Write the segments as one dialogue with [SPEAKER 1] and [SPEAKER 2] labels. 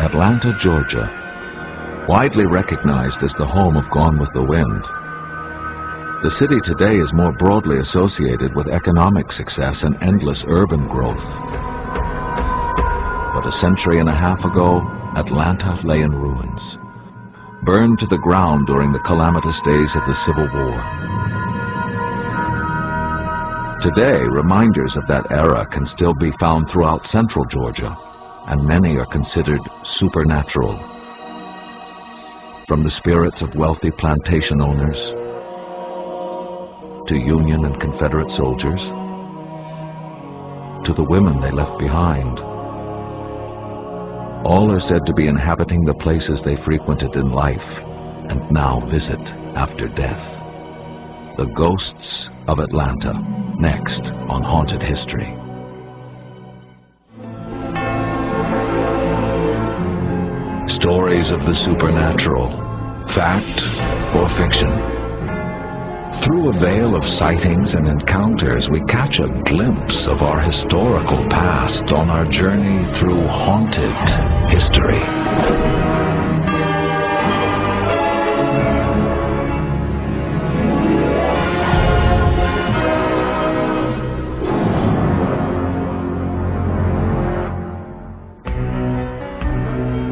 [SPEAKER 1] Atlanta, Georgia, widely recognized as the home of Gone with the Wind. The city today is more broadly associated with economic success and endless urban growth. But a century and a half ago, Atlanta lay in ruins, burned to the ground during the calamitous days of the Civil War. Today, reminders of that era can still be found throughout central Georgia, and many are considered supernatural. From the spirits of wealthy plantation owners, to Union and Confederate soldiers, to the women they left behind. All are said to be inhabiting the places they frequented in life and now visit after death. The Ghosts of Atlanta, next on Haunted History. Stories of the supernatural, fact or fiction. Through a veil of sightings and encounters, we catch a glimpse of our historical past on our journey through haunted history.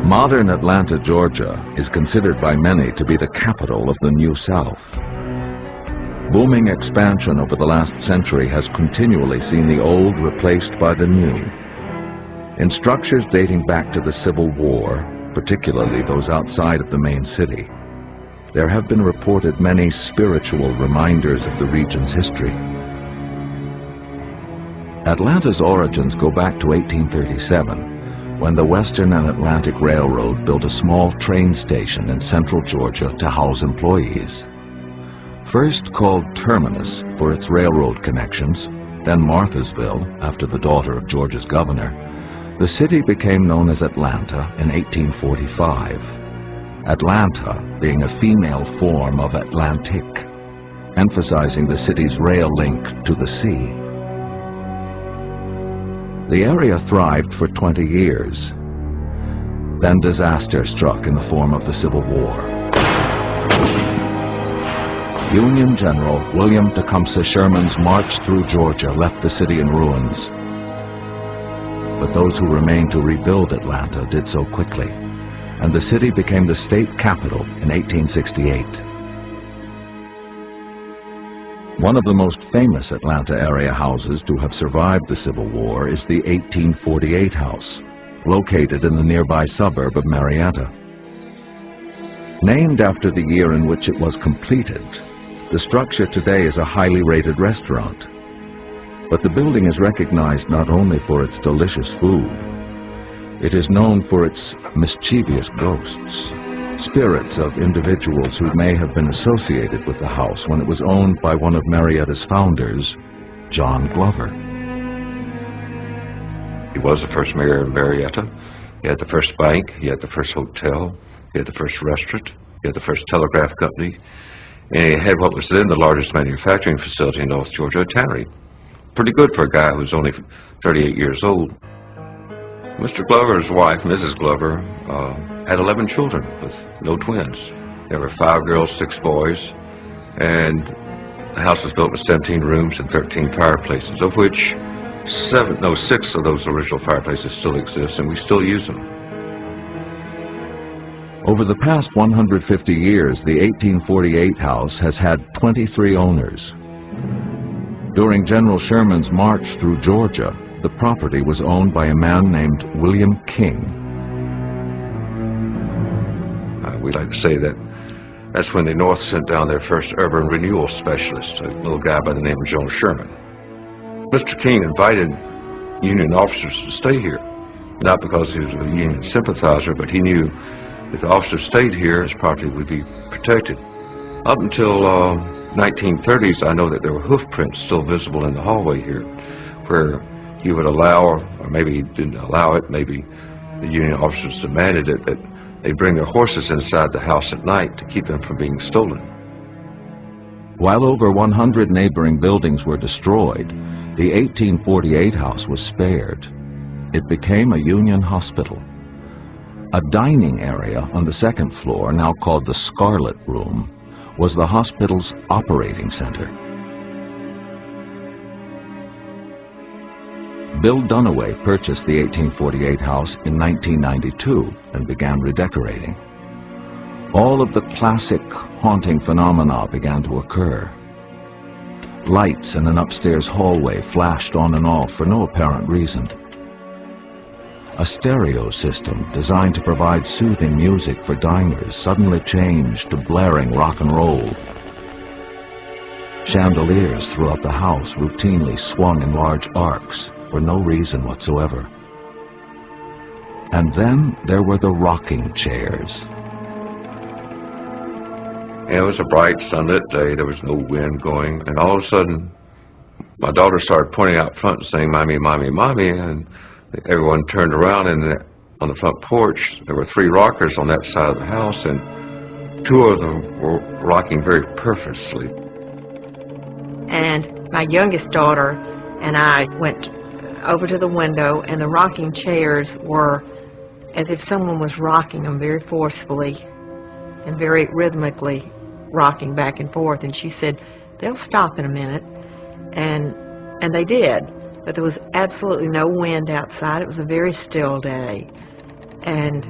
[SPEAKER 1] Modern Atlanta, Georgia, is considered by many to be the capital of the New South. Booming expansion over the last century has continually seen the old replaced by the new. In structures dating back to the Civil War, particularly those outside of the main city, there have been reported many spiritual reminders of the region's history. Atlanta's origins go back to 1837, when the Western and Atlantic Railroad built a small train station in central Georgia to house employees. First called Terminus for its railroad connections, then Marthasville after the daughter of Georgia's governor, the city became known as Atlanta in 1845. Atlanta being a female form of Atlantic, emphasizing the city's rail link to the sea. The area thrived for 20 years. Then disaster struck in the form of the Civil War. Union General William Tecumseh Sherman's march through Georgia left the city in ruins. But those who remained to rebuild Atlanta did so quickly, and the city became the state capital in 1868. One of the most famous Atlanta area houses to have survived the Civil War is the 1848 house, located in the nearby suburb of Marietta. Named after the year in which it was completed, the structure today is a highly rated restaurant. But the building is recognized not only for its delicious food, it is known for its mischievous ghosts, spirits of individuals who may have been associated with the house when it was owned by one of Marietta's founders, John Glover.
[SPEAKER 2] He was the first mayor of Marietta. He had the first bank, he had the first hotel, he had the first restaurant, he had the first telegraph company, and he had what was then the largest manufacturing facility in North Georgia, a tannery. Pretty good for a guy who was only 38 years old. Mr. Glover's wife, Mrs. Glover, had 11 children with no twins. There were 5 girls, 6 boys, and the house was built with 17 rooms and 13 fireplaces, of which 6 of those original fireplaces still exist, and we still use them.
[SPEAKER 1] Over the past 150 years, the 1848 house has had 23 owners. During General Sherman's march through Georgia, the property was owned by a man named William King.
[SPEAKER 2] We like to say that that's when the North sent down their first urban renewal specialist, a little guy by the name of General Sherman. Mr. King invited Union officers to stay here, not because he was a Union sympathizer, but he knew if the officers stayed here, his property would be protected. Up until 1930s, I know that there were hoof prints still visible in the hallway here, where he would allow, or maybe he didn't allow it, maybe the Union officers demanded it, that they bring their horses inside the house at night to keep them from being stolen.
[SPEAKER 1] While over 100 neighboring buildings were destroyed, the 1848 house was spared. It became a Union hospital. A dining area on the second floor, now called the Scarlet Room, was the hospital's operating center. Bill Dunaway purchased the 1848 house in 1992 and began redecorating. All of the classic haunting phenomena began to occur. Lights in an upstairs hallway flashed on and off for no apparent reason. A stereo system designed to provide soothing music for diners suddenly changed to blaring rock and roll. Chandeliers throughout the house routinely swung in large arcs for no reason whatsoever. And then there were the rocking chairs.
[SPEAKER 2] It was a bright, sunlit day. There was no wind going. And all of a sudden, my daughter started pointing out front and saying, "Mommy, Mommy, Mommy." And everyone turned around, and on the front porch, there were 3 rockers on that side of the house, and 2 of them were rocking very purposely.
[SPEAKER 3] And my youngest daughter and I went over to the window, and the rocking chairs were as if someone was rocking them very forcefully and very rhythmically, rocking back and forth. And she said, "They'll stop in a minute." And they did. But there was absolutely no wind outside. It was a very still day. And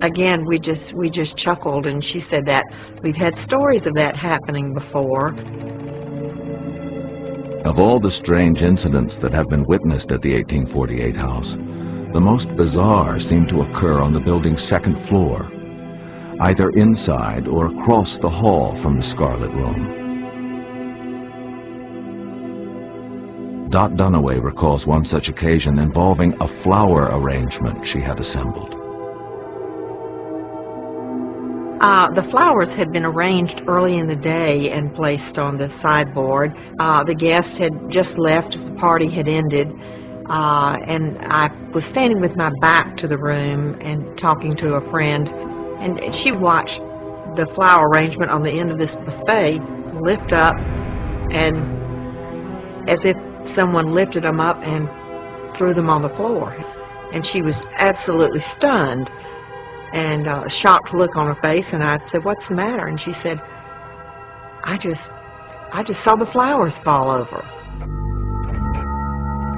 [SPEAKER 3] again, we just chuckled, and she said that we've had stories of that happening before.
[SPEAKER 1] Of all the strange incidents that have been witnessed at the 1848 house, the most bizarre seemed to occur on the building's second floor, either inside or across the hall from the Scarlet Room. Dot Dunaway recalls one such occasion involving a flower arrangement she had assembled.
[SPEAKER 3] The flowers had been arranged early in the day and placed on the sideboard. The guests had just left as the party had ended, and I was standing with my back to the room and talking to a friend, and she watched the flower arrangement on the end of this buffet lift up, and as if someone lifted them up and threw them on the floor. And she was absolutely stunned, and a shocked look on her face. And I said, "What's the matter?" And she said, I just saw the flowers fall over."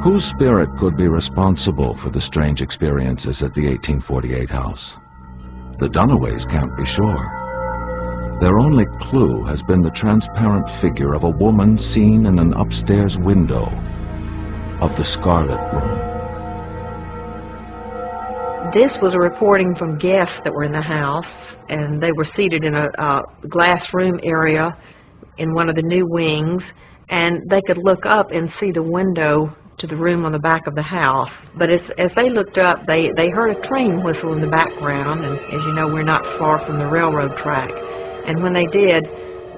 [SPEAKER 1] Whose spirit could be responsible for the strange experiences at the 1848 house? The Dunaways can't be sure. Their only clue has been the transparent figure of a woman seen in an upstairs window of the Scarlet Room.
[SPEAKER 3] This was a reporting from guests that were in the house, and they were seated in a glass room area in one of the new wings, and they could look up and see the window to the room on the back of the house. But as they looked up, they heard a train whistle in the background, and as you know, we're not far from the railroad track. And when they did,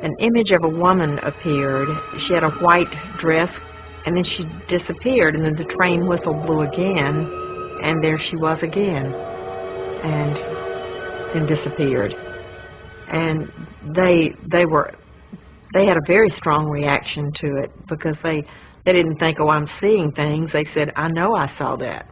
[SPEAKER 3] an image of a woman appeared. She had a white dress, and then she disappeared, and then the train whistle blew again, and there she was again, and then disappeared. And they had a very strong reaction to it, because they didn't think, "Oh, I'm seeing things." They said, "I know I saw that."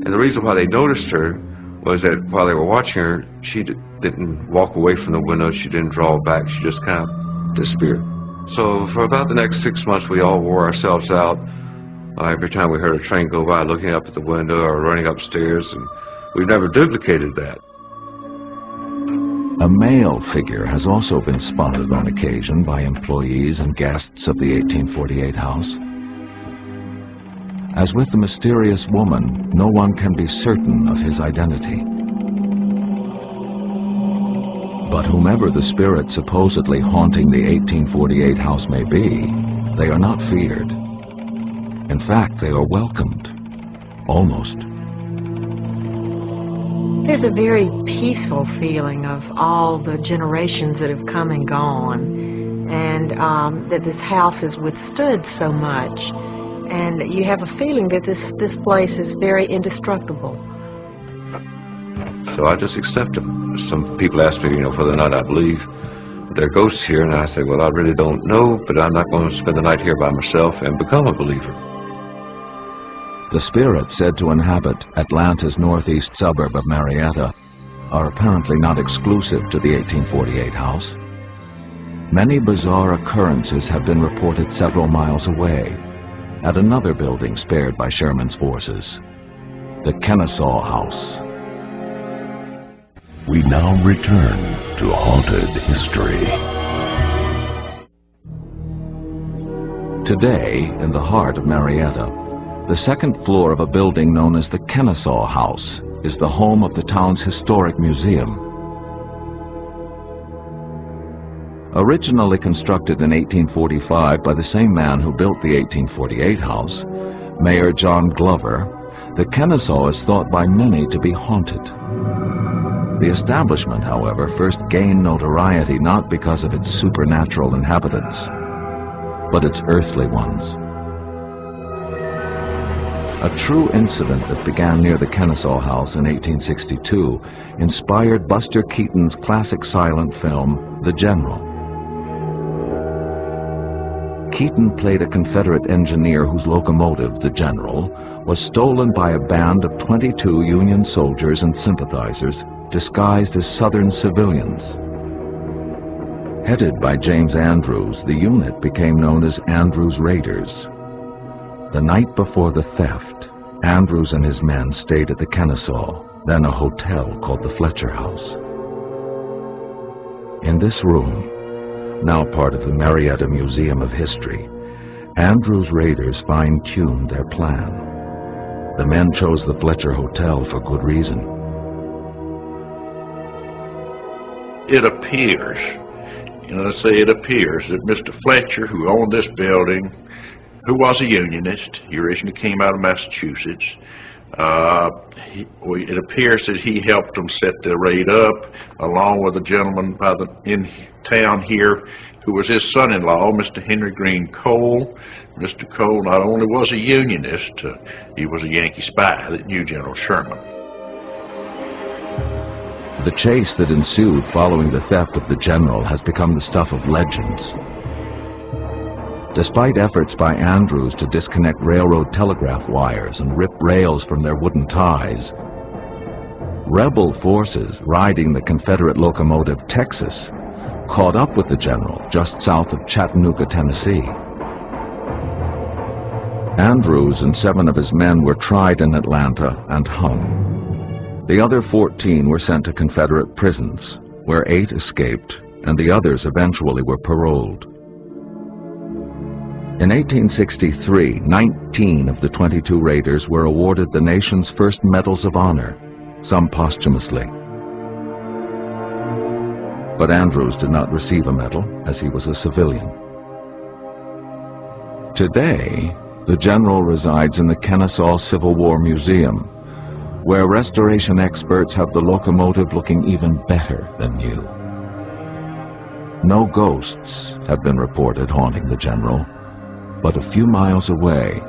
[SPEAKER 2] And the reason why they noticed her was that while they were watching her, she didn't walk away from the window, she didn't draw back, she just kind of disappeared. So for about the next 6 months, we all wore ourselves out. Every time we heard a train go by, looking up at the window or running upstairs, and we've never duplicated that.
[SPEAKER 1] A male figure has also been spotted on occasion by employees and guests of the 1848 house. As with the mysterious woman, no one can be certain of his identity. But whomever the spirit supposedly haunting the 1848 house may be, they are not feared. In fact, they are welcomed. Almost.
[SPEAKER 3] There's a very peaceful feeling of all the generations that have come and gone, and that this house has withstood so much. And you have a feeling that this place is very indestructible.
[SPEAKER 2] So I just accept them. Some people ask me, whether or not I believe there are ghosts here, and I say, well, I really don't know, but I'm not going to spend the night here by myself and become a believer.
[SPEAKER 1] The spirits said to inhabit Atlanta's northeast suburb of Marietta are apparently not exclusive to the 1848 house. Many bizarre occurrences have been reported several miles away, at another building spared by Sherman's forces, the Kennesaw House.
[SPEAKER 4] We now return to Haunted History.
[SPEAKER 1] Today, in the heart of Marietta, the second floor of a building known as the Kennesaw House is the home of the town's historic museum. Originally constructed in 1845 by the same man who built the 1848 house, Mayor John Glover, the Kennesaw is thought by many to be haunted. The establishment, however, first gained notoriety not because of its supernatural inhabitants, but its earthly ones. A true incident that began near the Kennesaw House in 1862 inspired Buster Keaton's classic silent film, The General. Keaton played a Confederate engineer whose locomotive, the General, was stolen by a band of 22 Union soldiers and sympathizers disguised as Southern civilians. Headed by James Andrews, the unit became known as Andrews Raiders. The night before the theft, Andrews and his men stayed at the Kennesaw, then a hotel called the Fletcher House. In this room, now part of the Marietta Museum of History, Andrews Raiders fine-tuned their plan. The men chose the Fletcher Hotel for good reason.
[SPEAKER 5] It appears, it appears that Mr. Fletcher, who owned this building, who was a Unionist, he originally came out of Massachusetts, it appears that he helped them set the raid up, along with a gentleman in town here who was his son-in-law, Mr. Henry Green Cole. Mr. Cole not only was a Unionist, he was a Yankee spy that knew General Sherman.
[SPEAKER 1] The chase that ensued following the theft of the General has become the stuff of legends. Despite efforts by Andrews to disconnect railroad telegraph wires and rip rails from their wooden ties, rebel forces riding the Confederate locomotive Texas caught up with the General just south of Chattanooga, Tennessee. Andrews and 7 of his men were tried in Atlanta and hung. The other 14 were sent to Confederate prisons, where 8 escaped and the others eventually were paroled. In 1863, 19 of the 22 raiders were awarded the nation's first medals of honor, some posthumously. But Andrews did not receive a medal, as he was a civilian. Today, the General resides in the Kennesaw Civil War Museum, where restoration experts have the locomotive looking even better than new. No ghosts have been reported haunting the General, but a few miles away,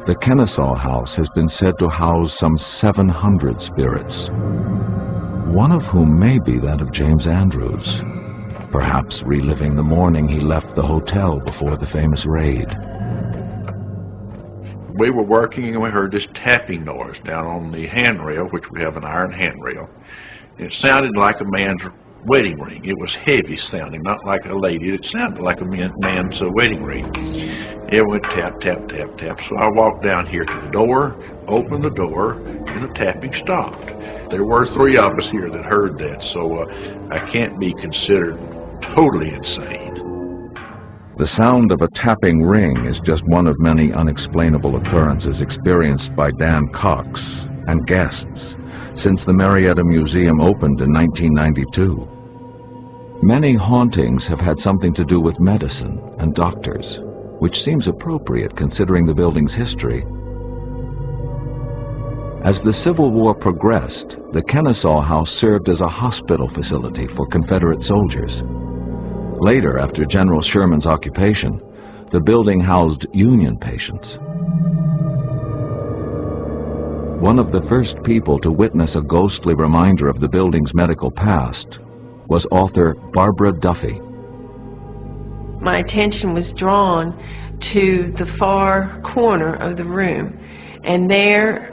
[SPEAKER 1] the Kennesaw House has been said to house some 700 spirits, one of whom may be that of James Andrews, perhaps reliving the morning he left the hotel before the famous raid.
[SPEAKER 5] We were working and we heard this tapping noise down on the handrail, which we have an iron handrail. It sounded like a man's wedding ring. It was heavy sounding, not like a lady. It sounded like a man's wedding ring. It went tap, tap, tap, tap. So I walked down here to the door, opened the door, and the tapping stopped. There were 3 of us here that heard that, so I can't be considered totally insane.
[SPEAKER 1] The sound of a tapping ring is just one of many unexplainable occurrences experienced by Dan Cox and guests since the Marietta Museum opened in 1992. Many hauntings have had something to do with medicine and doctors, which seems appropriate considering the building's history. As the Civil War progressed, the Kennesaw House served as a hospital facility for Confederate soldiers. Later, after General Sherman's occupation, the building housed Union patients. One of the first people to witness a ghostly reminder of the building's medical past was author Barbara Duffy.
[SPEAKER 6] my attention was drawn to the far corner of the room, and there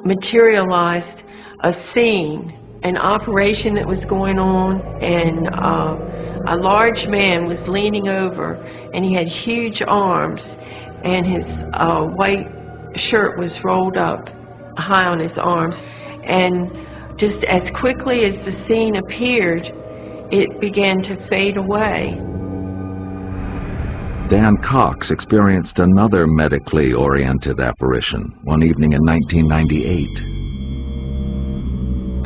[SPEAKER 6] materialized a scene, an operation that was going on, and a large man was leaning over, and he had huge arms, and his white shirt was rolled up high on his arms, and just as quickly as the scene appeared, it began to fade away.
[SPEAKER 1] Dan Cox experienced another medically oriented apparition one evening in 1998.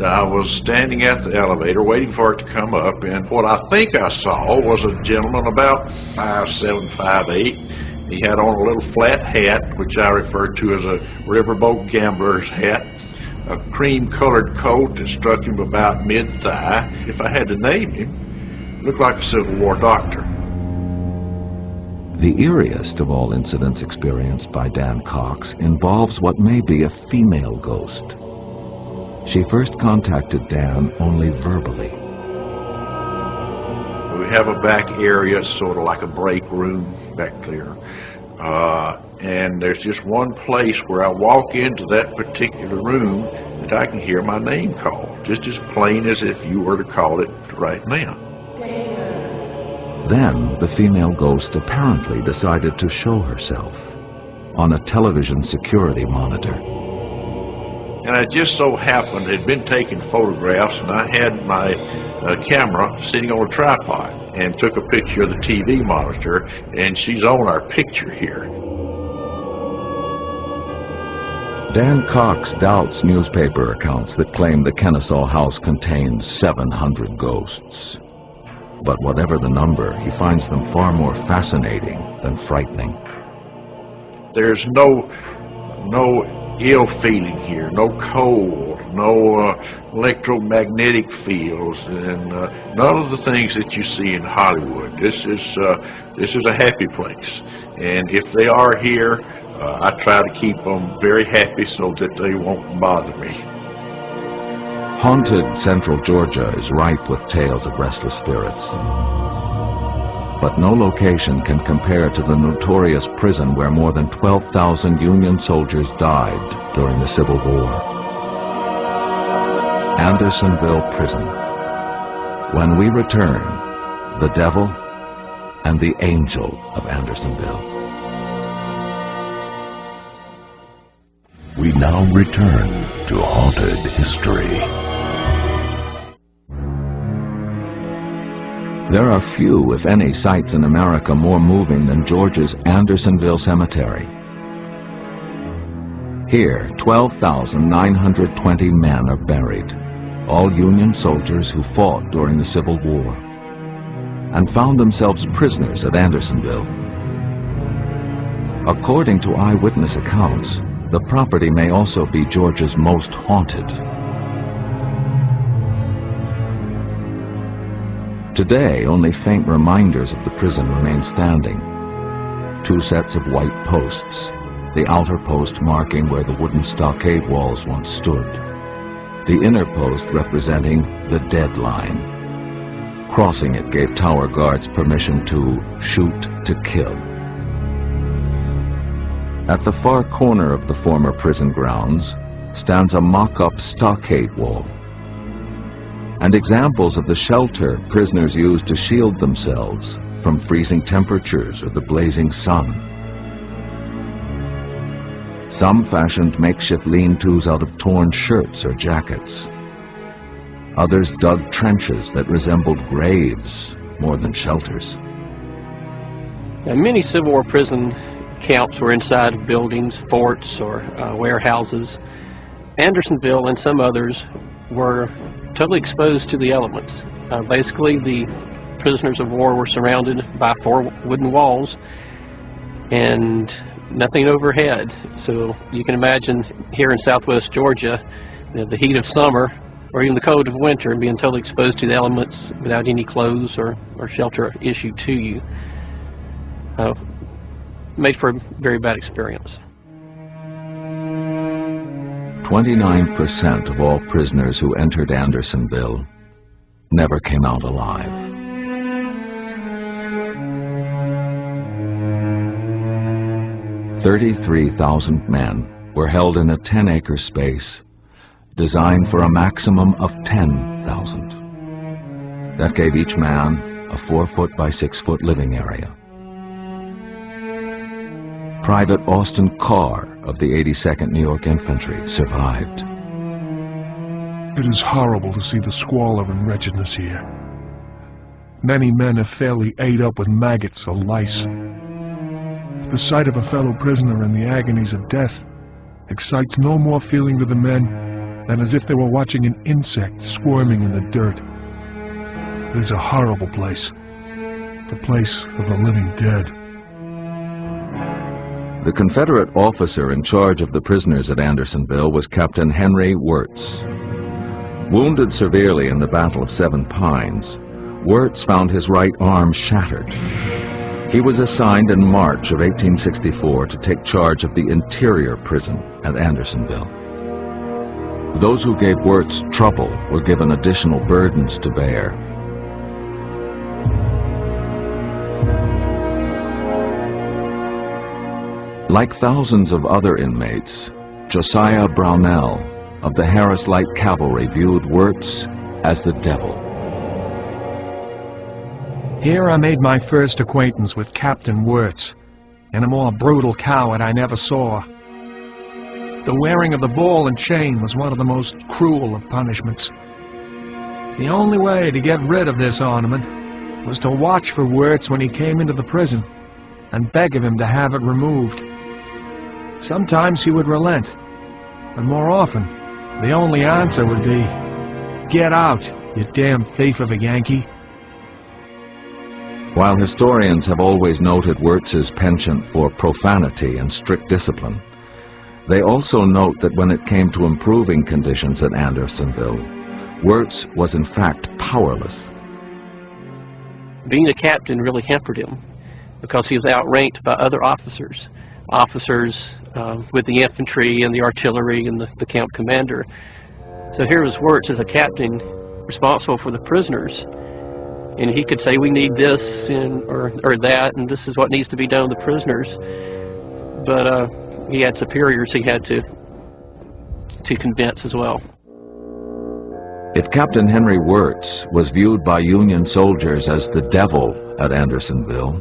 [SPEAKER 5] I was standing at the elevator waiting for it to come up, and what I think I saw was a gentleman about 5'7", 5'8". He had on a little flat hat, which I refer to as a riverboat gambler's hat, a cream-colored coat that struck him about mid-thigh. If I had to name him, he looked like a Civil War doctor.
[SPEAKER 1] The eeriest of all incidents experienced by Dan Cox involves what may be a female ghost. She first contacted Dan only verbally.
[SPEAKER 5] We have a back area, sort of like a break room back there. And there's just one place where I walk into that particular room that I can hear my name called, just as plain as if you were to call it right now.
[SPEAKER 1] Then the female ghost apparently decided to show herself on a television security monitor.
[SPEAKER 5] And I just so happened had been taking photographs, and I had my camera sitting on a tripod and took a picture of the TV monitor, and she's on our picture here.
[SPEAKER 1] Dan Cox doubts newspaper accounts that claim the Kennesaw house contains 700 ghosts. But whatever the number, he finds them far more fascinating than frightening.
[SPEAKER 5] There's no ill feeling here, no cold, no electromagnetic fields, and none of the things that you see in Hollywood. This is a happy place, and if they are here, I try to keep them very happy so that they won't bother me.
[SPEAKER 1] Haunted Central Georgia is ripe with tales of restless spirits. But no location can compare to the notorious prison where more than 12,000 Union soldiers died during the Civil War. Andersonville Prison. When we return, the devil and the angel of Andersonville.
[SPEAKER 4] We now return to Haunted History.
[SPEAKER 1] There are few, if any, sites in America more moving than Georgia's Andersonville Cemetery. Here, 12,920 men are buried, all Union soldiers who fought during the Civil War and found themselves prisoners at Andersonville. According to eyewitness accounts, the property may also be Georgia's most haunted. Today, only faint reminders of the prison remain standing. 2 sets of white posts, the outer post marking where the wooden stockade walls once stood, the inner post representing the dead line. Crossing it gave tower guards permission to shoot to kill. At the far corner of the former prison grounds stands a mock-up stockade wall, and examples of the shelter prisoners used to shield themselves from freezing temperatures or the blazing sun. Some fashioned makeshift lean-tos out of torn shirts or jackets. Others dug trenches that resembled graves more than shelters.
[SPEAKER 7] Now, many Civil War prison camps were inside of buildings, forts, or warehouses. Andersonville and some others were totally exposed to the elements. Basically, the prisoners of war were surrounded by 4 wooden walls and nothing overhead. So you can imagine here in southwest Georgia, the heat of summer or even the cold of winter and being totally exposed to the elements without any clothes or shelter issued to you. Made for a very bad experience.
[SPEAKER 1] 29% of all prisoners who entered Andersonville never came out alive. 33,000 men were held in a 10-acre space designed for a maximum of 10,000. That gave each man a 4-foot by 6-foot living area. Private Austin Carr of the 82nd New York Infantry survived.
[SPEAKER 8] It is horrible to see the squalor and wretchedness here. Many men are fairly ate up with maggots or lice. The sight of a fellow prisoner in the agonies of death excites no more feeling to the men than as if they were watching an insect squirming in the dirt. It is a horrible place, the place of the living dead.
[SPEAKER 1] The Confederate officer in charge of the prisoners at Andersonville was Captain Henry Wirtz. Wounded severely in the Battle of Seven Pines, Wirtz found his right arm shattered. He was assigned in March of 1864 to take charge of the interior prison at Andersonville. Those who gave Wirtz trouble were given additional burdens to bear. Like thousands of other inmates, Josiah Brownell of the Harris Light Cavalry viewed Wirtz as the devil.
[SPEAKER 8] Here I made my first acquaintance with Captain Wirtz, and a more brutal coward I never saw. The wearing of the ball and chain was one of the most cruel of punishments. The only way to get rid of this ornament was to watch for Wirtz when he came into the prison and beg of him to have it removed. Sometimes he would relent, but more often the only answer would be, "Get out, you damn thief of a Yankee."
[SPEAKER 1] While historians have always noted Wirtz's penchant for profanity and strict discipline, they also note that when it came to improving conditions at Andersonville, Wirtz was in fact powerless.
[SPEAKER 7] Being a captain really hampered him because he was outranked by other officers with the infantry and the artillery and the camp commander. So here was Wirtz as a captain responsible for the prisoners, and he could say, we need this or that, and this is what needs to be done with the prisoners. But he had superiors he had to convince as well.
[SPEAKER 1] If Captain Henry Wirtz was viewed by Union soldiers as the devil at Andersonville,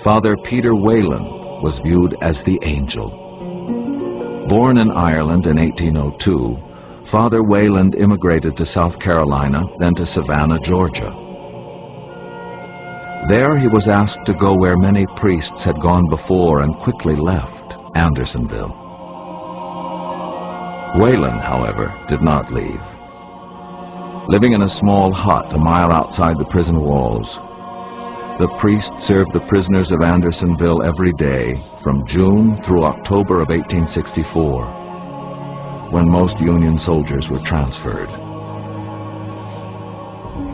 [SPEAKER 1] Father Peter Whalen was viewed as the angel. Born in Ireland in 1802, Father Wayland immigrated to South Carolina, then to Savannah, Georgia. There he was asked to go where many priests had gone before and quickly left, Andersonville. Wayland, however, did not leave. Living in a small hut a mile outside the prison walls, the priest served the prisoners of Andersonville every day from June through October of 1864, when most Union soldiers were transferred.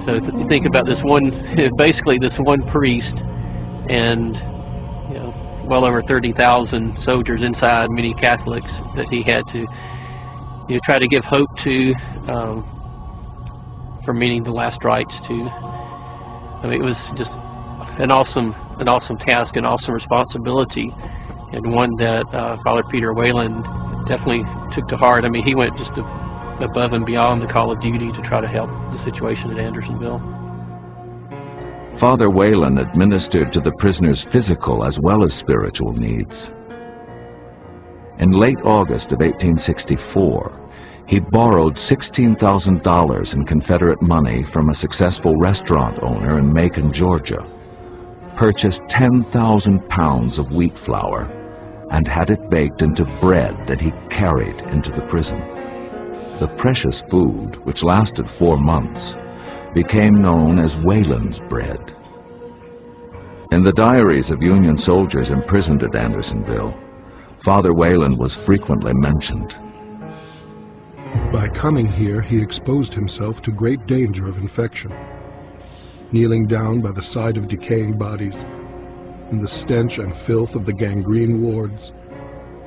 [SPEAKER 7] So if you think about this one, basically this one priest and well over 30,000 soldiers inside, many Catholics that he had to try to give hope to for meeting the last rites to. I mean, it was just an awesome task, an awesome responsibility, and one that Father Peter Wayland definitely took to heart. I mean, he went just above and beyond the call of duty to try to help the situation at Andersonville.
[SPEAKER 1] Father Whalen administered to the prisoners' physical as well as spiritual needs. In late August of 1864, he borrowed $16,000 in Confederate money from a successful restaurant owner in Macon, Georgia, purchased 10,000 pounds of wheat flour, and had it baked into bread that he carried into the prison. The precious food, which lasted 4 months, became known as Wayland's bread. In the diaries of Union soldiers imprisoned at Andersonville, Father Wayland was frequently mentioned.
[SPEAKER 9] By coming here, he exposed himself to great danger of infection. Kneeling down by the side of decaying bodies, in the stench and filth of the gangrene wards,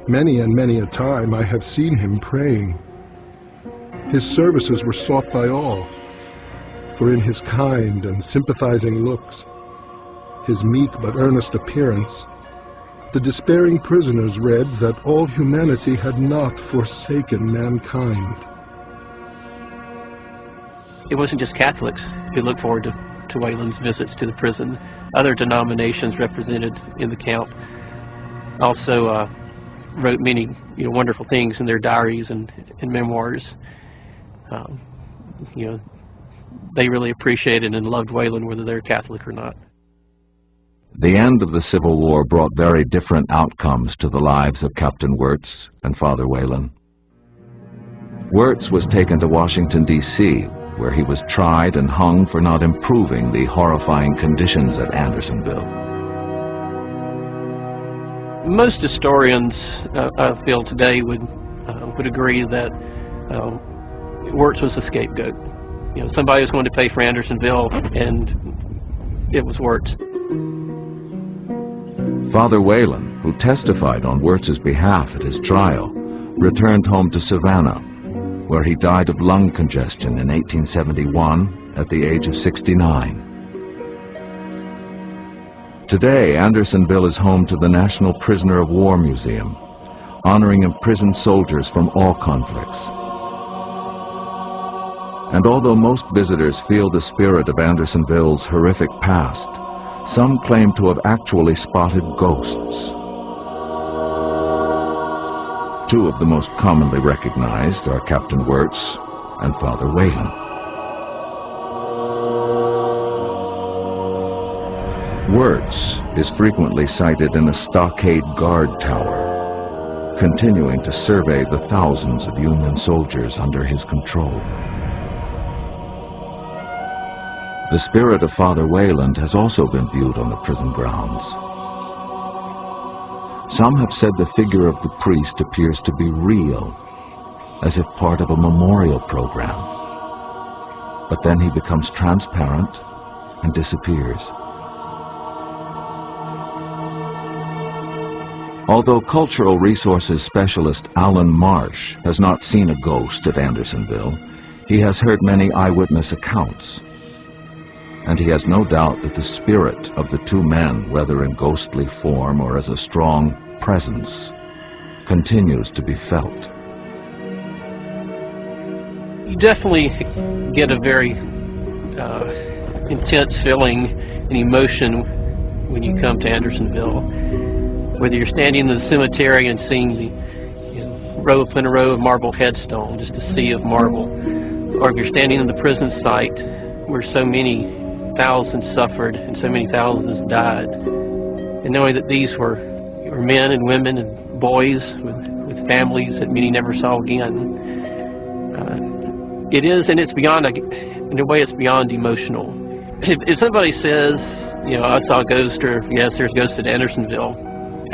[SPEAKER 9] many and many a time I have seen him praying. His services were sought by all, for in his kind and sympathizing looks, his meek but earnest appearance, the despairing prisoners read that all humanity had not forsaken mankind.
[SPEAKER 7] It wasn't just Catholics who looked forward to Wayland's visits to the prison. Other denominations represented in the camp also wrote many wonderful things in their diaries and memoirs. They really appreciated and loved Wayland whether they're Catholic or not.
[SPEAKER 1] The end of the Civil War brought very different outcomes to the lives of Captain Wirtz and Father Wayland. Wirtz was taken to Washington, D.C., where he was tried and hung for not improving the horrifying conditions at Andersonville.
[SPEAKER 7] Most historians, I feel today, would agree that Wirtz was a scapegoat. Somebody was going to pay for Andersonville, and it was Wirtz.
[SPEAKER 1] Father Wayland, who testified on Wirtz's behalf at his trial, returned home to Savannah, where he died of lung congestion in 1871 at the age of 69. Today, Andersonville is home to the National Prisoner of War Museum, honoring imprisoned soldiers from all conflicts. And although most visitors feel the spirit of Andersonville's horrific past, some claim to have actually spotted ghosts. Two of the most commonly recognized are Captain Wirtz and Father Wayland. Wirtz is frequently sighted in a stockade guard tower, continuing to survey the thousands of Union soldiers under his control. The spirit of Father Wayland has also been viewed on the prison grounds. Some have said the figure of the priest appears to be real, as if part of a memorial program. But then he becomes transparent and disappears. Although Cultural Resources Specialist Alan Marsh has not seen a ghost at Andersonville, he has heard many eyewitness accounts. And he has no doubt that the spirit of the two men, whether in ghostly form or as a strong presence, continues to be felt.
[SPEAKER 7] You definitely get a very intense feeling and emotion when you come to Andersonville. Whether you're standing in the cemetery and seeing the row upon a row of marble headstone, just a sea of marble, or if you're standing in the prison site where so many thousands suffered and so many thousands died, and knowing that these were men and women and boys with families that many never saw again, it is, and it's beyond, in a way, it's beyond emotional. If somebody says, I saw a ghost, or yes, there's ghosts at Andersonville,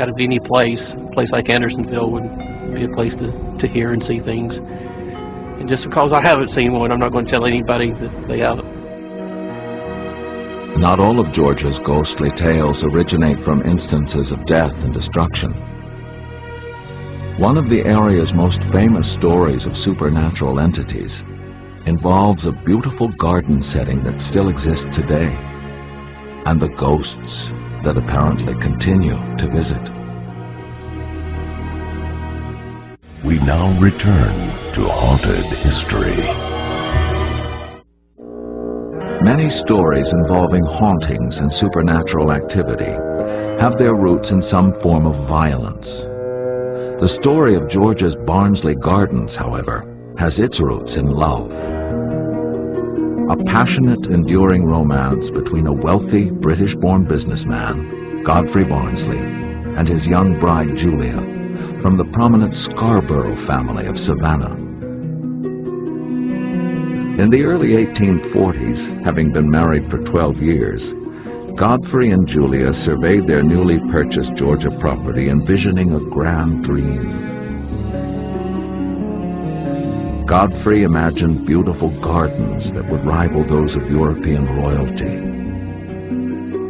[SPEAKER 7] out of any place, a place like Andersonville would be a place to hear and see things. And just because I haven't seen one, I'm not going to tell anybody that they haven't.
[SPEAKER 1] Not all of Georgia's ghostly tales originate from instances of death and destruction. One of the area's most famous stories of supernatural entities involves a beautiful garden setting that still exists today, and the ghosts that apparently continue to visit.
[SPEAKER 4] We now return to Haunted History.
[SPEAKER 1] Many stories involving hauntings and supernatural activity have their roots in some form of violence. The story of Georgia's Barnsley Gardens, however, has its roots in love. A passionate, enduring romance between a wealthy British-born businessman, Godfrey Barnsley, and his young bride Julia, from the prominent Scarborough family of Savannah. In the early 1840s, having been married for 12 years, Godfrey and Julia surveyed their newly purchased Georgia property, envisioning a grand dream. Godfrey imagined beautiful gardens that would rival those of European royalty.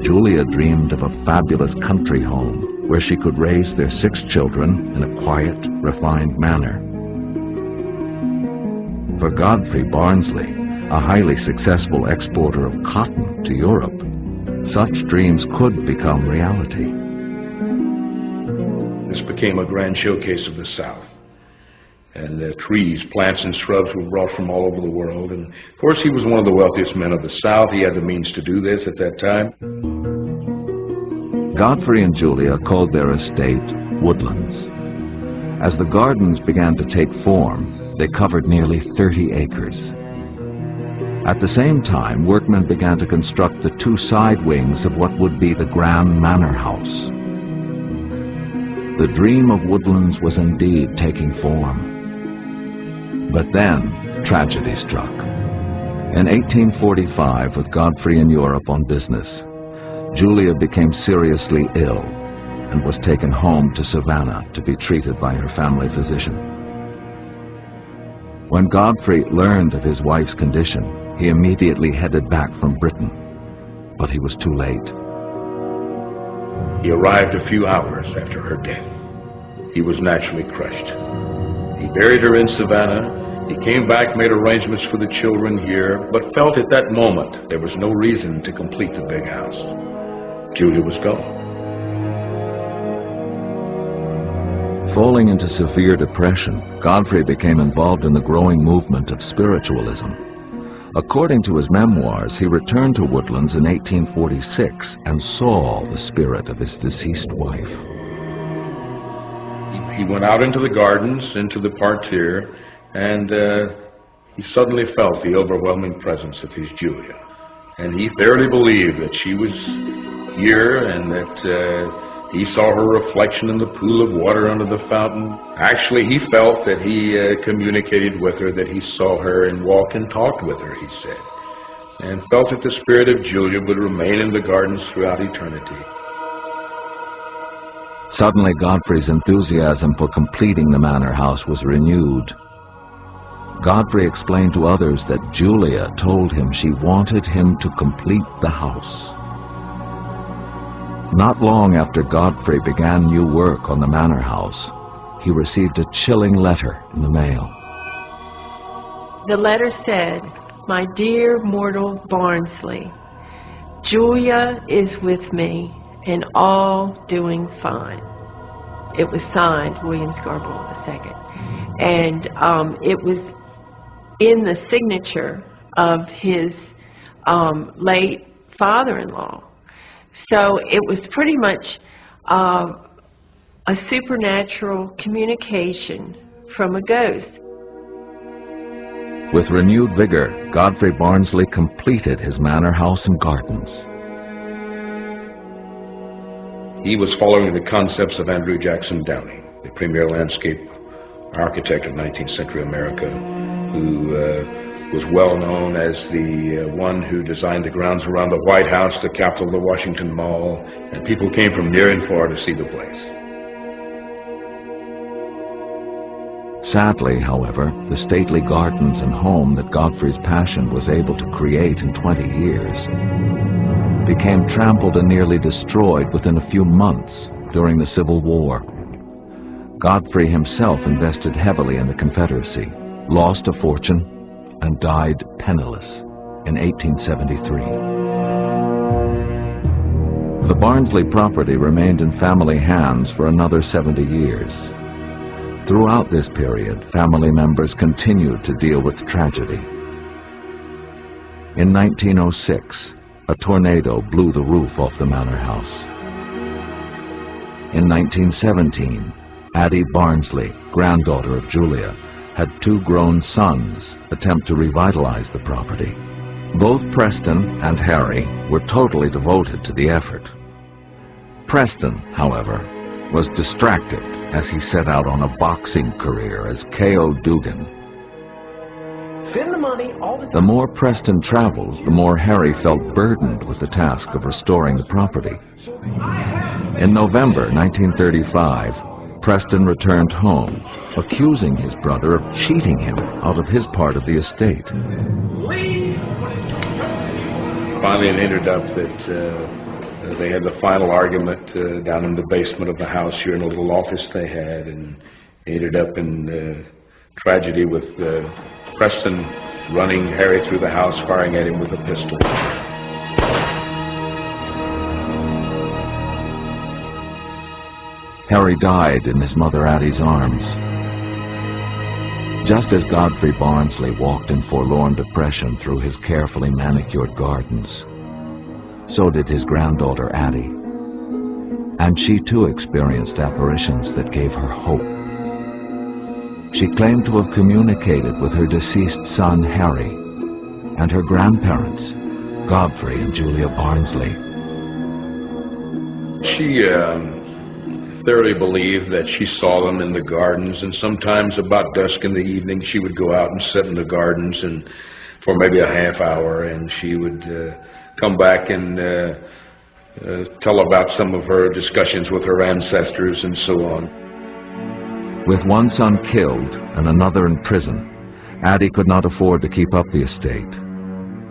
[SPEAKER 1] Julia dreamed of a fabulous country home where she could raise their 6 children in a quiet, refined manner. For Godfrey Barnsley, a highly successful exporter of cotton to Europe, such dreams could become reality.
[SPEAKER 2] this became a grand showcase of the South. And trees, plants, and shrubs were brought from all over the world. And, of course, he was one of the wealthiest men of the South. He had the means to do this at that time.
[SPEAKER 1] Godfrey and Julia called their estate Woodlands. As the gardens began to take form, they covered nearly 30 acres. At the same time, workmen began to construct the two side wings of what would be the grand manor house. The dream of Woodlands was indeed taking form. But then, tragedy struck. In 1845, with Godfrey in Europe on business, Julia became seriously ill and was taken home to Savannah to be treated by her family physician. When Godfrey learned of his wife's condition, he immediately headed back from Britain, but he was too late.
[SPEAKER 2] He arrived a few hours after her death. He was naturally crushed. He buried her in Savannah. He came back, made arrangements for the children here, but felt at that moment there was no reason to complete the big house. Julia was gone.
[SPEAKER 1] Falling into severe depression, Godfrey became involved in the growing movement of spiritualism. According to his memoirs, he returned to Woodlands in 1846 and saw the spirit of his deceased wife.
[SPEAKER 2] He went out into the gardens, into the parterre, and he suddenly felt the overwhelming presence of his Julia. And he thoroughly believed that she was here and that he saw her reflection in the pool of water under the fountain. Actually, he felt that he communicated with her, that he saw her and walked and talked with her, he said, and felt that the spirit of Julia would remain in the gardens throughout eternity.
[SPEAKER 1] Suddenly, Godfrey's enthusiasm for completing the manor house was renewed. Godfrey explained to others that Julia told him she wanted him to complete the house. Not long after Godfrey began new work on the manor house, he received a chilling letter in the mail.
[SPEAKER 6] The letter said, "My dear mortal Barnsley, Julia is with me and all doing fine." It was signed William Scarborough II. And it was in the signature of his late father-in-law. So it was pretty much a supernatural communication from a ghost.
[SPEAKER 1] With renewed vigor, Godfrey Barnsley completed his manor house and gardens.
[SPEAKER 2] He was following the concepts of Andrew Jackson Downey, the premier landscape architect of 19th century America, who was well known as the one who designed the grounds around the White House, the Capitol, the Washington Mall, and people came from near and far to see the place.
[SPEAKER 1] Sadly, however, the stately gardens and home that Godfrey's passion was able to create in 20 years became trampled and nearly destroyed within a few months during the Civil War. Godfrey himself invested heavily in the Confederacy, lost a fortune, and died penniless in 1873. The Barnsley property remained in family hands for another 70 years. Throughout this period, family members continued to deal with tragedy. In 1906, a tornado blew the roof off the manor house. In 1917, Addie Barnsley, granddaughter of Julia, had two grown sons attempt to revitalize the property. Both Preston and Harry were totally devoted to the effort. Preston, however, was distracted as he set out on a boxing career as K.O. Dugan. The more Preston traveled, the more Harry felt burdened with the task of restoring the property. In November 1935, Preston returned home, accusing his brother of cheating him out of his part of the estate.
[SPEAKER 2] Finally, it ended up that they had the final argument down in the basement of the house here in a little office they had, and ended up in tragedy with Preston running Harry through the house, firing at him with a pistol.
[SPEAKER 1] Harry died in his mother Addie's arms. Just as Godfrey Barnsley walked in forlorn depression through his carefully manicured gardens, so did his granddaughter Addie. And she too experienced apparitions that gave her hope. She claimed to have communicated with her deceased son Harry and her grandparents, Godfrey and Julia Barnsley.
[SPEAKER 10] She thoroughly believed that she saw them in the gardens, and sometimes about dusk in the evening she would go out and sit in the gardens and for maybe a half hour, and she would come back and tell about some of her discussions with her ancestors and so on.
[SPEAKER 1] With one son killed and another in prison, Addie could not afford to keep up the estate.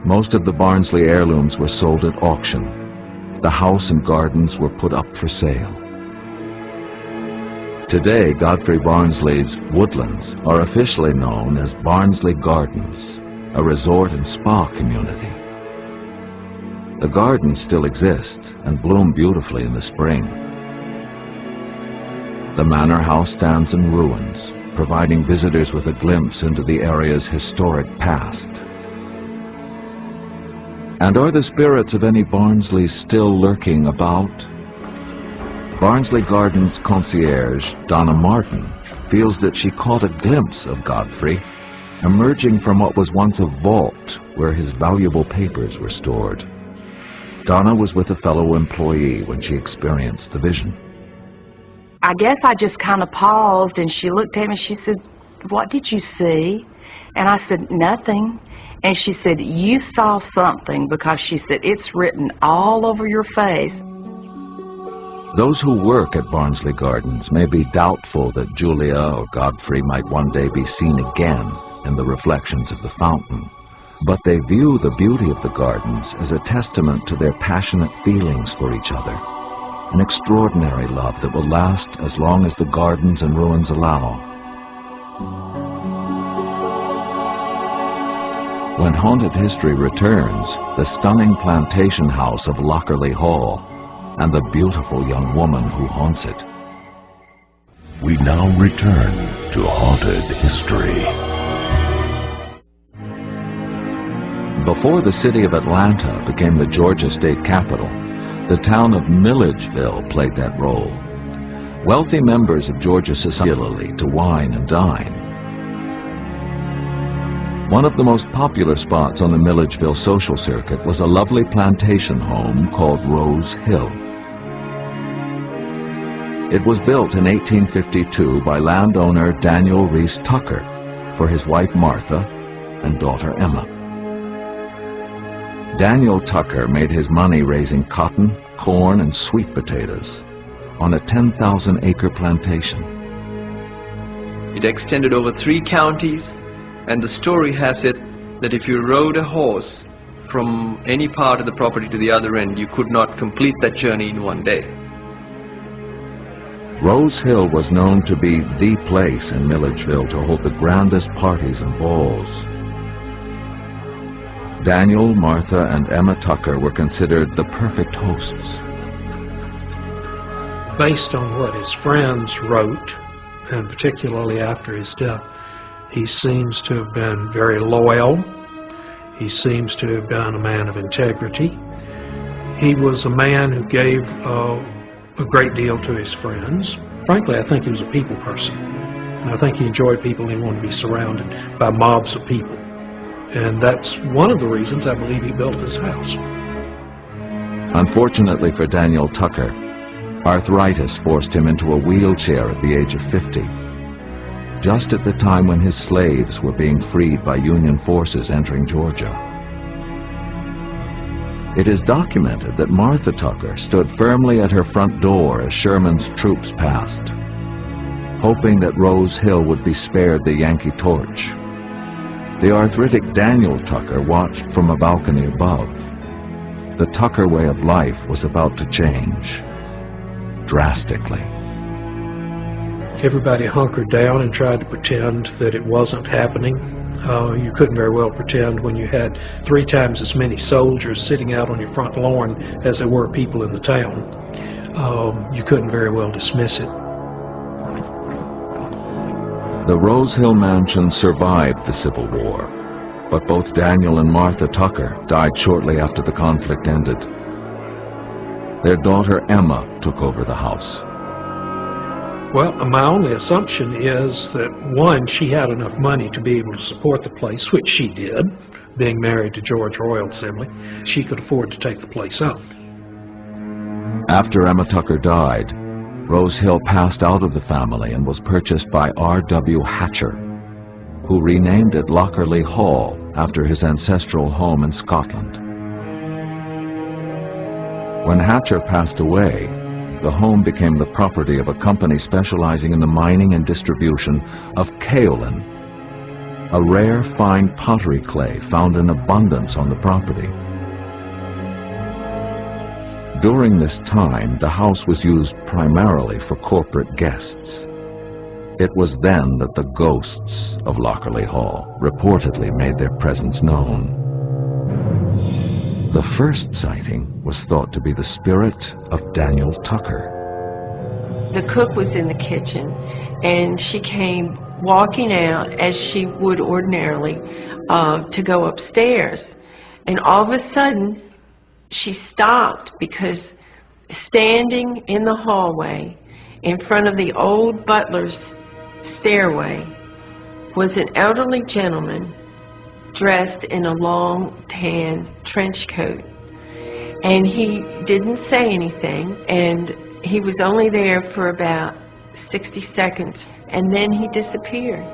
[SPEAKER 1] Most of the Barnsley heirlooms were sold at auction. The house and gardens were put up for sale. Today, Godfrey Barnsley's woodlands are officially known as Barnsley Gardens, a resort and spa community. The gardens still exist and bloom beautifully in the spring. The manor house stands in ruins, providing visitors with a glimpse into the area's historic past. And are the spirits of any Barnsleys still lurking about? Barnsley Gardens concierge Donna Martin feels that she caught a glimpse of Godfrey emerging from what was once a vault where his valuable papers were stored. Donna was with a fellow employee when she experienced the vision.
[SPEAKER 11] I guess I just kind of paused, and she looked at me and she said, "What did you see?" And I said, "Nothing." And she said, "You saw something," because she said, "It's written all over your face."
[SPEAKER 1] Those who work at Barnsley Gardens may be doubtful that Julia or Godfrey might one day be seen again in the reflections of the fountain, but they view the beauty of the gardens as a testament to their passionate feelings for each other, an extraordinary love that will last as long as the gardens and ruins allow. When Haunted History returns, the stunning plantation house of Lockerley Hall and the beautiful young woman who haunts it.
[SPEAKER 4] We now return to Haunted History.
[SPEAKER 1] Before the city of Atlanta became the Georgia state capital, the town of Milledgeville played that role. Wealthy members of Georgia society to wine and dine. One of the most popular spots on the Milledgeville social circuit was a lovely plantation home called Rose Hill. It was built in 1852 by landowner Daniel Reese Tucker for his wife Martha and daughter Emma. Daniel Tucker made his money raising cotton, corn, and sweet potatoes on a 10,000-acre plantation.
[SPEAKER 12] It extended over 3 counties, and the story has it that if you rode a horse from any part of the property to the other end, you could not complete that journey in one day.
[SPEAKER 1] Rose Hill was known to be the place in Milledgeville to hold the grandest parties and balls. Daniel, Martha, and Emma Tucker were considered the perfect hosts.
[SPEAKER 8] Based on what his friends wrote, and particularly after his death, he seems to have been very loyal. He seems to have been a man of integrity. He was a man who gave a great deal to his friends. Frankly, I think he was a people person. And I think he enjoyed people and he wanted to be surrounded by mobs of people. And that's one of the reasons I believe he built this house.
[SPEAKER 1] Unfortunately for Daniel Tucker, arthritis forced him into a wheelchair at the age of 50, just at the time when his slaves were being freed by Union forces entering Georgia. It is documented that Martha Tucker stood firmly at her front door as Sherman's troops passed, hoping that Rose Hill would be spared the Yankee torch. The arthritic Daniel Tucker watched from a balcony above. The Tucker way of life was about to change, drastically.
[SPEAKER 8] Everybody hunkered down and tried to pretend that it wasn't happening. You couldn't very well pretend when you had 3 times as many soldiers sitting out on your front lawn as there were people in the town. You couldn't very well dismiss it.
[SPEAKER 1] The Rose Hill Mansion survived the Civil War, but both Daniel and Martha Tucker died shortly after the conflict ended. Their daughter Emma took over the house.
[SPEAKER 8] Well, my only assumption is that, one, she had enough money to be able to support the place, which she did. Being married to George Royal Assembly, she could afford to take the place up.
[SPEAKER 1] After Emma Tucker died, Rose Hill passed out of the family and was purchased by R.W. Hatcher, who renamed it Lockerley Hall after his ancestral home in Scotland. When Hatcher passed away, the home became the property of a company specializing in the mining and distribution of kaolin, a rare fine pottery clay found in abundance on the property. During this time, the house was used primarily for corporate guests. It was then that the ghosts of Lockerley Hall reportedly made their presence known. The first sighting was thought to be the spirit of Daniel Tucker.
[SPEAKER 6] The cook was in the kitchen, and she came walking out as she would ordinarily to go upstairs. And all of a sudden, she stopped because standing in the hallway in front of the old butler's stairway was an elderly gentleman dressed in a long tan trench coat. And he didn't say anything, and he was only there for about 60 seconds, and then he disappeared.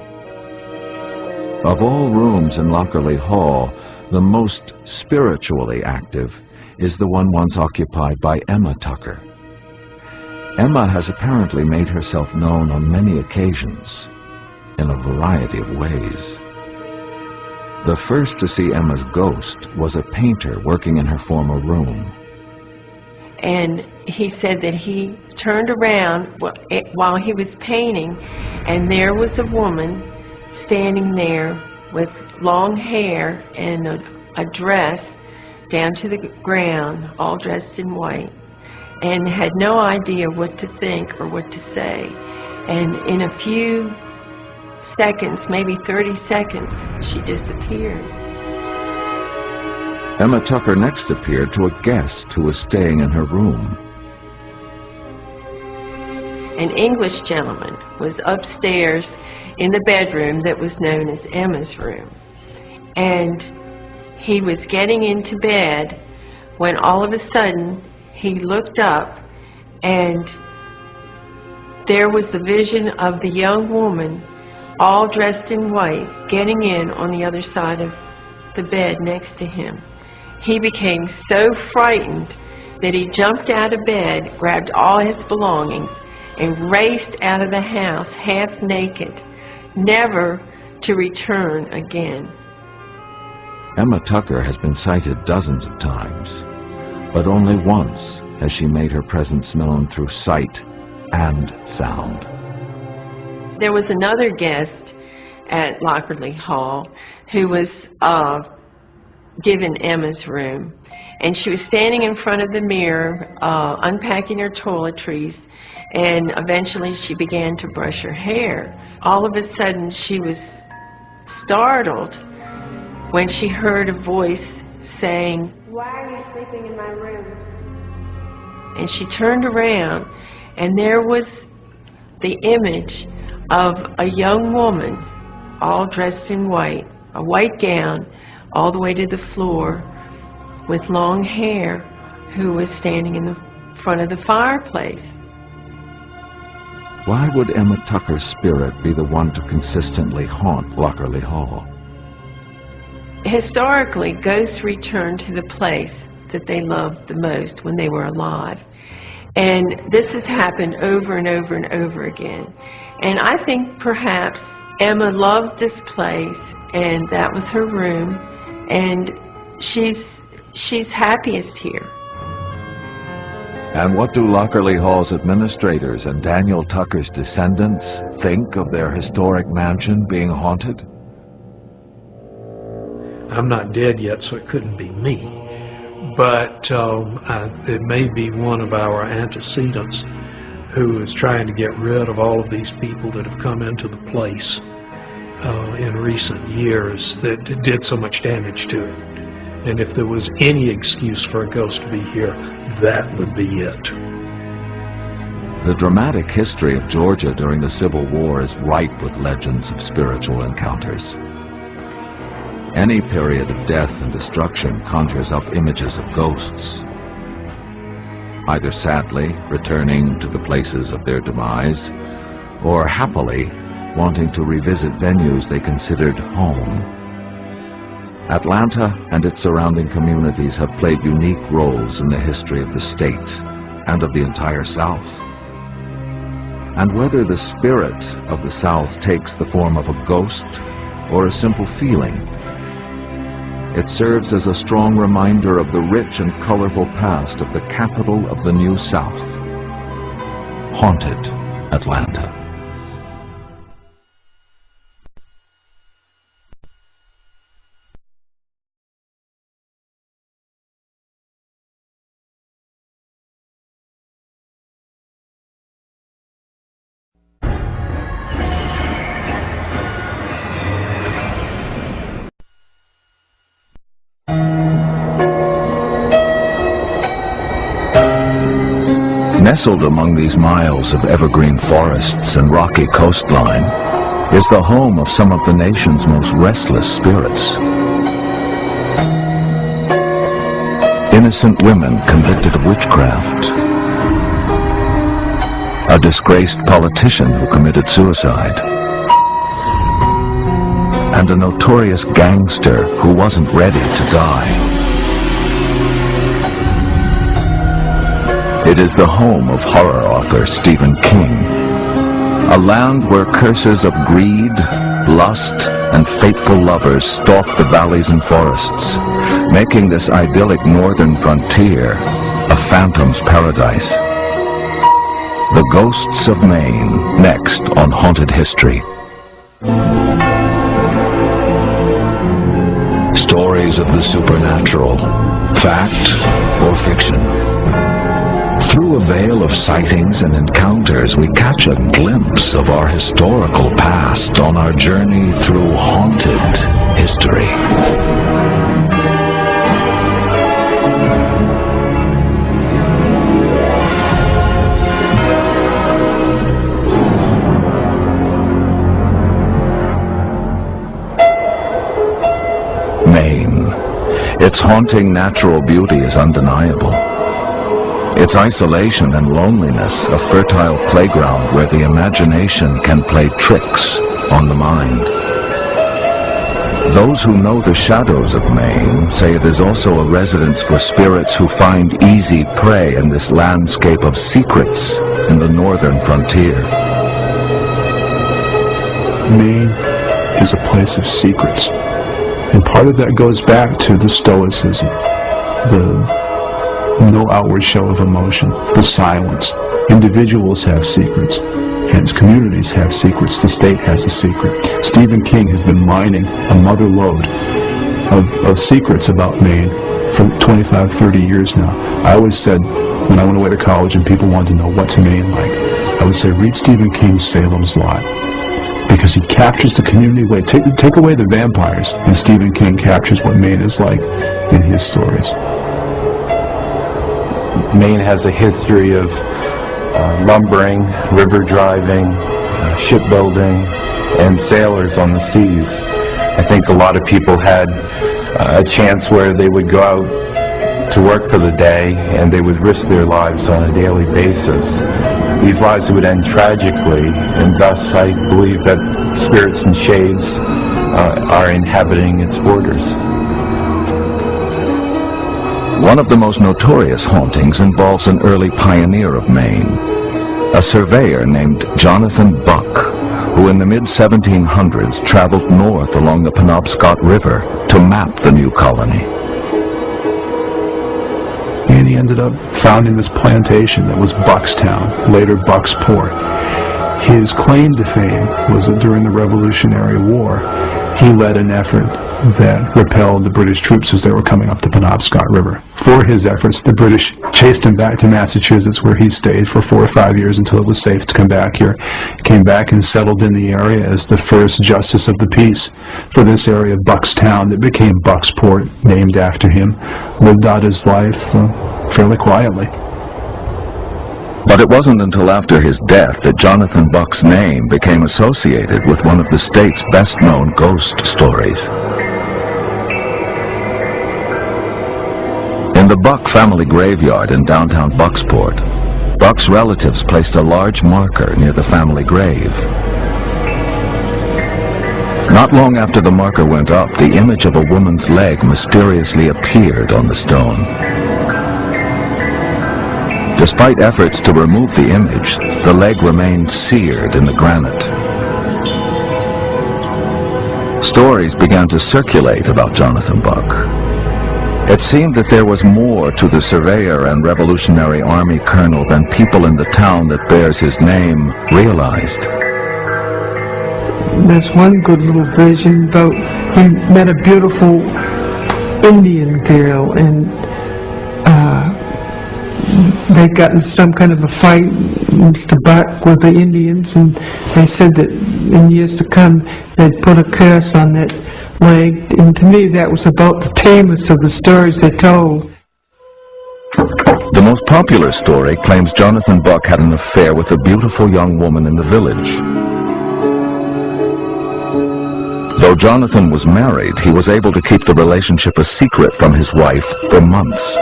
[SPEAKER 1] Of all rooms in Lockerley Hall, the most spiritually active is the one once occupied by Emma Tucker. Emma has apparently made herself known on many occasions, in a variety of ways. The first to see Emma's ghost was a painter working in her former room.
[SPEAKER 6] And he said that he turned around while he was painting, and there was a woman standing there with long hair and a dress down to the ground, all dressed in white, and had no idea what to think or what to say. And in a few seconds, maybe 30 seconds, she disappeared.
[SPEAKER 1] Emma Tucker next appeared to a guest who was staying in her room.
[SPEAKER 6] An English gentleman was upstairs in the bedroom that was known as Emma's room. And he was getting into bed when all of a sudden he looked up, and there was the vision of the young woman all dressed in white getting in on the other side of the bed next to him. He became so frightened that he jumped out of bed, grabbed all his belongings, and raced out of the house half naked, never to return again.
[SPEAKER 1] Emma Tucker has been sighted dozens of times, but only once has she made her presence known through sight and sound.
[SPEAKER 6] There was another guest at Lockerley Hall who was given Emma's room, and she was standing in front of the mirror unpacking her toiletries, and eventually she began to brush her hair. All of a sudden she was startled when she heard a voice saying, "Why are you sleeping in my room?" And she turned around, and there was the image of a young woman all dressed in white, a white gown all the way to the floor, with long hair, who was standing in the front of the fireplace.
[SPEAKER 1] Why would Emma Tucker's spirit be the one to consistently haunt Lockerley Hall?
[SPEAKER 6] Historically, ghosts return to the place that they loved the most when they were alive. And this has happened over and over and over again. And I think perhaps Emma loved this place, and that was her room, and she's happiest here.
[SPEAKER 1] And what do Lockerley Hall's administrators and Daniel Tucker's descendants think of their historic mansion being haunted?
[SPEAKER 8] I'm not dead yet, so it couldn't be me. But it may be one of our antecedents who is trying to get rid of all of these people that have come into the place in recent years that did so much damage to it. And if there was any excuse for a ghost to be here, that would be it.
[SPEAKER 1] The dramatic history of Georgia during the Civil War is ripe with legends of spiritual encounters. Any period of death and destruction conjures up images of ghosts, either sadly returning to the places of their demise, or happily wanting to revisit venues they considered home. Atlanta and its surrounding communities have played unique roles in the history of the state and of the entire South. And whether the spirit of the South takes the form of a ghost or a simple feeling, it serves as a strong reminder of the rich and colorful past of the capital of the New South, haunted Atlanta. Nestled among these miles of evergreen forests and rocky coastline is the home of some of the nation's most restless spirits. Innocent women convicted of witchcraft, a disgraced politician who committed suicide, and a notorious gangster who wasn't ready to die. It is the home of horror author Stephen King, a land where curses of greed, lust, and fateful lovers stalk the valleys and forests, making this idyllic northern frontier a phantom's paradise. The Ghosts of Maine, next on Haunted History. Stories of the supernatural, fact or fiction. Through a veil of sightings and encounters, we catch a glimpse of our historical past on our journey through haunted history. Maine. Its haunting natural beauty is undeniable. Its isolation and loneliness a fertile playground where the imagination can play tricks on the mind. Those who know the shadows of Maine say it is also a residence for spirits who find easy prey in this landscape of secrets in the northern frontier.
[SPEAKER 13] Maine is a place of secrets, and part of that goes back to the stoicism, the no outward show of emotion, the silence. Individuals have secrets, hence communities have secrets, the state has a secret. Stephen King has been mining a mother lode of secrets about Maine for 25, 30 years now. I always said, when I went away to college and people wanted to know what's Maine like, I would say, read Stephen King's Salem's Lot, because he captures the community way. Take away the vampires, and Stephen King captures what Maine is like in his stories.
[SPEAKER 14] Maine has a history of lumbering, river driving, shipbuilding, and sailors on the seas. I think a lot of people had a chance where they would go out to work for the day and they would risk their lives on a daily basis. These lives would end tragically, and thus I believe that spirits and shades are inhabiting its borders.
[SPEAKER 1] One of the most notorious hauntings involves an early pioneer of Maine, a surveyor named Jonathan Buck, who in the mid-1700s traveled north along the Penobscot River to map the new colony.
[SPEAKER 13] And he ended up founding this plantation that was Buckstown, later Bucksport. His claim to fame was that during the Revolutionary War, he led an effort that repelled the British troops as they were coming up the Penobscot River. For his efforts, the British chased him back to Massachusetts, where he stayed for 4 or 5 years until it was safe to come back here. He came back and settled in the area as the first justice of the peace for this area, Buckstown, that became Bucksport, named after him. Lived out his life fairly quietly.
[SPEAKER 1] But it wasn't until after his death that Jonathan Buck's name became associated with one of the state's best-known ghost stories. In the Buck family graveyard in downtown Bucksport, Buck's relatives placed a large marker near the family grave. Not long after the marker went up, the image of a woman's leg mysteriously appeared on the stone. Despite efforts to remove the image, the leg remained seared in the granite. Stories began to circulate about Jonathan Buck. It seemed that there was more to the surveyor and Revolutionary Army colonel than people in the town that bears his name realized.
[SPEAKER 15] There's one good little version about he met a beautiful Indian girl, and they got in some kind of a fight, Mr. Buck, with the Indians, and they said that in years to come they'd put a curse on that leg, and to me that was about the tamest of the stories they told.
[SPEAKER 1] The most popular story claims Jonathan Buck had an affair with a beautiful young woman in the village. Though Jonathan was married, he was able to keep the relationship a secret from his wife for months.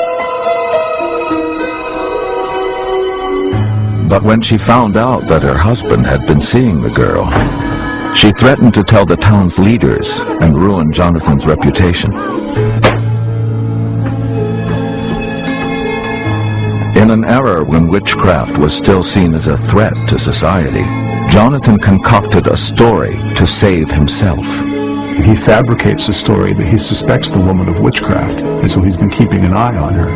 [SPEAKER 1] But when she found out that her husband had been seeing the girl, she threatened to tell the town's leaders and ruin Jonathan's reputation. In an era when witchcraft was still seen as a threat to society, Jonathan concocted a story to save himself.
[SPEAKER 13] He fabricates a story that he suspects the woman of witchcraft, and so he's been keeping an eye on her.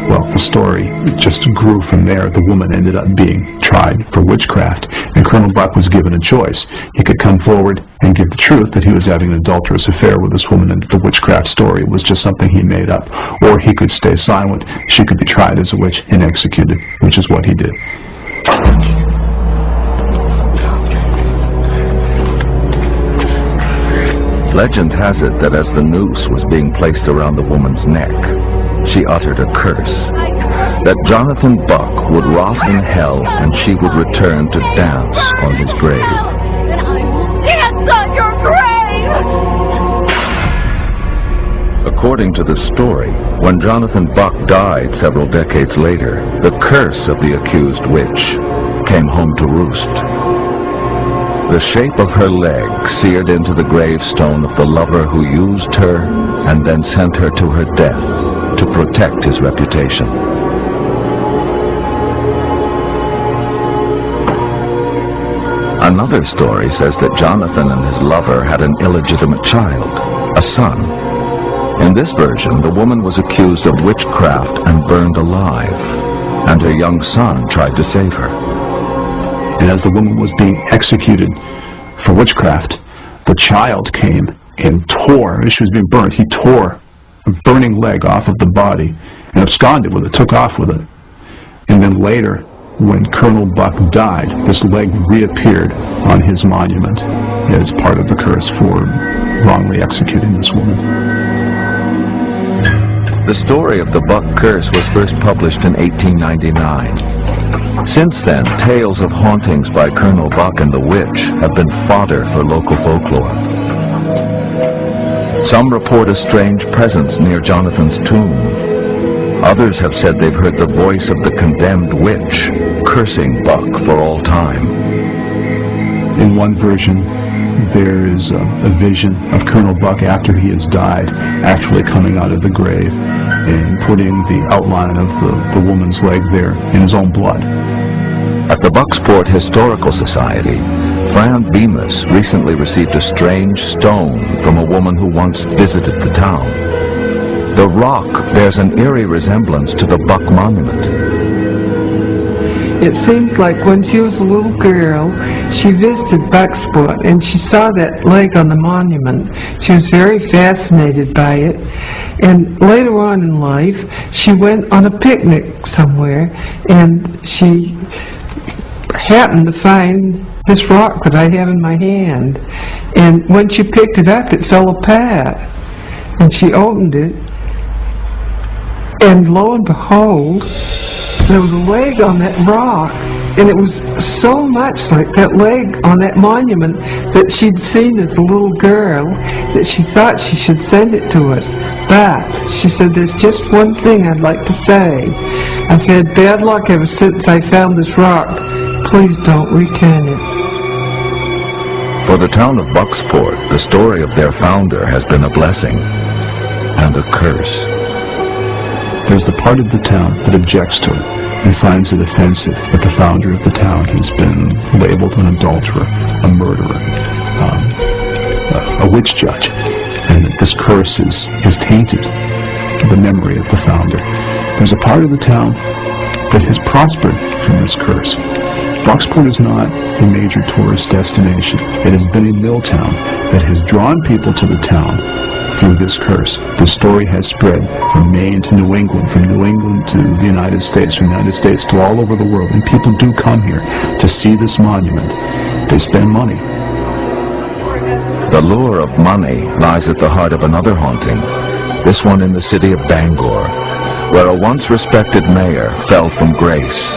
[SPEAKER 13] Well, the story just grew from there. The woman ended up being tried for witchcraft, and Colonel Buck was given a choice. He could come forward and give the truth that he was having an adulterous affair with this woman and that the witchcraft story was just something he made up, or he could stay silent. She could be tried as a witch and executed, which is what he did.
[SPEAKER 1] Legend has it that as the noose was being placed around the woman's neck, she uttered a curse, that Jonathan Buck would rot in hell and she would return to dance on his grave.
[SPEAKER 16] Dance on your grave!
[SPEAKER 1] According to the story, when Jonathan Buck died several decades later, the curse of the accused witch came home to roost. The shape of her leg seared into the gravestone of the lover who used her and then sent her to her death to protect his reputation. Another story says that Jonathan and his lover had an illegitimate child, a son. In this version, the woman was accused of witchcraft and burned alive, and her young son tried to save her.
[SPEAKER 13] And as the woman was being executed for witchcraft, the child came and tore, as she was being burnt, he tore a burning leg off of the body and absconded with it, took off with it. And then later, when Colonel Buck died, this leg reappeared on his monument as part of the curse for wrongly executing this woman.
[SPEAKER 1] The story of the Buck curse was first published in 1899. Since then, tales of hauntings by Colonel Buck and the witch have been fodder for local folklore. Some report a strange presence near Jonathan's tomb. Others have said they've heard the voice of the condemned witch cursing Buck for all time.
[SPEAKER 13] In one version, there is a vision of Colonel Buck after he has died, actually coming out of the grave and putting the outline of the woman's leg there in his own blood.
[SPEAKER 1] At the Bucksport Historical Society, Fran Bemis recently received a strange stone from a woman who once visited the town. The rock bears an eerie resemblance to the Buck Monument.
[SPEAKER 15] it seems like when she was a little girl, she visited Bucksport and she saw that leg on the monument. She was very fascinated by it. And later on in life, she went on a picnic somewhere and she happened to find this rock that I have in my hand. And when she picked it up, it fell apart. And she opened it, and lo and behold, there was a leg on that rock, and it was so much like that leg on that monument that she'd seen as a little girl that she thought she should send it to us. But she said, there's just one thing I'd like to say. I've had bad luck ever since I found this rock. Please don't return it.
[SPEAKER 1] For the town of Bucksport, the story of their founder has been a blessing and a curse.
[SPEAKER 13] There's the part of the town that objects to it and finds it offensive that the founder of the town has been labeled an adulterer, a murderer, a witch judge, and that this curse has tainted the memory of the founder. There's a part of the town that has prospered from this curse. Bucksport is not a major tourist destination. It has been a mill town that has drawn people to the town through this curse. The story has spread from Maine to New England, from New England to the United States, from the United States to all over the world, and people do come here to see this monument. They spend money.
[SPEAKER 1] The lure of money lies at the heart of another haunting, this one in the city of Bangor, where a once respected mayor fell from grace.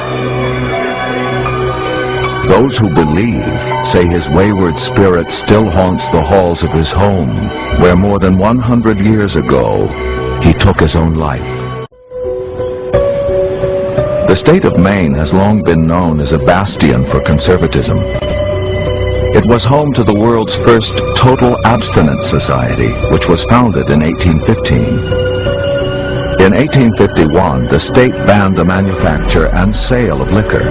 [SPEAKER 1] Those who believe say his wayward spirit still haunts the halls of his home, where more than 100 years ago, he took his own life. The state of Maine has long been known as a bastion for conservatism. It was home to the world's first total abstinence society, which was founded in 1815. In 1851, the state banned the manufacture and sale of liquor,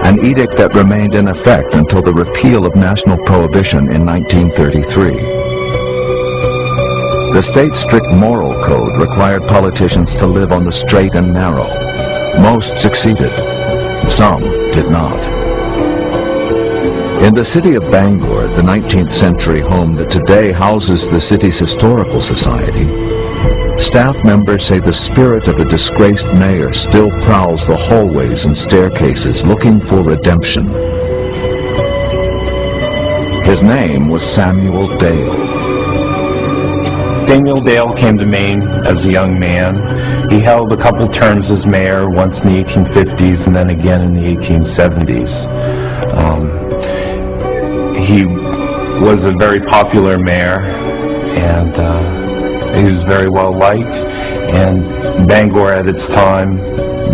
[SPEAKER 1] an edict that remained in effect until the repeal of national prohibition in 1933. The state's strict moral code required politicians to live on the straight and narrow. Most succeeded. Some did not. In the city of Bangor, the 19th century home that today houses the city's historical society, staff members say the spirit of a disgraced mayor still prowls the hallways and staircases looking for redemption. His name was Samuel Dale.
[SPEAKER 14] Samuel Dale came to Maine as a young man. He held a couple terms as mayor, once in the 1850s and then again in the 1870s. He was a very popular mayor, and he was very well liked, and Bangor at its time,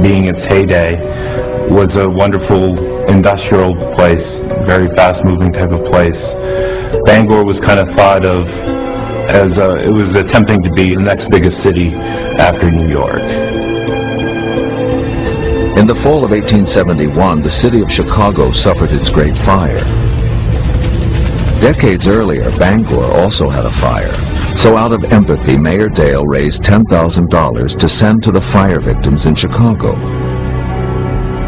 [SPEAKER 14] being its heyday, was a wonderful industrial place, very fast-moving type of place. Bangor was kind of thought of as it was attempting to be the next biggest city after New York.
[SPEAKER 1] In the fall of 1871, the city of Chicago suffered its Great Fire. Decades earlier, Bangor also had a fire. So out of empathy, Mayor Dale raised $10,000 to send to the fire victims in Chicago.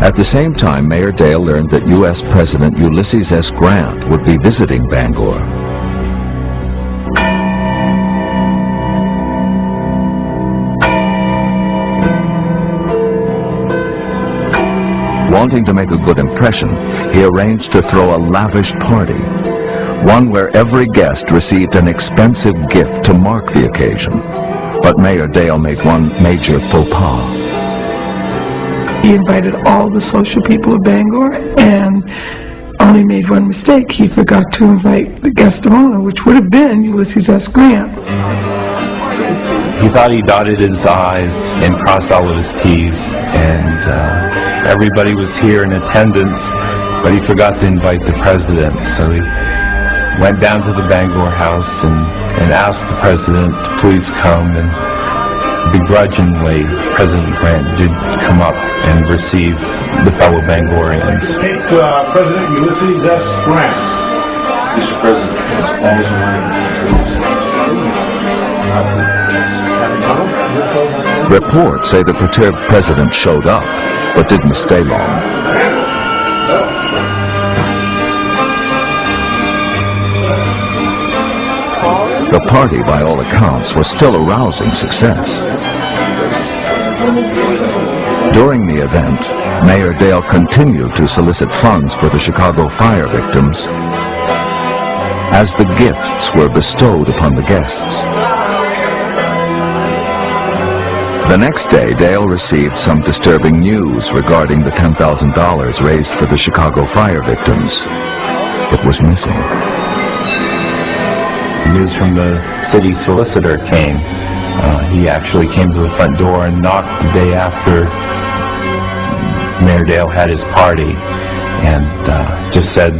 [SPEAKER 1] At the same time, Mayor Dale learned that U.S. President Ulysses S. Grant would be visiting Bangor. Wanting to make a good impression, he arranged to throw a lavish party, one where every guest received an expensive gift to mark the occasion. But Mayor Dale made one major faux pas.
[SPEAKER 15] He invited all the social people of Bangor and only made one mistake. He forgot to invite the guest of honor, which would have been Ulysses S. Grant.
[SPEAKER 14] He thought he dotted his I's and crossed all of his T's, and everybody was here in attendance, but he forgot to invite the president. So he went down to the Bangor house and asked the president to please come, and begrudgingly, President Grant did come up and receive the fellow Bangorians.
[SPEAKER 10] President Ulysses S. Grant. Mr. President,
[SPEAKER 1] Reports say the perturbed president showed up, but didn't stay long. The party, by all accounts, was still a rousing success. During the event, Mayor Dale continued to solicit funds for the Chicago fire victims as the gifts were bestowed upon the guests. The next day, Dale received some disturbing news regarding the $10,000 raised for the Chicago fire victims. It was missing.
[SPEAKER 14] News from the city solicitor came. He actually came to the front door and knocked the day after Mayor Dale had his party, and just said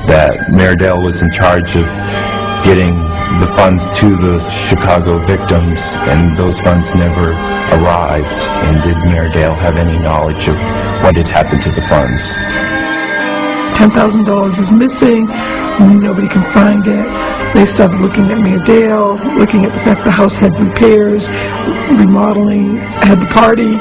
[SPEAKER 14] that Mayor Dale was in charge of getting the funds to the Chicago victims, and those funds never arrived. And did Mayor Dale have any knowledge of what had happened to the funds?
[SPEAKER 15] $10,000 is missing. Nobody can find it. They started looking at Mayor Dale, looking at the fact the house had repairs, remodeling, had the party.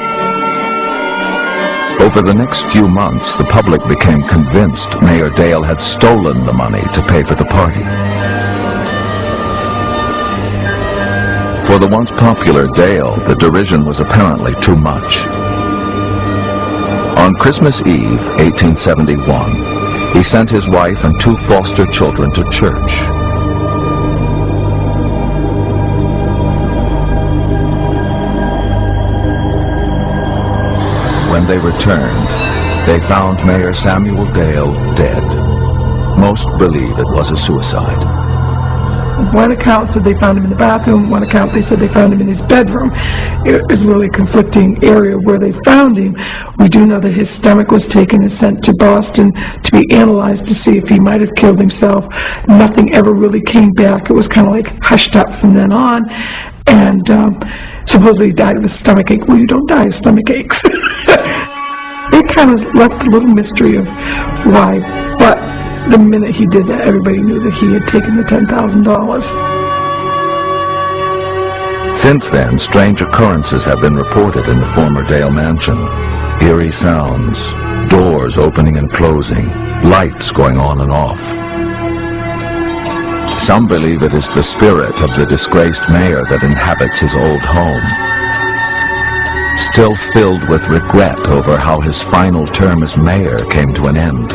[SPEAKER 1] Over the next few months, the public became convinced Mayor Dale had stolen the money to pay for the party. For the once popular Dale, the derision was apparently too much. On Christmas Eve, 1871, he sent his wife and 2 foster children to church. When they returned, they found Mayor Samuel Dale dead. Most believe it was a suicide.
[SPEAKER 15] One account said they found him in the bathroom. One account they said they found him in his bedroom. It was really a conflicting area where they found him. We do know that his stomach was taken and sent to Boston to be analyzed to see if he might have killed himself. Nothing ever really came back. It was kind of like hushed up from then on. And supposedly he died of a stomach ache. Well, you don't die of stomach aches. It kind of left a little mystery of why. But the minute he did that, everybody knew that he had taken the $10,000.
[SPEAKER 1] Since then, strange occurrences have been reported in the former Dale mansion. Eerie sounds, doors opening and closing, lights going on and off. Some believe it is the spirit of the disgraced mayor that inhabits his old home. Still filled with regret over how his final term as mayor came to an end.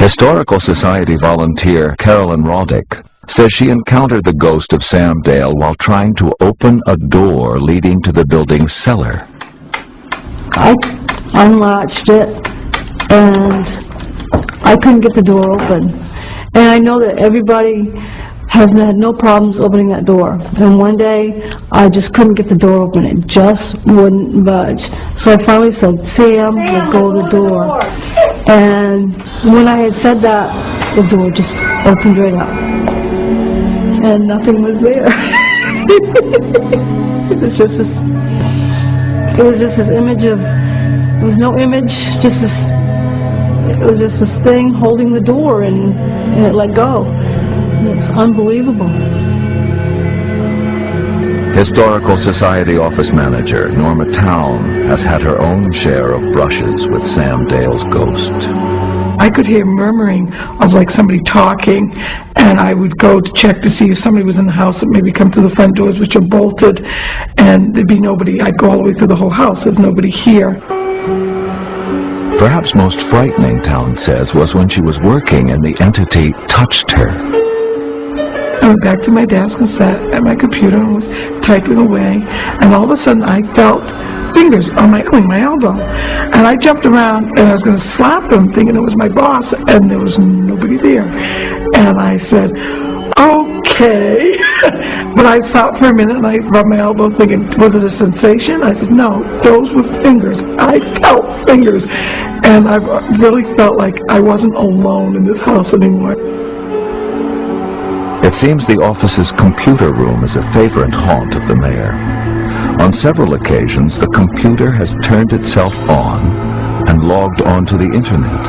[SPEAKER 1] Historical Society volunteer Carolyn Roddick says she encountered the ghost of Sam Dale while trying to open a door leading to the building's cellar.
[SPEAKER 17] I unlatched it and I couldn't get the door open. And I know that everybody has had no problems opening that door. And one day, I just couldn't get the door open. It just wouldn't budge. So I finally said, Sam, let go of the door. And when I had said that, the door just opened right up. And nothing was there. It was just this image of, there was no image, just this, it was just this thing holding the door and it let go. It's unbelievable.
[SPEAKER 1] Historical Society office manager Norma Town has had her own share of brushes with Sam Dale's ghost.
[SPEAKER 15] I could hear murmuring of like somebody talking, and I would go to check to see if somebody was in the house, that maybe come through the front doors, which are bolted, and there'd be nobody. I'd go all the way through the whole house. There's nobody here.
[SPEAKER 1] Perhaps most frightening, Town says, was when she was working and the entity touched her.
[SPEAKER 15] I went back to my desk and sat at my computer and was typing away, and all of a sudden I felt fingers on my elbow, and I jumped around and I was going to slap him thinking it was my boss, and there was nobody there. And I said, okay. But I thought for a minute and I rubbed my elbow thinking, was it a sensation? I said, no, those were fingers. I felt fingers, and I really felt like I wasn't alone in this house anymore.
[SPEAKER 1] It seems the office's computer room is a favorite haunt of the mayor. On several occasions, the computer has turned itself on and logged onto the internet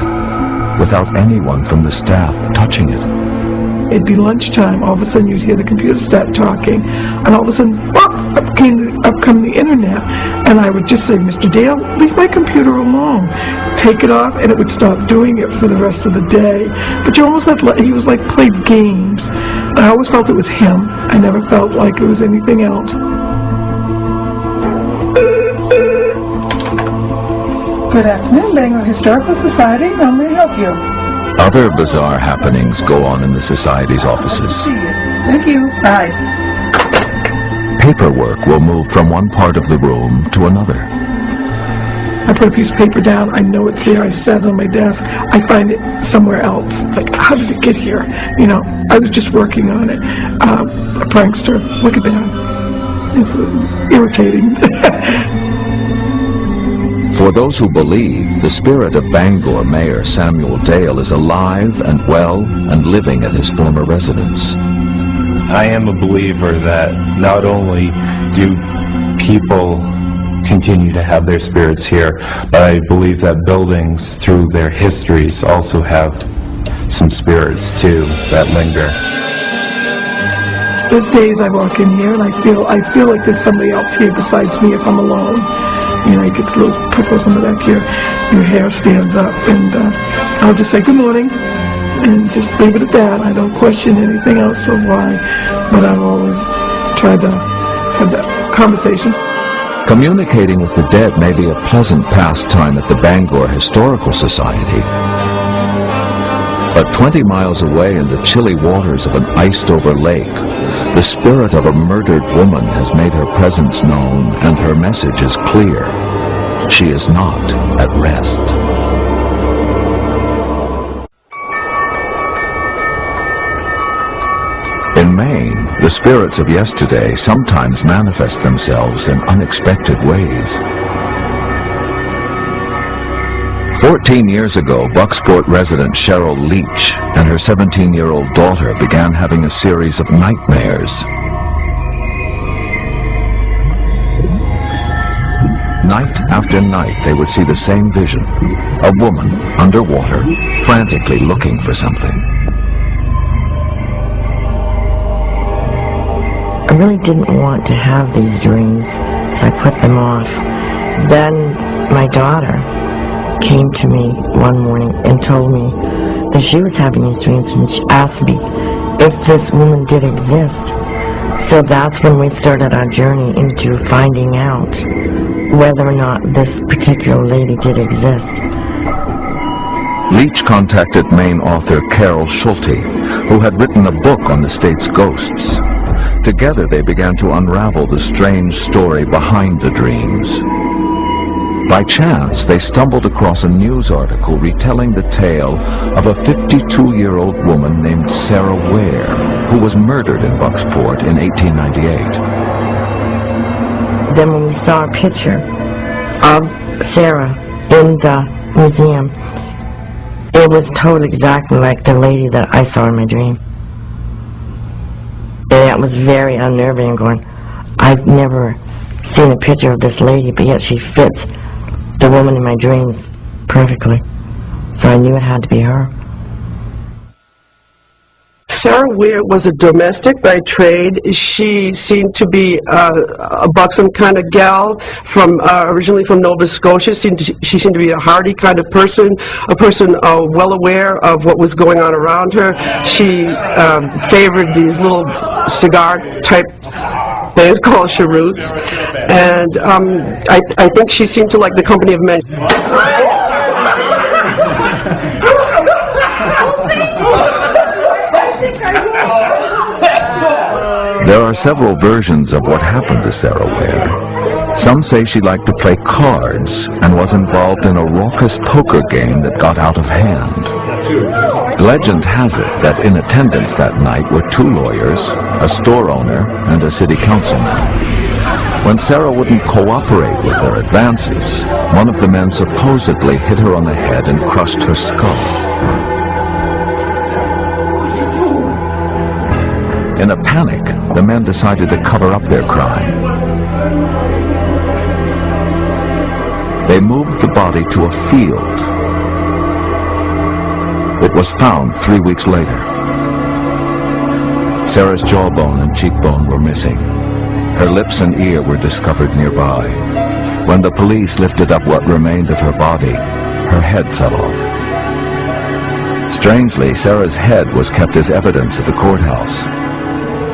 [SPEAKER 1] without anyone from the staff touching it.
[SPEAKER 15] It'd be lunchtime, all of a sudden you'd hear the computer start talking, and all of a sudden, whoop, up come the internet, and I would just say, Mr. Dale, leave my computer alone. Take it off, and it would stop doing it for the rest of the day. But you almost had, he was like played games. I always felt it was him. I never felt like it was anything else. Good afternoon, Bangor Historical Society. How may I help you?
[SPEAKER 1] Other bizarre happenings go on in the Society's offices.
[SPEAKER 15] Thank you. Bye.
[SPEAKER 1] Paperwork will move from one part of the room to another.
[SPEAKER 15] I put a piece of paper down. I know it's there. I set it on my desk. I find it somewhere else. Like, how did it get here? You know, I was just working on it. A prankster. Look at that. It's irritating.
[SPEAKER 1] For those who believe, the spirit of Bangor Mayor Samuel Dale is alive and well and living at his former residence.
[SPEAKER 14] I am a believer that not only do people continue to have their spirits here, but I believe that buildings, through their histories, also have some spirits too that linger.
[SPEAKER 15] There's days I walk in here and I feel like there's somebody else here besides me if I'm alone. You know, you get little prickles in the back here, your hair stands up, and I'll just say good morning, and just leave it at that. I don't question anything else of why, but I've always tried to have that conversation.
[SPEAKER 1] Communicating with the dead may be a pleasant pastime at the Bangor Historical Society. But 20 miles away in the chilly waters of an iced-over lake, the spirit of a murdered woman has made her presence known, and her message is clear. She is not at rest. In Maine, the spirits of yesterday sometimes manifest themselves in unexpected ways. 14 years ago, Bucksport resident Cheryl Leach and her 17-year-old daughter began having a series of nightmares. Night after night, they would see the same vision, a woman underwater, frantically looking for something.
[SPEAKER 18] I really didn't want to have these dreams, so I put them off. Then my daughter came to me one morning and told me that she was having these dreams, and she asked me if this woman did exist. So that's when we started our journey into finding out whether or not this particular lady did exist.
[SPEAKER 1] Leach contacted Maine author Carol Schulte, who had written a book on the state's ghosts. Together they began to unravel the strange story behind the dreams. By chance, they stumbled across a news article retelling the tale of a 52-year-old woman named Sarah Ware, who was murdered in Bucksport in 1898.
[SPEAKER 18] Then when we saw a picture of Sarah in the museum, it was told exactly like the lady that I saw in my dream. And that was very unnerving, going, I've never seen a picture of this lady, but yet she fits the woman in my dreams perfectly. So I knew it had to be her.
[SPEAKER 19] Sarah Ware was a domestic by trade. She seemed to be a buxom kind of gal, from originally from Nova Scotia. She seemed to be a hardy kind of person, a person well aware of what was going on around her. She favored these little cigar-type things called cheroots, and I think she seemed to like the company of men.
[SPEAKER 1] There are several versions of what happened to Sarah Ware. Some say she liked to play cards and was involved in a raucous poker game that got out of hand. Legend has it that in attendance that night were 2 lawyers, a store owner, and a city councilman. When Sarah wouldn't cooperate with their advances, one of the men supposedly hit her on the head and crushed her skull. In a panic, the men decided to cover up their crime. They moved the body to a field. It was found 3 weeks later. Sarah's jawbone and cheekbone were missing. Her lips and ear were discovered nearby. When the police lifted up what remained of her body, her head fell off. Strangely, Sarah's head was kept as evidence at the courthouse,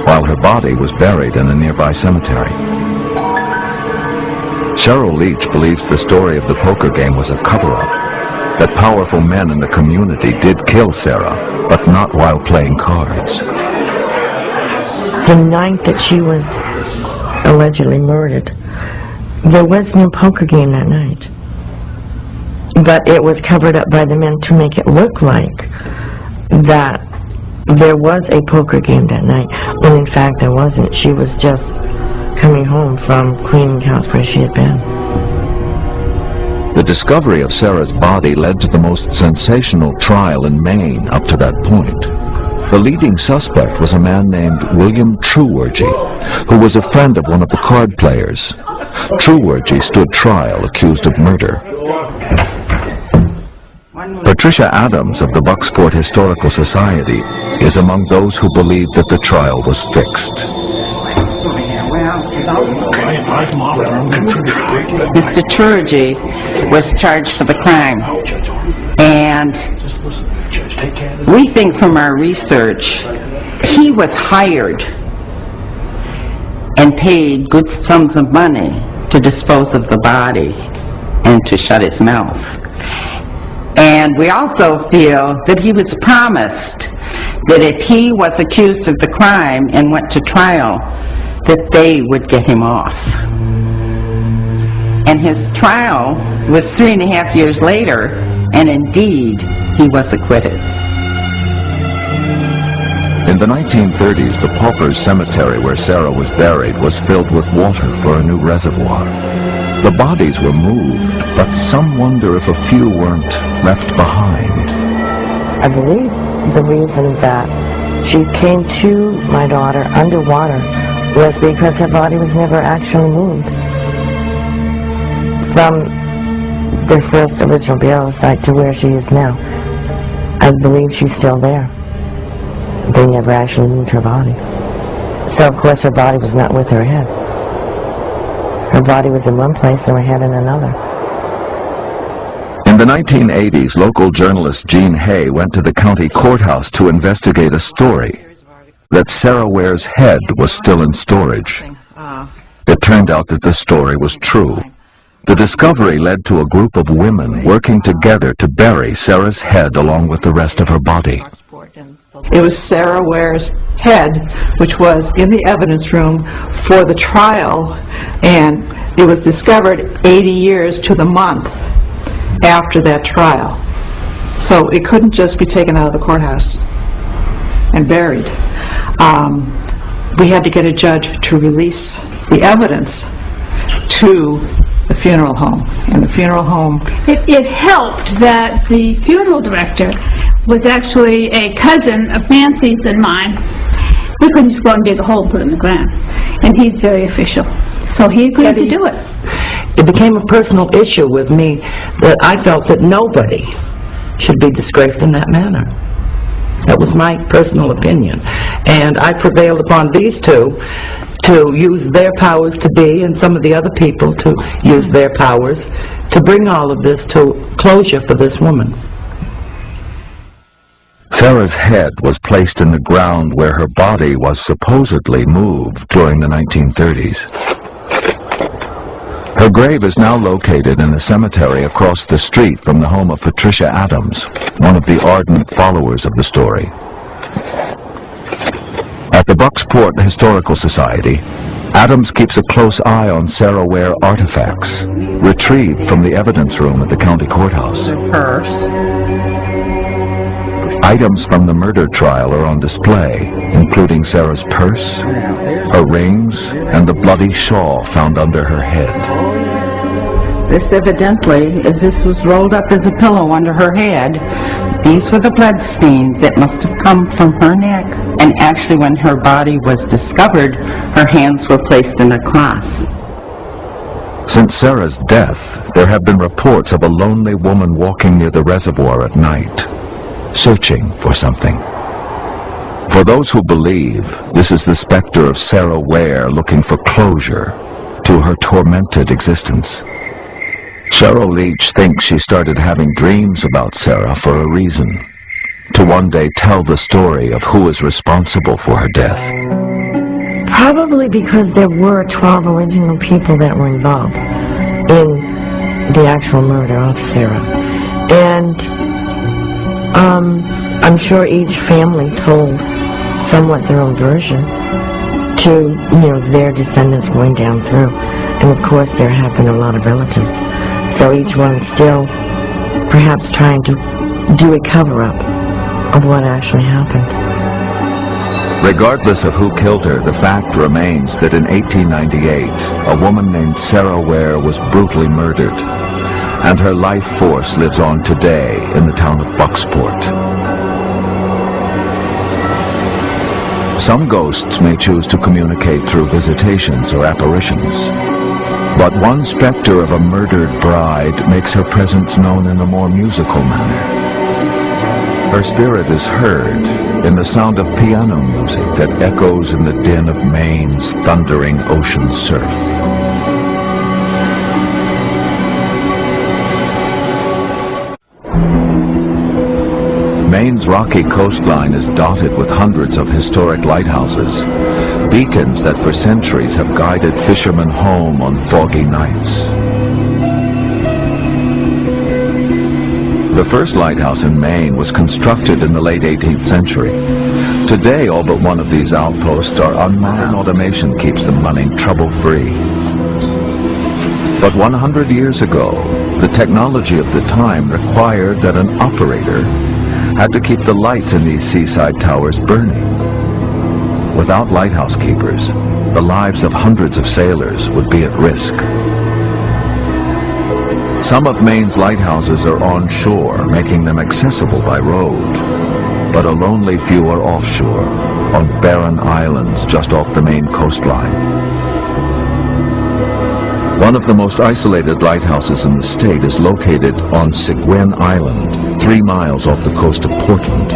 [SPEAKER 1] while her body was buried in a nearby cemetery. Cheryl Leach believes the story of the poker game was a cover-up, that powerful men in the community did kill Sarah, but not while playing cards.
[SPEAKER 18] The night that she was allegedly murdered, there was no poker game that night. But it was covered up by the men to make it look like that there was a poker game that night, when in fact there wasn't. She was just coming home from cleaning house where she had been.
[SPEAKER 1] The discovery of Sarah's body led to the most sensational trial in Maine up to that point. The leading suspect was a man named William Trueworgy, who was a friend of one of the card players. Trueworgy stood trial accused of murder. Patricia Adams of the Bucksport Historical Society is among those who believe that the trial was fixed.
[SPEAKER 20] Mr. Trueworgy was charged for the crime, and we think from our research he was hired and paid good sums of money to dispose of the body and to shut his mouth. And we also feel that he was promised that if he was accused of the crime and went to trial, that they would get him off. And his trial was 3.5 years later, and indeed, he was acquitted.
[SPEAKER 1] In the 1930s, the Paupers Cemetery where Sarah was buried was filled with water for a new reservoir. The bodies were moved, but some wonder if a few weren't left behind.
[SPEAKER 18] I believe the reason that she came to my daughter underwater was because her body was never actually moved from their first original burial site to where she is now. I believe she's still there. They never actually moved her body. So of course her body was not with her head. Her body was in one place and her head in another.
[SPEAKER 1] In the 1980s, local journalist Jean Hay went to the county courthouse to investigate a story that Sarah Ware's head was still in storage. It turned out that the story was true. The discovery led to a group of women working together to bury Sarah's head along with the rest of her body.
[SPEAKER 21] It was Sarah Ware's head, which was in the evidence room for the trial, and it was discovered 80 years to the month after that trial. So it couldn't just be taken out of the courthouse and buried. We had to get a judge to release the evidence to the funeral home. And the funeral home...
[SPEAKER 22] It helped that the funeral director was actually a cousin of Nancy's and mine. We couldn't just go out and dig a hole and put it in the ground. And he's very official. So he agreed to do it.
[SPEAKER 18] It became a personal issue with me that I felt that nobody should be disgraced in that manner. That was my personal opinion. And I prevailed upon these two to use their powers to be, and some of the other people to use their powers to bring all of this to closure for this woman.
[SPEAKER 1] Sarah's head was placed in the ground where her body was supposedly moved during the 1930s. Her grave is now located in a cemetery across the street from the home of Patricia Adams, one of the ardent followers of the story. At the Bucksport Historical Society, Adams keeps a close eye on Sarah Ware artifacts, retrieved from the evidence room at the county courthouse. Items from the murder trial are on display, including Sarah's purse, her rings, and the bloody shawl found under her head.
[SPEAKER 20] This evidently, as this was rolled up as a pillow under her head, these were the blood stains that must have come from her neck. And actually, when her body was discovered, her hands were placed in a cross.
[SPEAKER 1] Since Sarah's death, there have been reports of a lonely woman walking near the reservoir at night, searching for something. For those who believe, this is the specter of Sarah Ware looking for closure to her tormented existence. Cheryl Leach thinks she started having dreams about Sarah for a reason, to one day tell the story of who is responsible for her death.
[SPEAKER 18] Probably because there were 12 original people that were involved in the actual murder of Sarah. And I'm sure each family told somewhat their own version to, their descendants going down through. And of course there have been a lot of relatives. So each one is still perhaps trying to do a cover-up of what actually happened.
[SPEAKER 1] Regardless of who killed her, the fact remains that in 1898, a woman named Sarah Ware was brutally murdered, and her life force lives on today in the town of Bucksport. Some ghosts may choose to communicate through visitations or apparitions, but one specter of a murdered bride makes her presence known in a more musical manner. Her spirit is heard in the sound of piano music that echoes in the din of Maine's thundering ocean surf. Maine's rocky coastline is dotted with hundreds of historic lighthouses, beacons that for centuries have guided fishermen home on foggy nights. The first lighthouse in Maine was constructed in the late 18th century. Today, all but one of these outposts are unmanned. Automation keeps them running trouble-free. But 100 years ago, the technology of the time required that an operator had to keep the lights in these seaside towers burning. Without lighthouse keepers, the lives of hundreds of sailors would be at risk. Some of Maine's lighthouses are on shore, making them accessible by road, but a lonely few are offshore, on barren islands just off the Maine coastline. One of the most isolated lighthouses in the state is located on Seguin Island, 3 miles off the coast of Portland.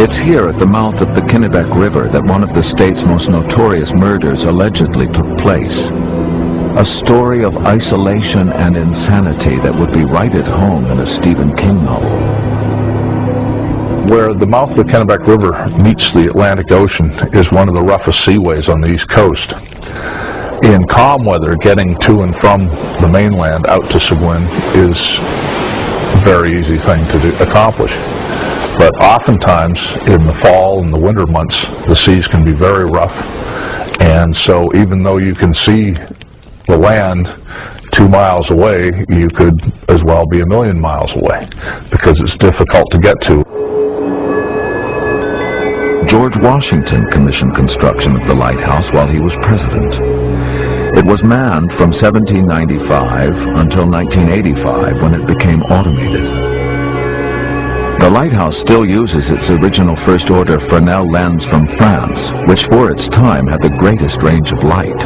[SPEAKER 1] It's here at the mouth of the Kennebec River that one of the state's most notorious murders allegedly took place. A story of isolation and insanity that would be right at home in a Stephen King novel.
[SPEAKER 10] Where the mouth of the Kennebec River meets the Atlantic Ocean is one of the roughest seaways on the East Coast. In calm weather, getting to and from the mainland out to Seguin is a very easy thing to accomplish. But oftentimes, in the fall and the winter months, the seas can be very rough. And so even though you can see the land 2 miles away, you could as well be 1,000,000 miles away because it's difficult to get to.
[SPEAKER 1] George Washington commissioned construction of the lighthouse while he was president. It was manned from 1795 until 1985 when it became automated. The lighthouse still uses its original first-order Fresnel lens from France, which for its time had the greatest range of light.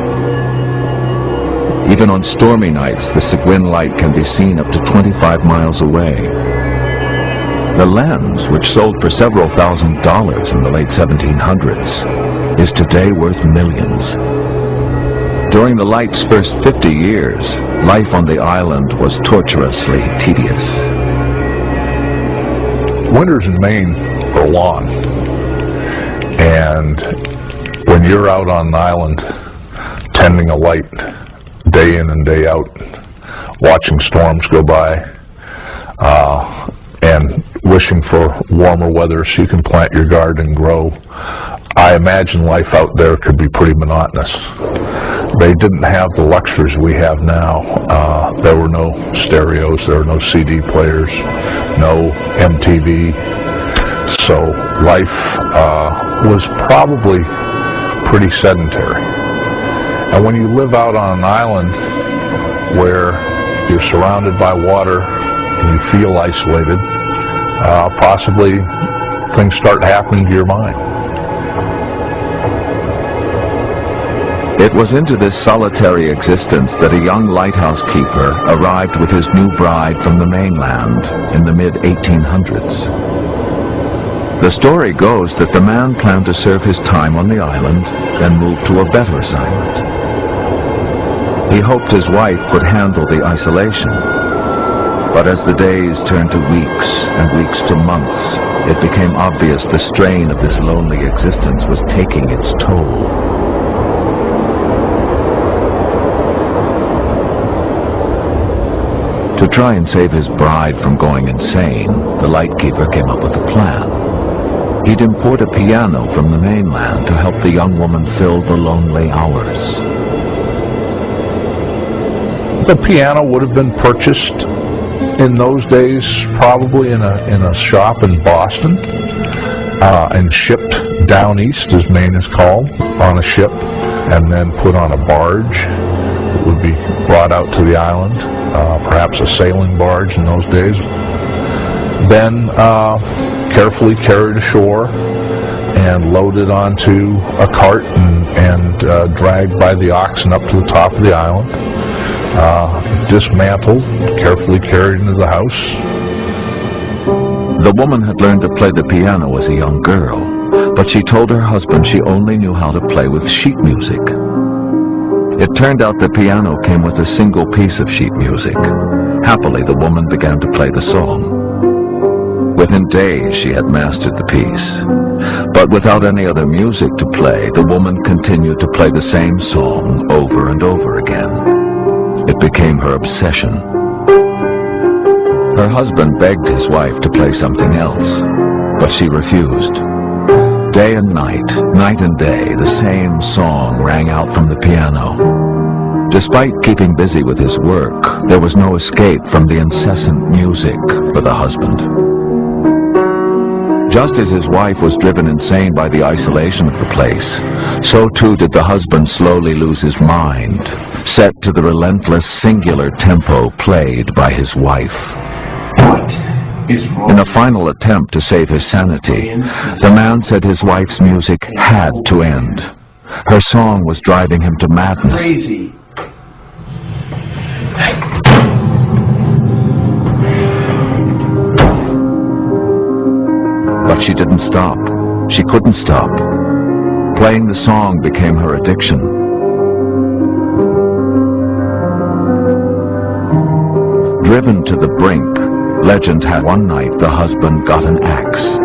[SPEAKER 1] Even on stormy nights, the Seguin light can be seen up to 25 miles away. The lens, which sold for several $1,000s in the late 1700s, is today worth millions. During the light's first 50 years, life on the island was torturously tedious.
[SPEAKER 10] Winters in Maine are long, and when you're out on an island tending a light day in and day out, watching storms go by, and wishing for warmer weather so you can plant your garden and grow, I imagine life out there could be pretty monotonous. They didn't have the luxuries we have now. There were no stereos, there were no CD players, no MTV. So life was probably pretty sedentary. And when you live out on an island where you're surrounded by water and you feel isolated, possibly things start happening to your mind.
[SPEAKER 1] It was into this solitary existence that a young lighthouse keeper arrived with his new bride from the mainland in the mid-1800s. The story goes that the man planned to serve his time on the island, then move to a better assignment. He hoped his wife could handle the isolation. But as the days turned to weeks and weeks to months, it became obvious the strain of this lonely existence was taking its toll. To try and save his bride from going insane, the lightkeeper came up with a plan. He'd import a piano from the mainland to help the young woman fill the lonely hours.
[SPEAKER 3] The piano would have been purchased in those days probably in a shop in Boston and shipped down east, as Maine is called, on a ship, and then put on a barge that would be brought out to the island, perhaps a sailing barge in those days, then carefully carried ashore and loaded onto a cart and dragged by the oxen up to the top of the island, dismantled, carefully carried into the house.
[SPEAKER 1] The woman had learned to play the piano as a young girl, but she told her husband she only knew how to play with sheet music. It turned out the piano came with a single piece of sheet music. Happily, the woman began to play the song. Within days, she had mastered the piece. But without any other music to play, the woman continued to play the same song over and over again. It became her obsession. Her husband begged his wife to play something else, but she refused. Day and night, night and day, the same song rang out from the piano. Despite keeping busy with his work, there was no escape from the incessant music for the husband. Just as his wife was driven insane by the isolation of the place, so too did the husband slowly lose his mind, set to the relentless singular tempo played by his wife. In a final attempt to save his sanity, the man said his wife's music had to end. Her song was driving him to madness.
[SPEAKER 5] Crazy.
[SPEAKER 1] But she didn't stop. She couldn't stop. Playing the song became her addiction. Driven to the brink, legend had one night the husband got an axe.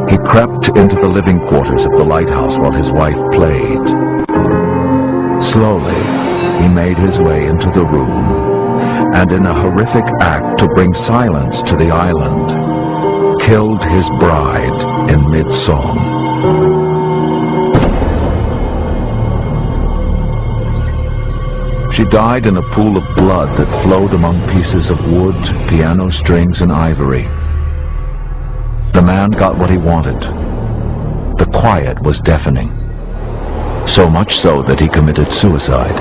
[SPEAKER 1] He crept into the living quarters of the lighthouse while his wife played. Slowly, he made his way into the room, and in a horrific act to bring silence to the island, killed his bride in mid-song. She died in a pool of blood that flowed among pieces of wood, piano strings, and ivory. The man got what he wanted. The quiet was deafening. So much so that he committed suicide.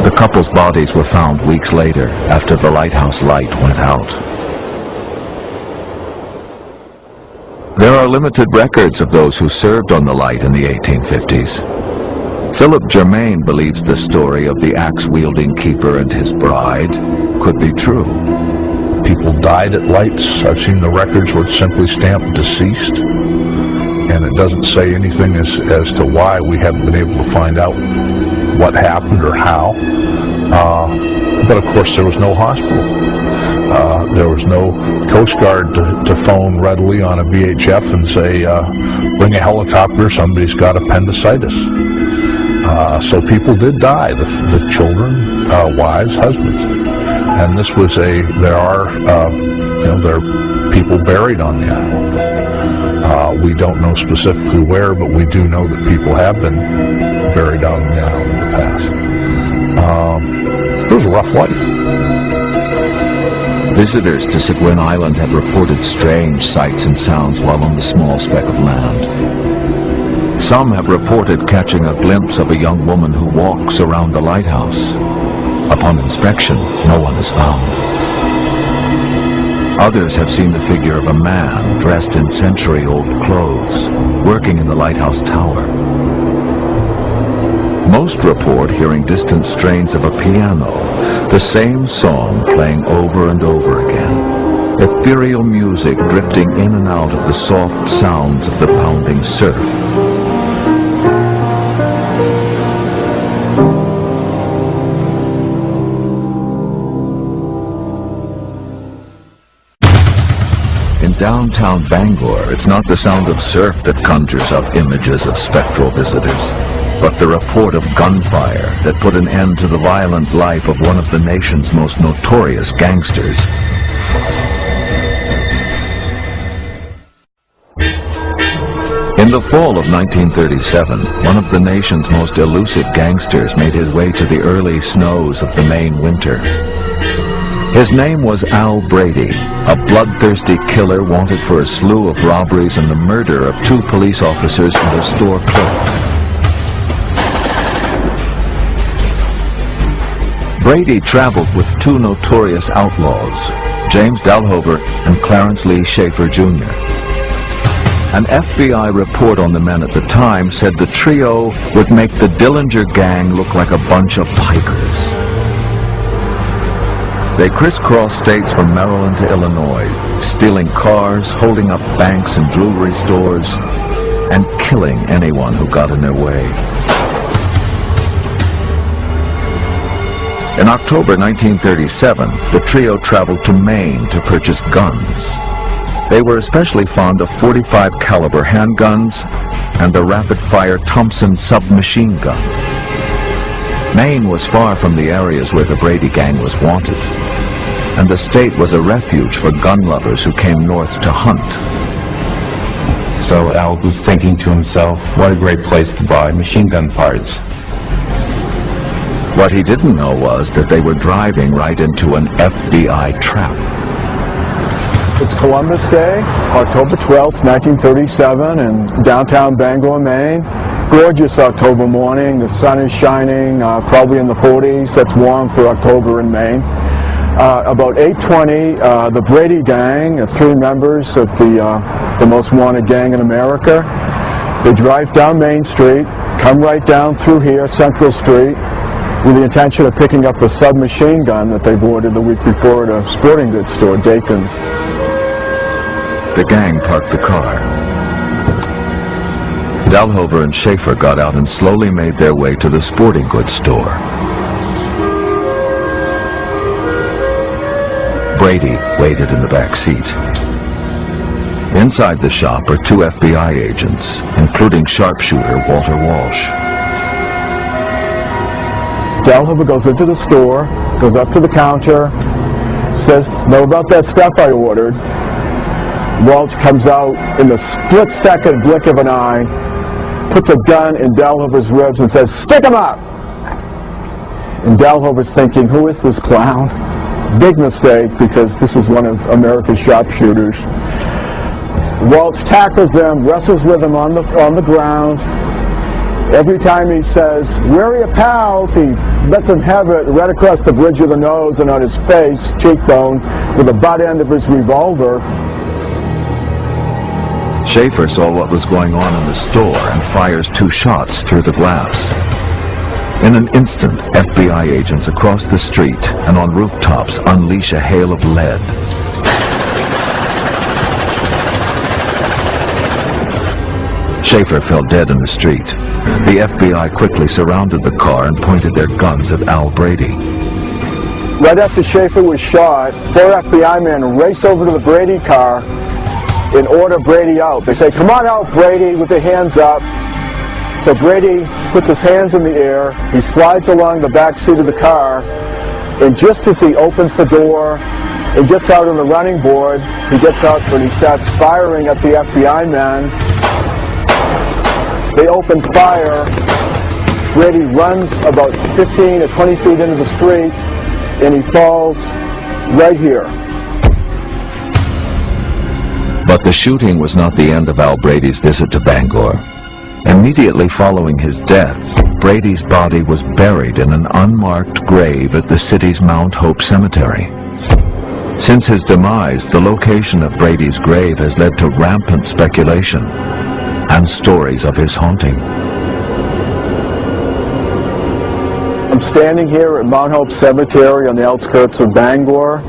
[SPEAKER 1] The couple's bodies were found weeks later after the lighthouse light went out. There are limited records of those who served on the light in the 1850s. Philip Germain believes the story of the axe-wielding keeper and his bride could be true.
[SPEAKER 3] People died at lights. I've seen the records where it's simply stamped deceased, and it doesn't say anything as to why. We haven't been able to find out what happened or how. But of course there was no hospital. There was no Coast Guard to phone readily on a VHF and say, bring a helicopter, somebody's got appendicitis. So people did die, the children, wives, husbands. And this was there are people buried on the island. We don't know specifically where, but we do know that people have been buried on the island in the past. It was a rough life.
[SPEAKER 1] Visitors to Seguin Island have reported strange sights and sounds while on the small speck of land. Some have reported catching a glimpse of a young woman who walks around the lighthouse. Upon inspection, no one is found. Others have seen the figure of a man dressed in century-old clothes, working in the lighthouse tower. Most report hearing distant strains of a piano, the same song playing over and over again. ethereal music drifting in and out of the soft sounds of the pounding surf. In downtown Bangor, it's not the sound of surf that conjures up images of spectral visitors, but the report of gunfire that put an end to the violent life of one of the nation's most notorious gangsters. In the fall of 1937, one of the nation's most elusive gangsters made his way to the early snows of the Maine winter. His name was Al Brady, a bloodthirsty killer wanted for a slew of robberies and the murder of 2 police officers and a store clerk. Brady traveled with 2 notorious outlaws, James Dalhover and Clarence Lee Schaefer Jr. An FBI report on the men at the time said the trio would make the Dillinger gang look like a bunch of pikers. They crisscrossed states from Maryland to Illinois, stealing cars, holding up banks and jewelry stores, and killing anyone who got in their way. In October 1937, the trio traveled to Maine to purchase guns. They were especially fond of .45 caliber handguns and the rapid-fire Thompson submachine gun. Maine was far from the areas where the Brady gang was wanted, and the state was a refuge for gun lovers who came north to hunt.
[SPEAKER 14] So Al was thinking to himself, what a great place to buy machine gun parts.
[SPEAKER 1] What he didn't know was that they were driving right into an FBI trap.
[SPEAKER 5] It's Columbus Day, October 12th, 1937, in downtown Bangor, Maine. Gorgeous October morning. The sun is shining, probably in the 40s. That's warm for October in Maine. About 8:20, the Brady gang, 3 members of the most wanted gang in America, they drive down Main Street, come right down through here, Central Street, with the intention of picking up a submachine gun that they boarded the week before at a sporting goods store, Dakin's.
[SPEAKER 1] The gang parked the car. Dalhover and Schaefer got out and slowly made their way to the sporting goods store. Brady waited in the back seat. Inside the shop are 2 FBI agents, including sharpshooter Walter Walsh.
[SPEAKER 5] Dalhover goes into the store, goes up to the counter, says, "Know about that stuff I ordered?" Walsh comes out in the split-second blink of an eye, puts a gun in Dalhover's ribs and says, "Stick him up!" And Dalhover's thinking, who is this clown? Big mistake, because this is one of America's sharpshooters. Walsh tackles him, wrestles with him on the ground. Every time he says, "Where are your pals?" he lets him have it right across the bridge of the nose and on his face, cheekbone, with the butt end of his revolver.
[SPEAKER 1] Schaefer saw what was going on in the store and fires 2 shots through the glass. In an instant, FBI agents across the street and on rooftops unleash a hail of lead. Schaefer fell dead in the street. The FBI quickly surrounded the car and pointed their guns at Al Brady.
[SPEAKER 5] Right after Schaefer was shot, 4 FBI men race over to the Brady car and order Brady out. They say, "Come on out, Brady," with their hands up. So Brady puts his hands in the air, he slides along the back seat of the car, and just as he opens the door and gets out on the running board, he gets out and he starts firing at the FBI men. They open fire. Brady runs about 15 or 20 feet into the street, and he falls right here.
[SPEAKER 1] But the shooting was not the end of Al Brady's visit to Bangor. Immediately following his death, Brady's body was buried in an unmarked grave at the city's Mount Hope Cemetery. Since his demise, the location of Brady's grave has led to rampant speculation and stories of his haunting.
[SPEAKER 5] I'm standing here at Mount Hope Cemetery on the outskirts of Bangor.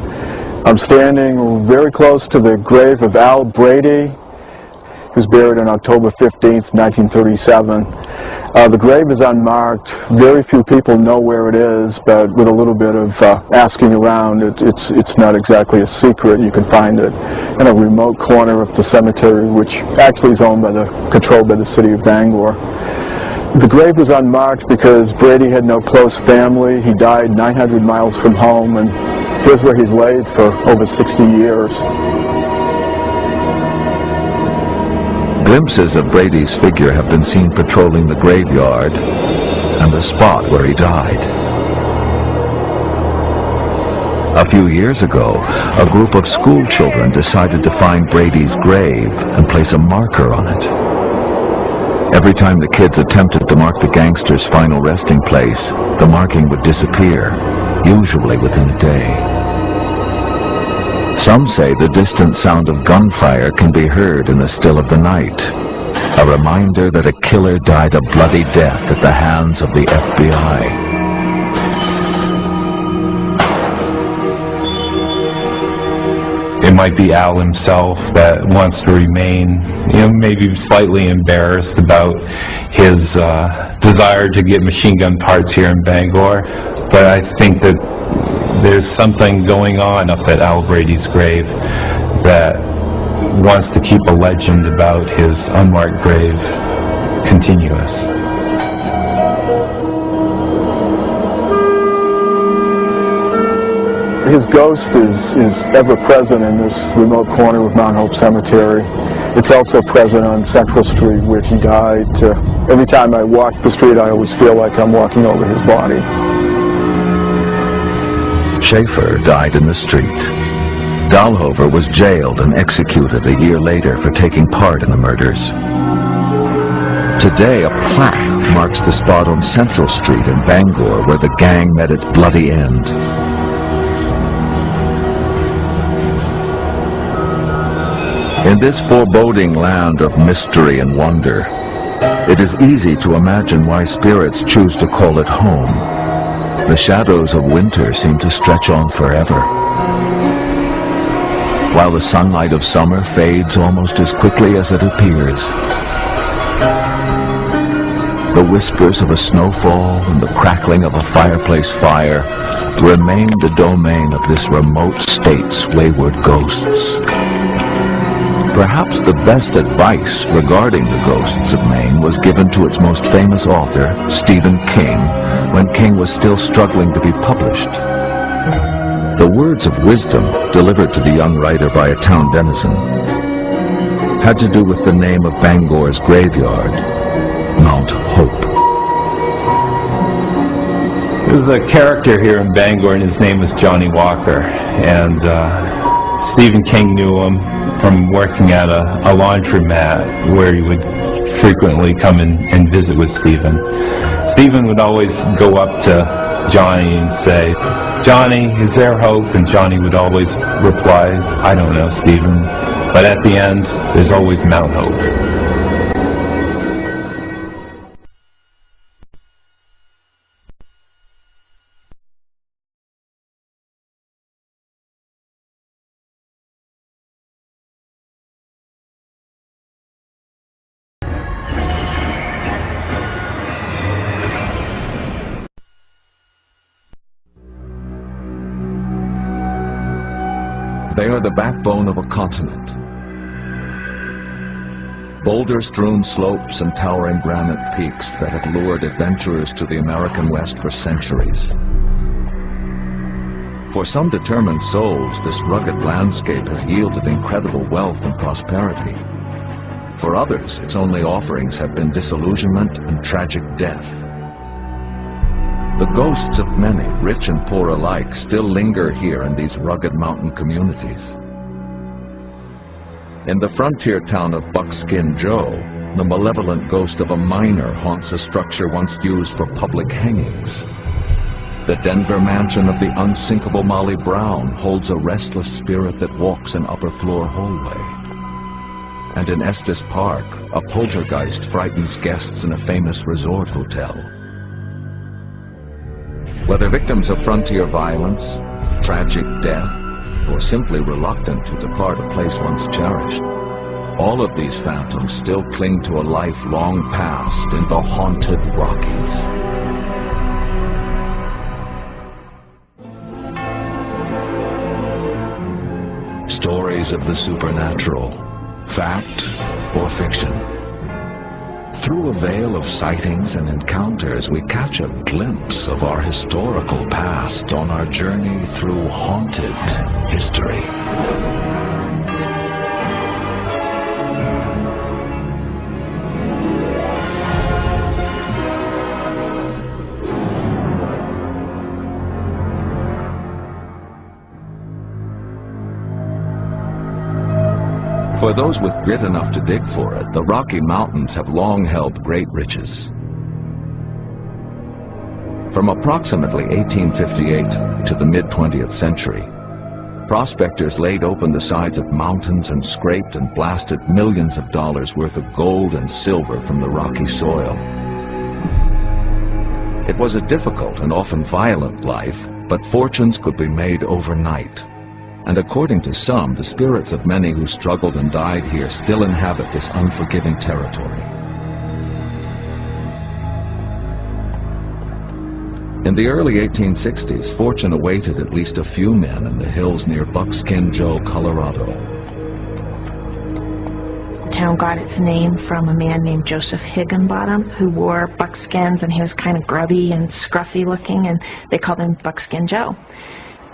[SPEAKER 5] I'm standing very close to the grave of Al Brady. He was buried on October 15th, 1937. The grave is unmarked. Very few people know where it is, but with a little bit of asking around, it's not exactly a secret. You can find it in a remote corner of the cemetery, which actually is controlled by the city of Bangor. The grave was unmarked because Brady had no close family. He died 900 miles from home, and here's where he's laid for over 60 years.
[SPEAKER 1] Glimpses of Brady's figure have been seen patrolling the graveyard and the spot where he died. A few years ago, a group of school children decided to find Brady's grave and place a marker on it. Every time the kids attempted to mark the gangster's final resting place, the marking would disappear, usually within a day. Some say the distant sound of gunfire can be heard in the still of the night, a reminder that a killer died a bloody death at the hands of the FBI.
[SPEAKER 14] It might be Al himself that wants to remain, maybe slightly embarrassed about his desire to get machine gun parts here in Bangor, but I think that there's something going on up at Al Brady's grave that wants to keep a legend about his unmarked grave continuous.
[SPEAKER 5] His ghost is ever present in this remote corner of Mount Hope Cemetery. It's also present on Central Street, where he died. Every time I walk the street, I always feel like I'm walking over his body.
[SPEAKER 1] Schaefer died in the street. Dahlhofer was jailed and executed a year later for taking part in the murders. Today, a plaque marks the spot on Central Street in Bangor where the gang met its bloody end. In this foreboding land of mystery and wonder, it is easy to imagine why spirits choose to call it home. The shadows of winter seem to stretch on forever, while the sunlight of summer fades almost as quickly as it appears. The whispers of a snowfall and the crackling of a fireplace fire remain the domain of this remote state's wayward ghosts. Perhaps the best advice regarding the ghosts of Maine was given to its most famous author, Stephen King, when King was still struggling to be published. The words of wisdom delivered to the young writer by a town denizen had to do with the name of Bangor's graveyard, Mount Hope.
[SPEAKER 14] There's a character here in Bangor, and his name was Johnny Walker, and Stephen King knew him from working at a laundromat where he would frequently come and visit with Stephen. Stephen would always go up to Johnny and say, "Johnny, is there hope?" And Johnny would always reply, "I don't know, Stephen." But at the end, there's always Mount Hope.
[SPEAKER 1] They are the backbone of a continent. Boulder-strewn slopes and towering granite peaks that have lured adventurers to the American West for centuries. For some determined souls, this rugged landscape has yielded incredible wealth and prosperity. For others, its only offerings have been disillusionment and tragic death. The ghosts of many, rich and poor alike, still linger here in these rugged mountain communities. In the frontier town of Buckskin Joe, the malevolent ghost of a miner haunts a structure once used for public hangings. The Denver mansion of the unsinkable Molly Brown holds a restless spirit that walks an upper-floor hallway. And in Estes Park, a poltergeist frightens guests in a famous resort hotel. Whether victims of frontier violence, tragic death, or simply reluctant to depart a place once cherished. All of these phantoms still cling to a life long past in the haunted Rockies. Stories of the supernatural, fact or fiction. Through a veil of sightings and encounters, we catch a glimpse of our historical past on our journey through haunted history. For those with grit enough to dig for it, the Rocky Mountains have long held great riches. From approximately 1858 to the mid-20th century, prospectors laid open the sides of mountains and scraped and blasted millions of dollars worth of gold and silver from the rocky soil. It was a difficult and often violent life, but fortunes could be made overnight. And according to some, the spirits of many who struggled and died here still inhabit this unforgiving territory. In the early 1860s, fortune awaited at least a few men in the hills near Buckskin Joe, Colorado.
[SPEAKER 11] The town got its name from a man named Joseph Higginbottom, who wore buckskins, and he was kind of grubby and scruffy looking, and they called him Buckskin Joe.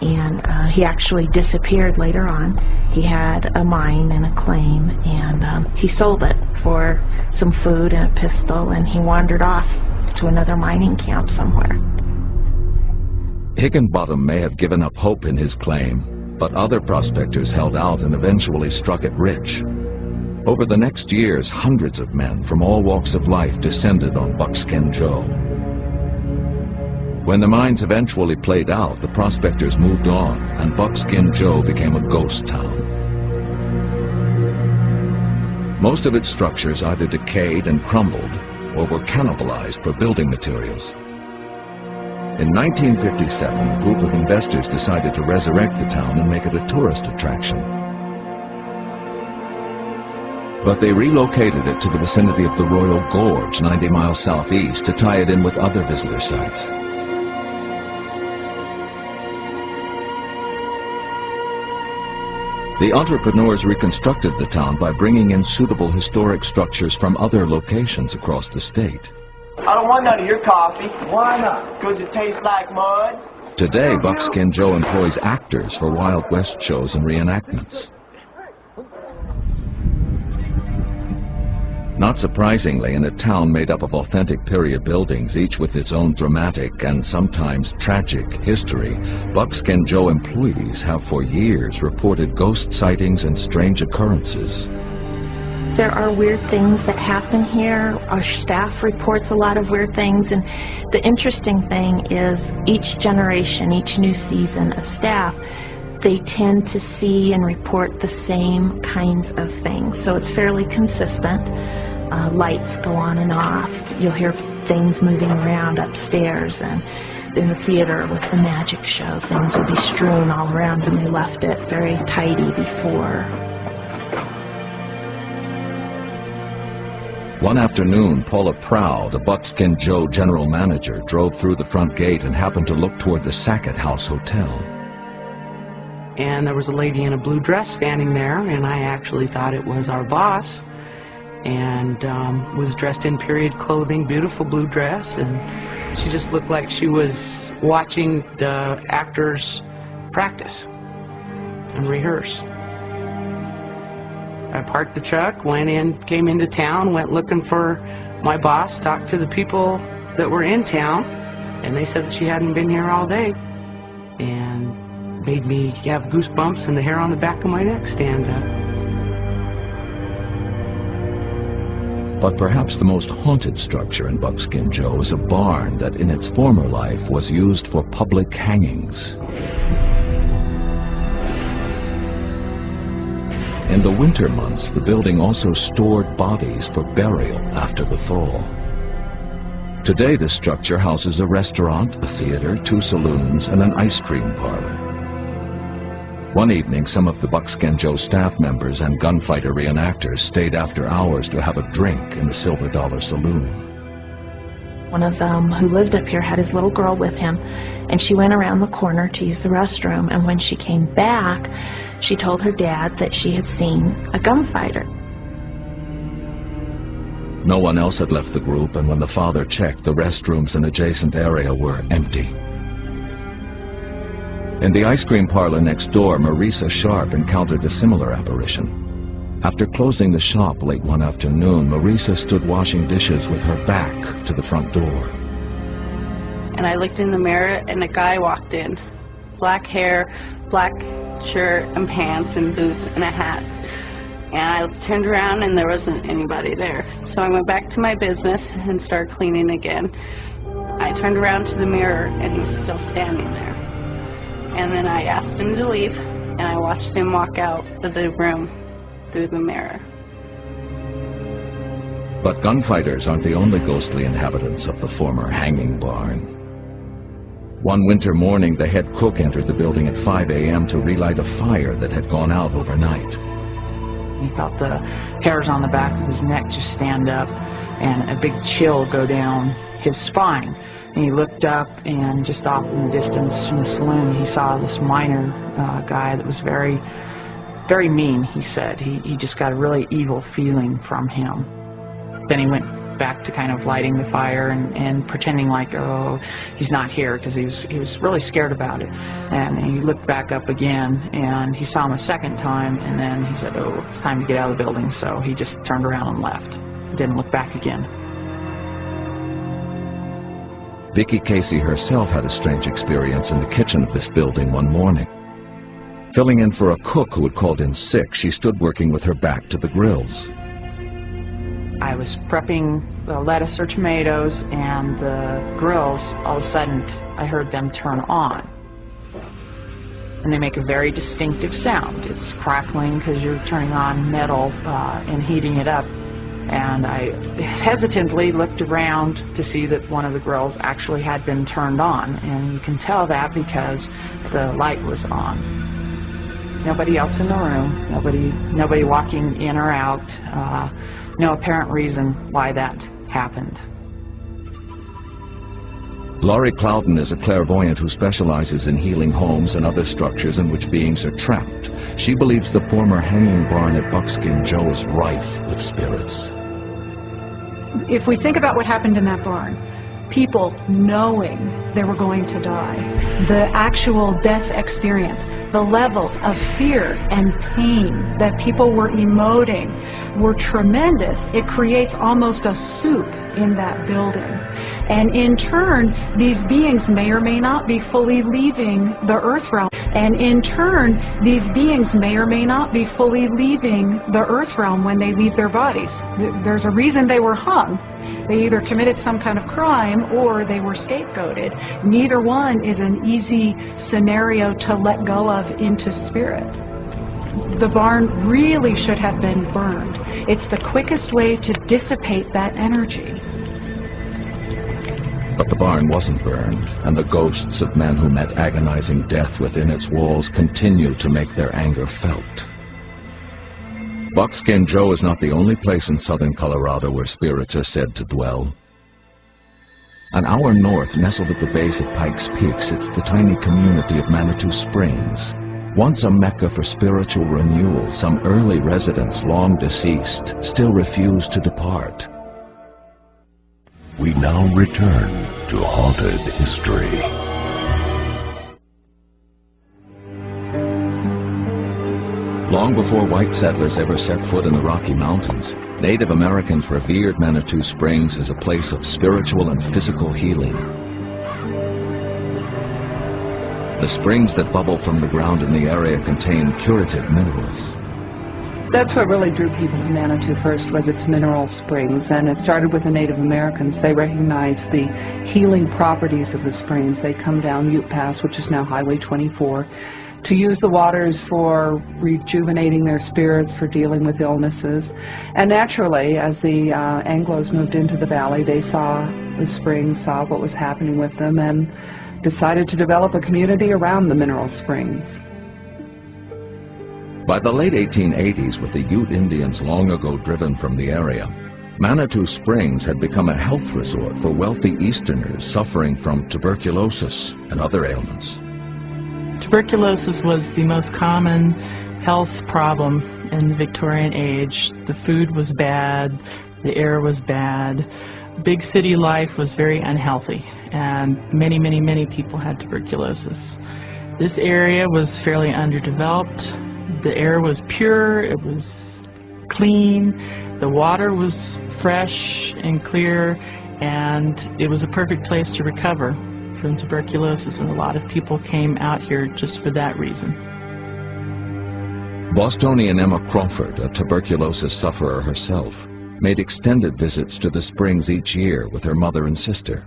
[SPEAKER 11] And he actually disappeared later on. He had a mine and a claim, and he sold it for some food and a pistol, and he wandered off to another mining camp somewhere.
[SPEAKER 1] Higginbottom may have given up hope in his claim, but other prospectors held out and eventually struck it rich. Over the next years, hundreds of men from all walks of life descended on Buckskin Joe. When the mines eventually played out, the prospectors moved on, and Buckskin Joe became a ghost town. Most of its structures either decayed and crumbled, or were cannibalized for building materials. In 1957, a group of investors decided to resurrect the town and make it a tourist attraction. But they relocated it to the vicinity of the Royal Gorge, 90 miles southeast, to tie it in with other visitor sites. The entrepreneurs reconstructed the town by bringing in suitable historic structures from other locations across the state.
[SPEAKER 7] I don't want none of your coffee. Why not? Because it tastes like mud.
[SPEAKER 1] Today, Buckskin Joe employs actors for Wild West shows and reenactments. Not surprisingly, in a town made up of authentic period buildings, each with its own dramatic and sometimes tragic history, Buckskin Joe employees have for years reported ghost sightings and strange occurrences.
[SPEAKER 11] There are weird things that happen here. Our staff reports a lot of weird things, and the interesting thing is each generation, each new season of staff, they tend to see and report the same kinds of things. So it's fairly consistent. Lights go on and off. You'll hear things moving around upstairs, and in the theater with the magic show, things will be strewn all around, and they left it very tidy before.
[SPEAKER 1] One afternoon, Paula Proud, a Buckskin Joe general manager, drove through the front gate and happened to look toward the Sackett House Hotel.
[SPEAKER 9] And there was a lady in a blue dress standing there, and I actually thought it was our boss, and was dressed in period clothing, beautiful blue dress, and she just looked like she was watching the actors practice and rehearse. I parked the truck, went in, came into town, went looking for my boss, talked to the people that were in town, and they said that she hadn't been here all day, and made me have goosebumps and the hair on the back of my neck stand up.
[SPEAKER 1] But perhaps the most haunted structure in Buckskin Joe is a barn that in its former life was used for public hangings. In the winter months, the building also stored bodies for burial after the thaw. Today, the structure houses a restaurant, a theater, 2 saloons, and an ice cream parlor. One evening, some of the Buckskin Joe staff members and gunfighter reenactors stayed after hours to have a drink in the Silver Dollar Saloon.
[SPEAKER 2] One of them who lived up here had his little girl with him, and she went around the corner to use the restroom, and when she came back, she told her dad that she had seen a gunfighter.
[SPEAKER 1] No one else had left the group, and when the father checked, the restrooms and adjacent area were empty. In the ice cream parlor next door, Marisa Sharp encountered a similar apparition. After closing the shop late one afternoon, Marisa stood washing dishes with her back to the front door.
[SPEAKER 4] And I looked in the mirror, and a guy walked in. Black hair, black shirt and pants and boots and a hat. And I turned around and there wasn't anybody there. So I went back to my business and started cleaning again. I turned around to the mirror and he was still standing there. And then I asked him to leave and I watched him walk out of the room through the mirror.
[SPEAKER 1] But gunfighters aren't the only ghostly inhabitants of the former hanging barn. One winter morning, the head cook entered the building at 5 a.m. to relight a fire that had gone out overnight.
[SPEAKER 9] He felt the hairs on the back of his neck just stand up and a big chill go down his spine. And he looked up and just off in the distance from the saloon, he saw this miner guy that was very, very mean, he said. He just got a really evil feeling from him. Then he went back to kind of lighting the fire and pretending like, oh, he's not here, because he was really scared about it. And he looked back up again and he saw him a second time, and then he said, oh, it's time to get out of the building. So he just turned around and left. Didn't look back again.
[SPEAKER 1] Vicky Casey herself had a strange experience in the kitchen of this building one morning. Filling in for a cook who had called in sick, she stood working with her back to the grills.
[SPEAKER 9] I was prepping the lettuce or tomatoes, and the grills, all of a sudden, I heard them turn on. And they make a very distinctive sound. It's crackling because you're turning on metal and heating it up. And I hesitantly looked around to see that one of the grills actually had been turned on. And you can tell that because the light was on. Nobody else in the room, nobody walking in or out. No apparent reason why that happened.
[SPEAKER 1] Laurie Clouden is a clairvoyant who specializes in healing homes and other structures in which beings are trapped. She believes the former hanging barn at Buckskin Joe is rife with spirits.
[SPEAKER 2] If we think about what happened in that barn, people knowing they were going to die, the actual death experience, the levels of fear and pain that people were emoting were tremendous. It creates almost a soup in that building. And in turn, these beings may or may not be fully leaving the earth realm. And in turn, these beings may or may not be fully leaving the earth realm when they leave their bodies. There's a reason they were hung. They either committed some kind of crime or they were scapegoated. Neither one is an easy scenario to let go of into spirit. The barn really should have been burned. It's the quickest way to dissipate that energy.
[SPEAKER 1] But the barn wasn't burned, and the ghosts of men who met agonizing death within its walls continue to make their anger felt. Buckskin Joe is not the only place in southern Colorado where spirits are said to dwell. An hour north, nestled at the base of Pikes Peak, sits the tiny community of Manitou Springs. Once a mecca for spiritual renewal, some early residents, long deceased, still refuse to depart.
[SPEAKER 23] We now return to Haunted History.
[SPEAKER 1] Long before white settlers ever set foot in the Rocky Mountains, Native Americans revered Manitou Springs as a place of spiritual and physical healing. The springs that bubble from the ground in the area contain curative minerals.
[SPEAKER 9] That's what really drew people to Manitou first, was its mineral springs, and it started with the Native Americans. They recognized the healing properties of the springs. They come down Ute Pass, which is now Highway 24, to use the waters for rejuvenating their spirits, for dealing with illnesses. And naturally, as the Anglos moved into the valley, they saw the springs, saw what was happening with them, and decided to develop a community around the mineral springs.
[SPEAKER 1] By the late 1880s, with the Ute Indians long ago driven from the area, Manitou Springs had become a health resort for wealthy Easterners suffering from tuberculosis and other ailments.
[SPEAKER 9] Tuberculosis was the most common health problem in the Victorian age. The food was bad, the air was bad, big city life was very unhealthy, and many people had tuberculosis. This area was fairly underdeveloped. The air was pure, it was clean, the water was fresh and clear, and it was a perfect place to recover from tuberculosis, and a lot of people came out here just for that reason.
[SPEAKER 1] Bostonian Emma Crawford, a tuberculosis sufferer herself, made extended visits to the springs each year with her mother and sister.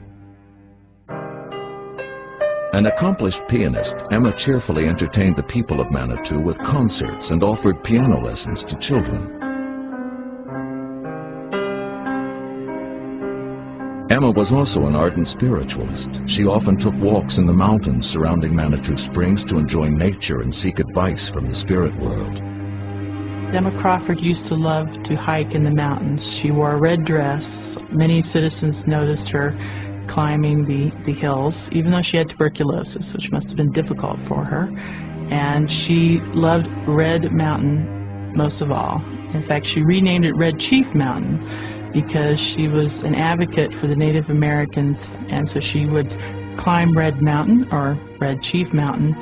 [SPEAKER 1] An accomplished pianist, Emma cheerfully entertained the people of Manitou with concerts and offered piano lessons to children. Emma was also an ardent spiritualist. She often took walks in the mountains surrounding Manitou Springs to enjoy nature and seek advice from the spirit world.
[SPEAKER 9] Emma Crawford used to love to hike in the mountains. She wore a red dress. Many citizens noticed her climbing the hills, even though she had tuberculosis, which must have been difficult for her. And she loved Red Mountain most of all. In fact, she renamed it Red Chief Mountain because she was an advocate for the Native Americans, and so she would climb Red Mountain, or Red Chief Mountain,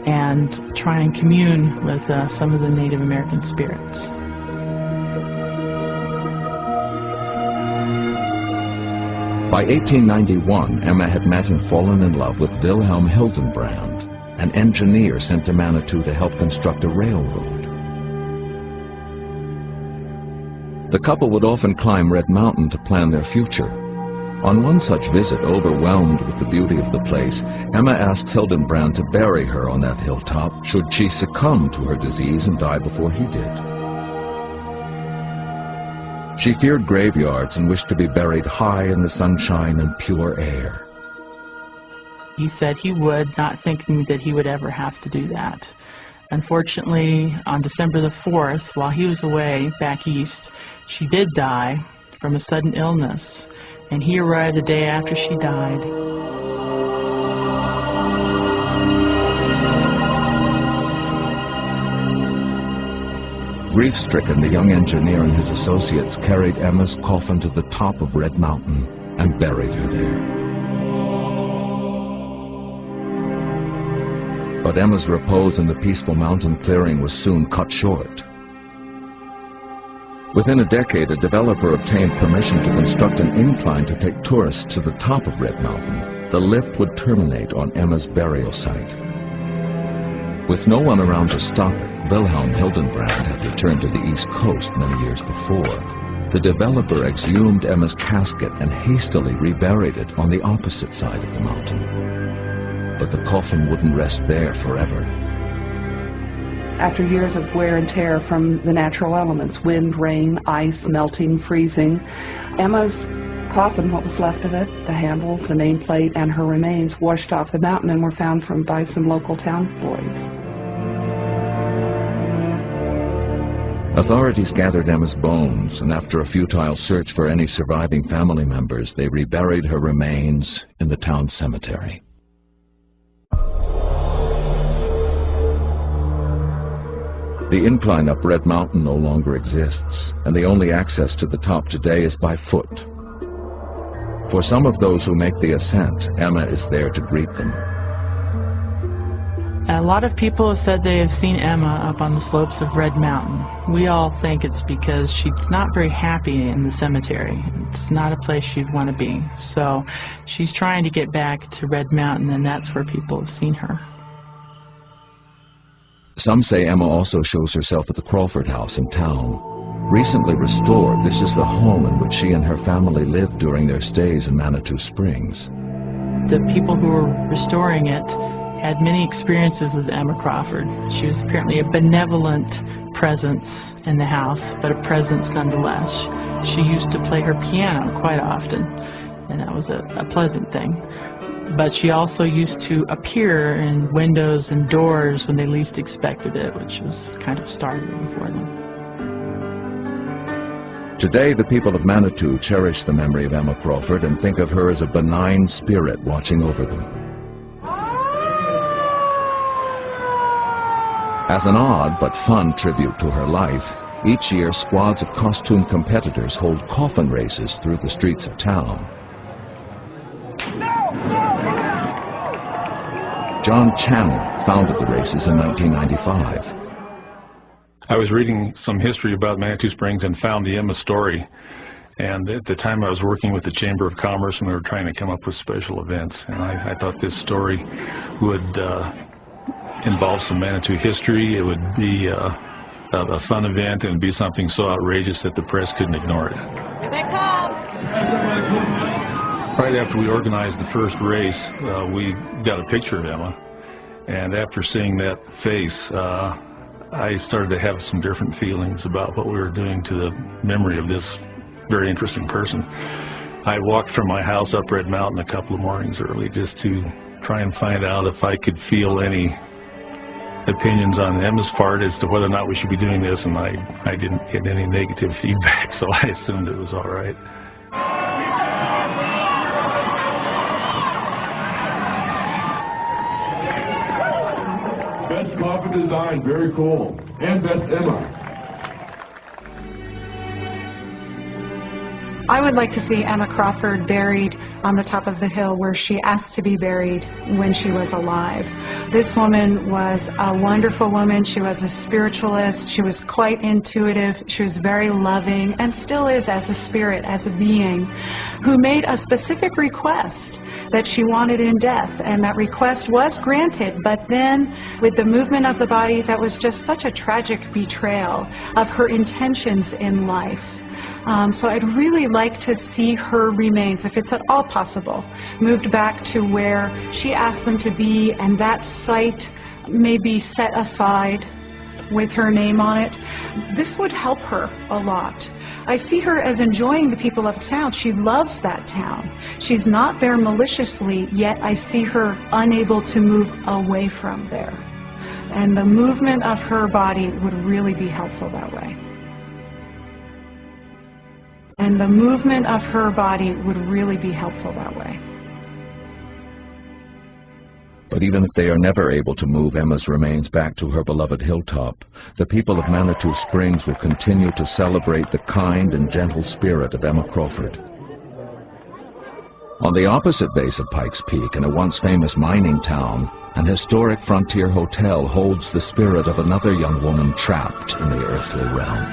[SPEAKER 9] and try and commune with some of the Native American spirits.
[SPEAKER 1] By 1891, Emma had met and fallen in love with Wilhelm Hildenbrand, an engineer sent to Manitou to help construct a railroad. The couple would often climb Red Mountain to plan their future. On one such visit, overwhelmed with the beauty of the place, Emma asked Hildenbrand to bury her on that hilltop should she succumb to her disease and die before he did. She feared graveyards and wished to be buried high in the sunshine and pure air.
[SPEAKER 9] He said he would, not thinking that he would ever have to do that. Unfortunately, on December the 4th, while he was away back east, she did die from a sudden illness, and he arrived the day after she died.
[SPEAKER 1] Grief-stricken, the young engineer and his associates carried Emma's coffin to the top of Red Mountain and buried her there. But Emma's repose in the peaceful mountain clearing was soon cut short. Within a decade, a developer obtained permission to construct an incline to take tourists to the top of Red Mountain. The lift would terminate on Emma's burial site. With no one around to stop it, Wilhelm Hildenbrand had returned to the East Coast many years before. The developer exhumed Emma's casket and hastily reburied it on the opposite side of the mountain. But the coffin wouldn't rest there forever.
[SPEAKER 2] After years of wear and tear from the natural elements, wind, rain, ice, melting, freezing, Emma's coffin, what was left of it, the handle, the nameplate, and her remains washed off the mountain and were found by some local town boys.
[SPEAKER 1] Authorities gathered Emma's bones, and after a futile search for any surviving family members, they reburied her remains in the town cemetery. The incline up Red Mountain no longer exists, and the only access to the top today is by foot. For some of those who make the ascent, Emma is there to greet them.
[SPEAKER 9] A lot of people have said they have seen Emma up on the slopes of Red Mountain. We all think it's because she's not very happy in the cemetery. It's not a place she'd want to be. So she's trying to get back to Red Mountain, and that's where people have seen her.
[SPEAKER 1] Some say Emma also shows herself at the Crawford House in town. Recently restored, this is the home in which she and her family lived during their stays in Manitou Springs.
[SPEAKER 9] The people who were restoring it had many experiences with Emma Crawford. She was apparently a benevolent presence in the house, but a presence nonetheless. She used to play her piano quite often, and that was a pleasant thing. but she also used to appear in windows and doors when they least expected it, which was kind of startling for them.
[SPEAKER 1] Today, the people of Manitou cherish the memory of Emma Crawford and think of her as a benign spirit watching over them. As an odd but fun tribute to her life, each year squads of costumed competitors hold coffin races through the streets of town. John Channel founded the races in 1995.
[SPEAKER 3] I was reading some history about Manitou Springs and found the Emma story. And at the time I was working with the Chamber of Commerce and we were trying to come up with special events. And I thought this story would involve some Manitou history. It would be a fun event and be something so outrageous that the press couldn't ignore it.
[SPEAKER 16] Here they come!
[SPEAKER 3] Right after we organized the first race, we got a picture of Emma. And after seeing that face, I started to have some different feelings about what we were doing to the memory of this very interesting person. I walked from my house up Red Mountain a couple of mornings early just to try and find out if I could feel any opinions on Emma's part as to whether or not we should be doing this, and I didn't get any negative feedback, so I assumed it was all right.
[SPEAKER 6] Best coffin design, very cool. And best Emma.
[SPEAKER 2] I would like to see Emma Crawford buried on the top of the hill where she asked to be buried when she was alive. This woman was a wonderful woman. She was a spiritualist. She was quite intuitive. She was very loving and still is as a spirit, as a being, who made a specific request that she wanted in death, and that request was granted, but then with the movement of the body, that was just such a tragic betrayal of her intentions in life. So I'd really like to see her remains, if it's at all possible, moved back to where she asked them to be, and that site may be set aside with her name on it. This would help her a lot. I see her as enjoying the people of town. She loves that town. She's not there maliciously, yet I see her unable to move away from there. And the movement of her body would really be helpful that way. And the movement of her body would really be helpful that way.
[SPEAKER 1] But even if they are never able to move Emma's remains back to her beloved hilltop, the people of Manitou Springs will continue to celebrate the kind and gentle spirit of Emma Crawford. On the opposite base of Pikes Peak, in a once famous mining town, an historic frontier hotel holds the spirit of another young woman trapped in the earthly realm.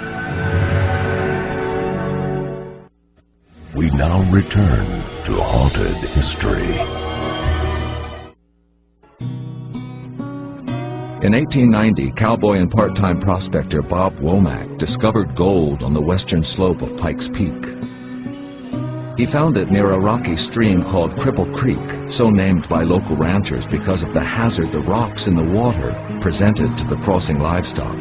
[SPEAKER 23] We now return to Haunted History.
[SPEAKER 1] In 1890, cowboy and part-time prospector Bob Womack discovered gold on the western slope of Pikes Peak. He found it near a rocky stream called Cripple Creek, so named by local ranchers because of the hazard the rocks in the water presented to the crossing livestock.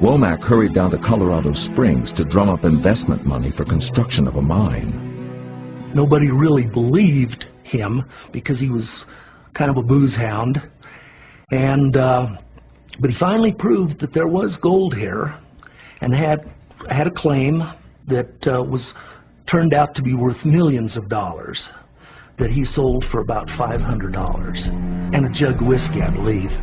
[SPEAKER 1] Womack hurried down to Colorado Springs to drum up investment money for construction of a mine.
[SPEAKER 8] Nobody really believed him because he was kind of a booze hound, but he finally proved that there was gold here, and had a claim that was turned out to be worth millions of dollars, that he sold for about $500, and a jug of whiskey, I believe.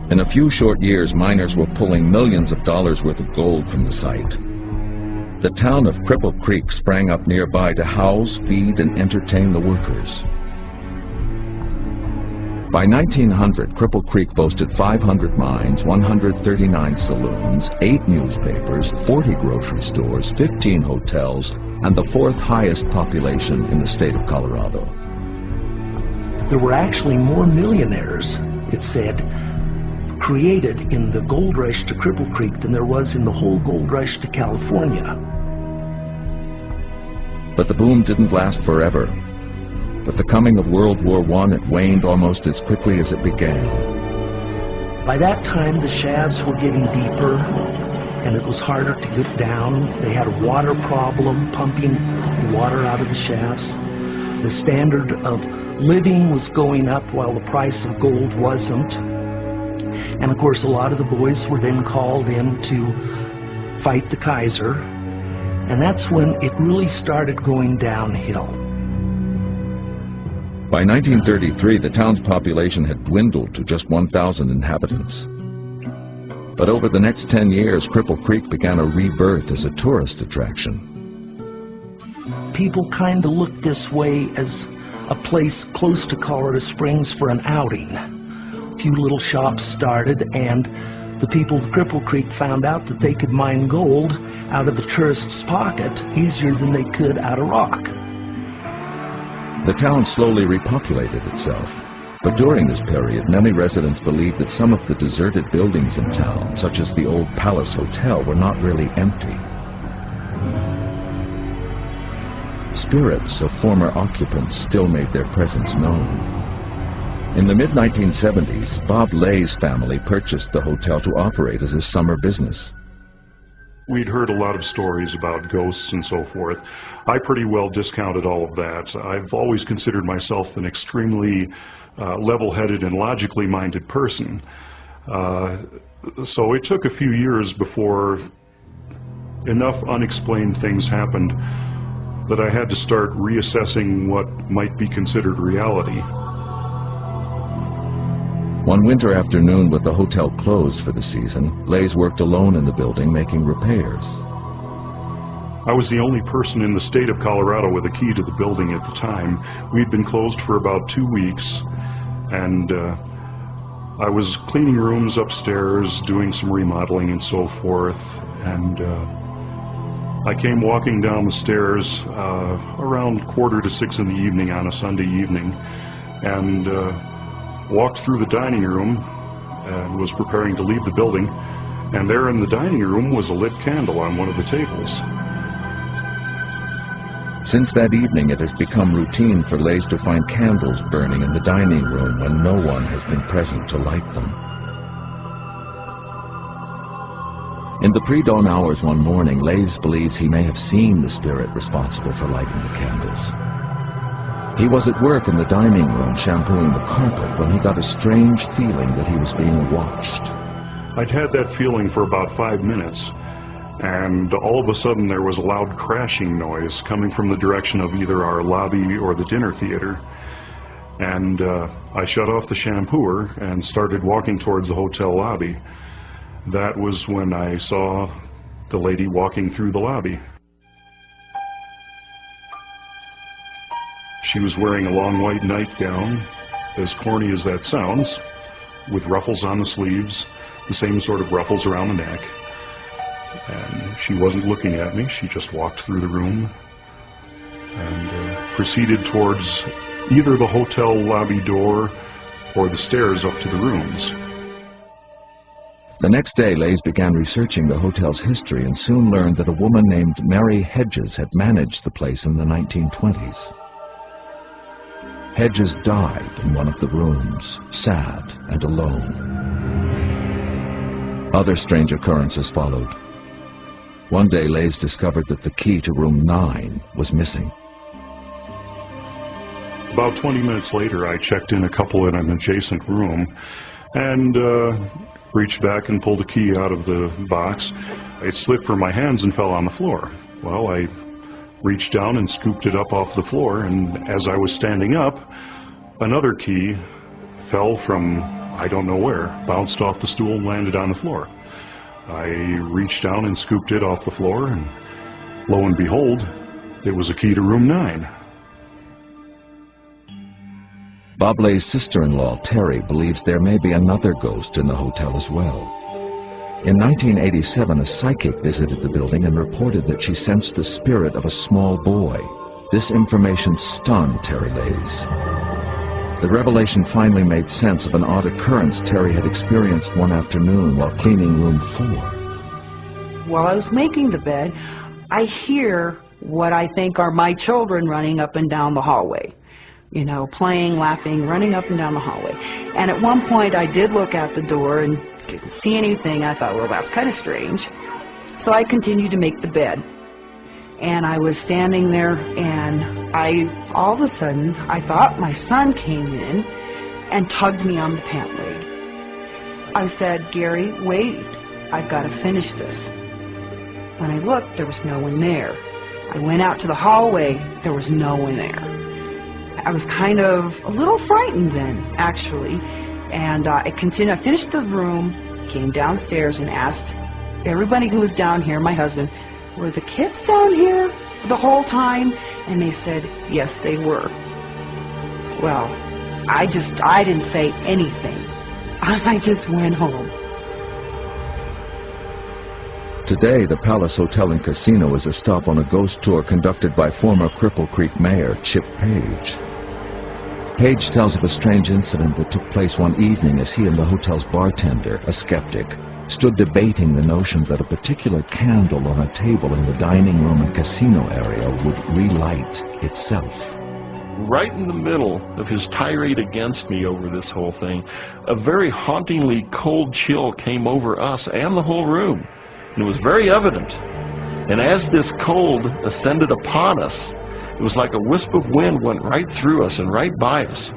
[SPEAKER 1] In a few short years, miners were pulling millions of dollars worth of gold from the site. The town of Cripple Creek sprang up nearby to house, feed, and entertain the workers. By 1900, Cripple Creek boasted 500 mines, 139 saloons, 8 newspapers, 40 grocery stores, 15 hotels, and the 4th highest population in the state of Colorado.
[SPEAKER 8] There were actually more millionaires, it said, created in the gold rush to Cripple Creek than there was in the whole gold rush to California.
[SPEAKER 1] But the boom didn't last forever. With the coming of World War I, it waned almost as quickly as it began.
[SPEAKER 8] By that time, the shafts were getting deeper, and it was harder to get down. They had a water problem, pumping the water out of the shafts. The standard of living was going up while the price of gold wasn't. And of course, a lot of the boys were then called in to fight the Kaiser. And that's when it really started going downhill.
[SPEAKER 1] By 1933, the town's population had dwindled to just 1,000 inhabitants. But over the next 10 years, Cripple Creek began a rebirth as a tourist attraction.
[SPEAKER 8] People kind of looked this way as a place close to Colorado Springs for an outing. A few little shops started, and the people of Cripple Creek found out that they could mine gold out of the tourist's pocket easier than they could out of rock.
[SPEAKER 1] The town slowly repopulated itself, but during this period, many residents believed that some of the deserted buildings in town, such as the old Palace Hotel, were not really empty. Spirits of former occupants still made their presence known. In the mid-1970s, Bob Lay's family purchased the hotel to operate as a summer business.
[SPEAKER 12] We'd heard a lot of stories about ghosts and so forth. I pretty well discounted all of that. I've always considered myself an extremely level-headed and logically minded person. So it took a few years before enough unexplained things happened that I had to start reassessing what might be considered reality.
[SPEAKER 1] One winter afternoon, with the hotel closed for the season, Lays worked alone in the building making repairs.
[SPEAKER 12] I was the only person in the state of Colorado with a key to the building at the time. We'd been closed for about 2 weeks, and I was cleaning rooms upstairs, doing some remodeling and so forth, and I came walking down the stairs around 5:45 in the evening on a Sunday evening, and walked through the dining room and was preparing to leave the building, and there in the dining room was a lit candle on one of the tables.
[SPEAKER 1] Since that evening, it has become routine for Lays to find candles burning in the dining room when no one has been present to light them. In the pre-dawn hours one morning, Lays believes he may have seen the spirit responsible for lighting the candles. He was at work in the dining room shampooing the carpet when he got a strange feeling that he was being watched.
[SPEAKER 12] I'd had that feeling for about 5 minutes, and all of a sudden there was a loud crashing noise coming from the direction of either our lobby or the dinner theater. And I shut off the shampooer and started walking towards the hotel lobby. That was when I saw the lady walking through the lobby. She was wearing a long white nightgown, as corny as that sounds, with ruffles on the sleeves, the same sort of ruffles around the neck. And she wasn't looking at me, she just walked through the room and proceeded towards either the hotel lobby door or the stairs up to the rooms.
[SPEAKER 1] The next day, Lays began researching the hotel's history and soon learned that a woman named Mary Hedges had managed the place in the 1920s. Hedges died in one of the rooms, sad and alone. Other strange occurrences followed. One day, Lays discovered that the key to room 9 was missing.
[SPEAKER 12] About 20 minutes later, I checked in a couple in an adjacent room and reached back and pulled a key out of the box. It slipped from my hands and fell on the floor. Well, I reached down and scooped it up off the floor, and as I was standing up, another key fell from I don't know where, bounced off the stool and landed on the floor. I reached down and scooped it off the floor, and lo and behold, it was a key to room 9.
[SPEAKER 1] Bob Lay's sister-in-law, Terry, believes there may be another ghost in the hotel as well. In 1987, a psychic visited the building and reported that she sensed the spirit of a small boy. This information stunned Terry Lays. The revelation finally made sense of an odd occurrence Terry had experienced one afternoon while cleaning room 4.
[SPEAKER 9] While I was making the bed, I hear what I think are my children running up and down the hallway. You know, playing, laughing, running up and down the hallway. And at one point I did look out the door and didn't see anything. I thought, well, that's kind of strange.
[SPEAKER 2] So I continued to make the bed. And I was standing there, and all of a sudden, I thought my son came in and tugged me on the pant leg. I said, "Gary, wait, I've got to finish this." When I looked, there was no one there. I went out to the hallway, there was no one there. I was kind of a little frightened then, actually, and I finished the room, came downstairs and asked everybody who was down here, my husband, "Were the kids down here the whole time?" And they said, "Yes, they were." Well, I didn't say anything. I just went home.
[SPEAKER 1] Today, the Palace Hotel and Casino is a stop on a ghost tour conducted by former Cripple Creek Mayor Chip Page. Page tells of a strange incident that took place one evening as he and the hotel's bartender, a skeptic, stood debating the notion that a particular candle on a table in the dining room and casino area would relight itself.
[SPEAKER 12] Right in the middle of his tirade against me over this whole thing, a very hauntingly cold chill came over us and the whole room. And it was very evident. And as this cold ascended upon us, it was like a wisp of wind went right through us and right by us.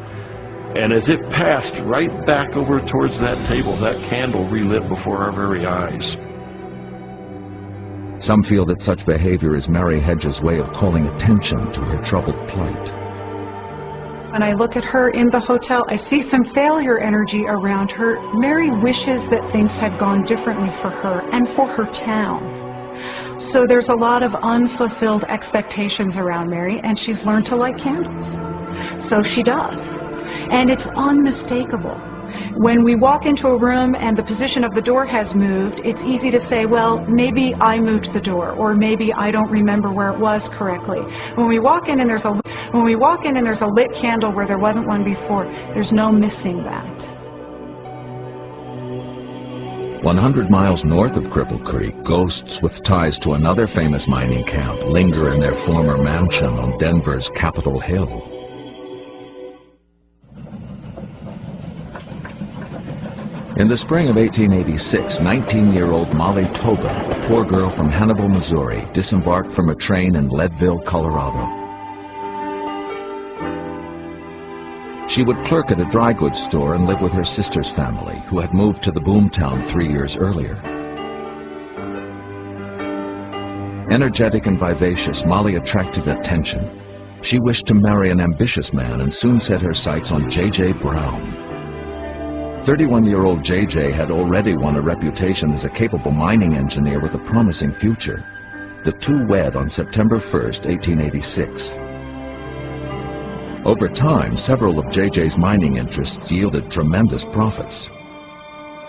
[SPEAKER 12] And as it passed right back over towards that table, that candle relit before our very eyes.
[SPEAKER 1] Some feel that such behavior is Mary Hedges' way of calling attention to her troubled plight.
[SPEAKER 2] When I look at her in the hotel, I see some failure energy around her. Mary wishes that things had gone differently for her and for her town. So there's a lot of unfulfilled expectations around Mary, and she's learned to light candles. So she does. And it's unmistakable. When we walk into a room and the position of the door has moved, it's easy to say, well, maybe I moved the door, or maybe I don't remember where it was correctly. When we walk in and there's a lit candle where there wasn't one before, there's no missing that.
[SPEAKER 1] 100 miles north of Cripple Creek, ghosts with ties to another famous mining camp linger in their former mansion on Denver's Capitol Hill. In the spring of 1886, 19-year-old Molly Tobin, a poor girl from Hannibal, Missouri, disembarked from a train in Leadville, Colorado. She would clerk at a dry goods store and live with her sister's family, who had moved to the boomtown 3 years earlier. Energetic and vivacious, Molly attracted attention. She wished to marry an ambitious man and soon set her sights on J.J. Brown. 31-year-old J.J. had already won a reputation as a capable mining engineer with a promising future. The two wed on September 1st, 1886. Over time, several of J.J.'s mining interests yielded tremendous profits.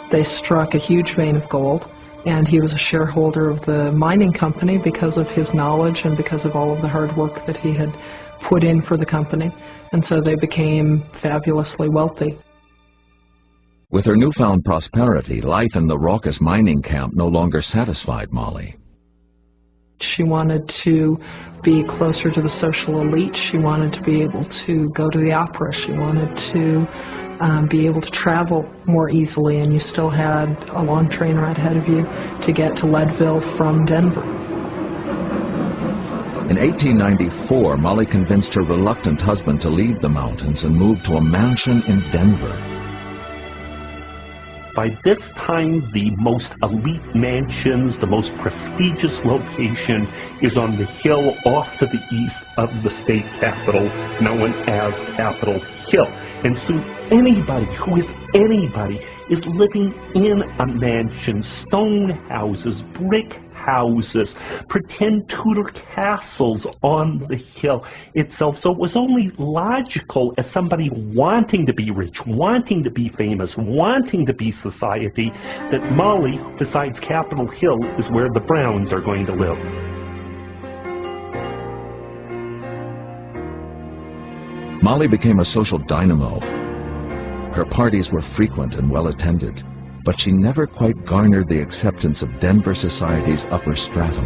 [SPEAKER 13] They struck a huge vein of gold, and he was a shareholder of the mining company because of his knowledge and because of all of the hard work that he had put in for the company, and so they became fabulously wealthy.
[SPEAKER 1] With her newfound prosperity, life in the raucous mining camp no longer satisfied Molly.
[SPEAKER 13] She wanted to be closer to the social elite. She wanted to be able to go to the opera. She wanted to be able to travel more easily, and you still had a long train ride ahead of you to get to Leadville from Denver.
[SPEAKER 1] In 1894, Molly convinced her reluctant husband to leave the mountains and move to a mansion in Denver.
[SPEAKER 8] By this time, the most elite mansions, the most prestigious location is on the hill off to the east of the state capitol, known as Capitol Hill. And so anybody who is anybody is living in a mansion, stone houses, brick houses, pretend Tudor castles on the hill itself. So it was only logical, as somebody wanting to be rich, wanting to be famous, wanting to be society, that Molly, besides Capitol Hill, is where the Browns are going to live.
[SPEAKER 1] Molly became a social dynamo. Her parties were frequent and well attended, but she never quite garnered the acceptance of Denver society's upper stratum.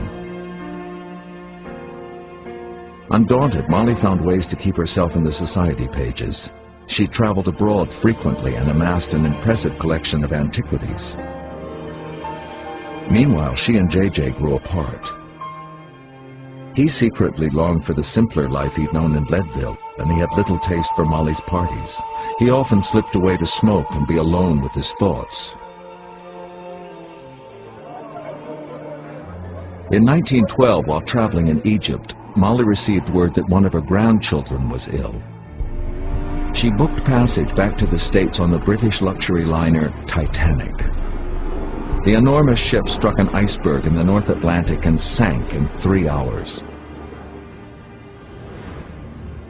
[SPEAKER 1] Undaunted, Molly found ways to keep herself in the society pages. She traveled abroad frequently and amassed an impressive collection of antiquities. Meanwhile, she and JJ grew apart. He secretly longed for the simpler life he'd known in Leadville, and he had little taste for Molly's parties. He often slipped away to smoke and be alone with his thoughts. In 1912, while traveling in Egypt, Molly received word that one of her grandchildren was ill. She booked passage back to the States on the British luxury liner Titanic. The enormous ship struck an iceberg in the North Atlantic and sank in 3 hours.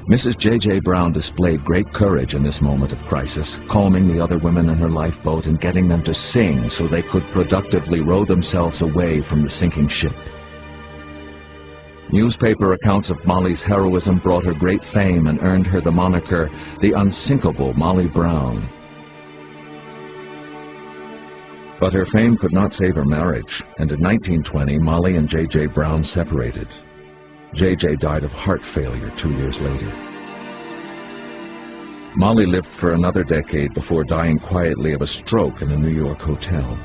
[SPEAKER 1] Mrs. J.J. Brown displayed great courage in this moment of crisis, calming the other women in her lifeboat and getting them to sing so they could productively row themselves away from the sinking ship. Newspaper accounts of Molly's heroism brought her great fame and earned her the moniker, the unsinkable Molly Brown. But her fame could not save her marriage, and in 1920, Molly and J.J. Brown separated. J.J. died of heart failure 2 years later. Molly lived for another decade before dying quietly of a stroke in a New York hotel.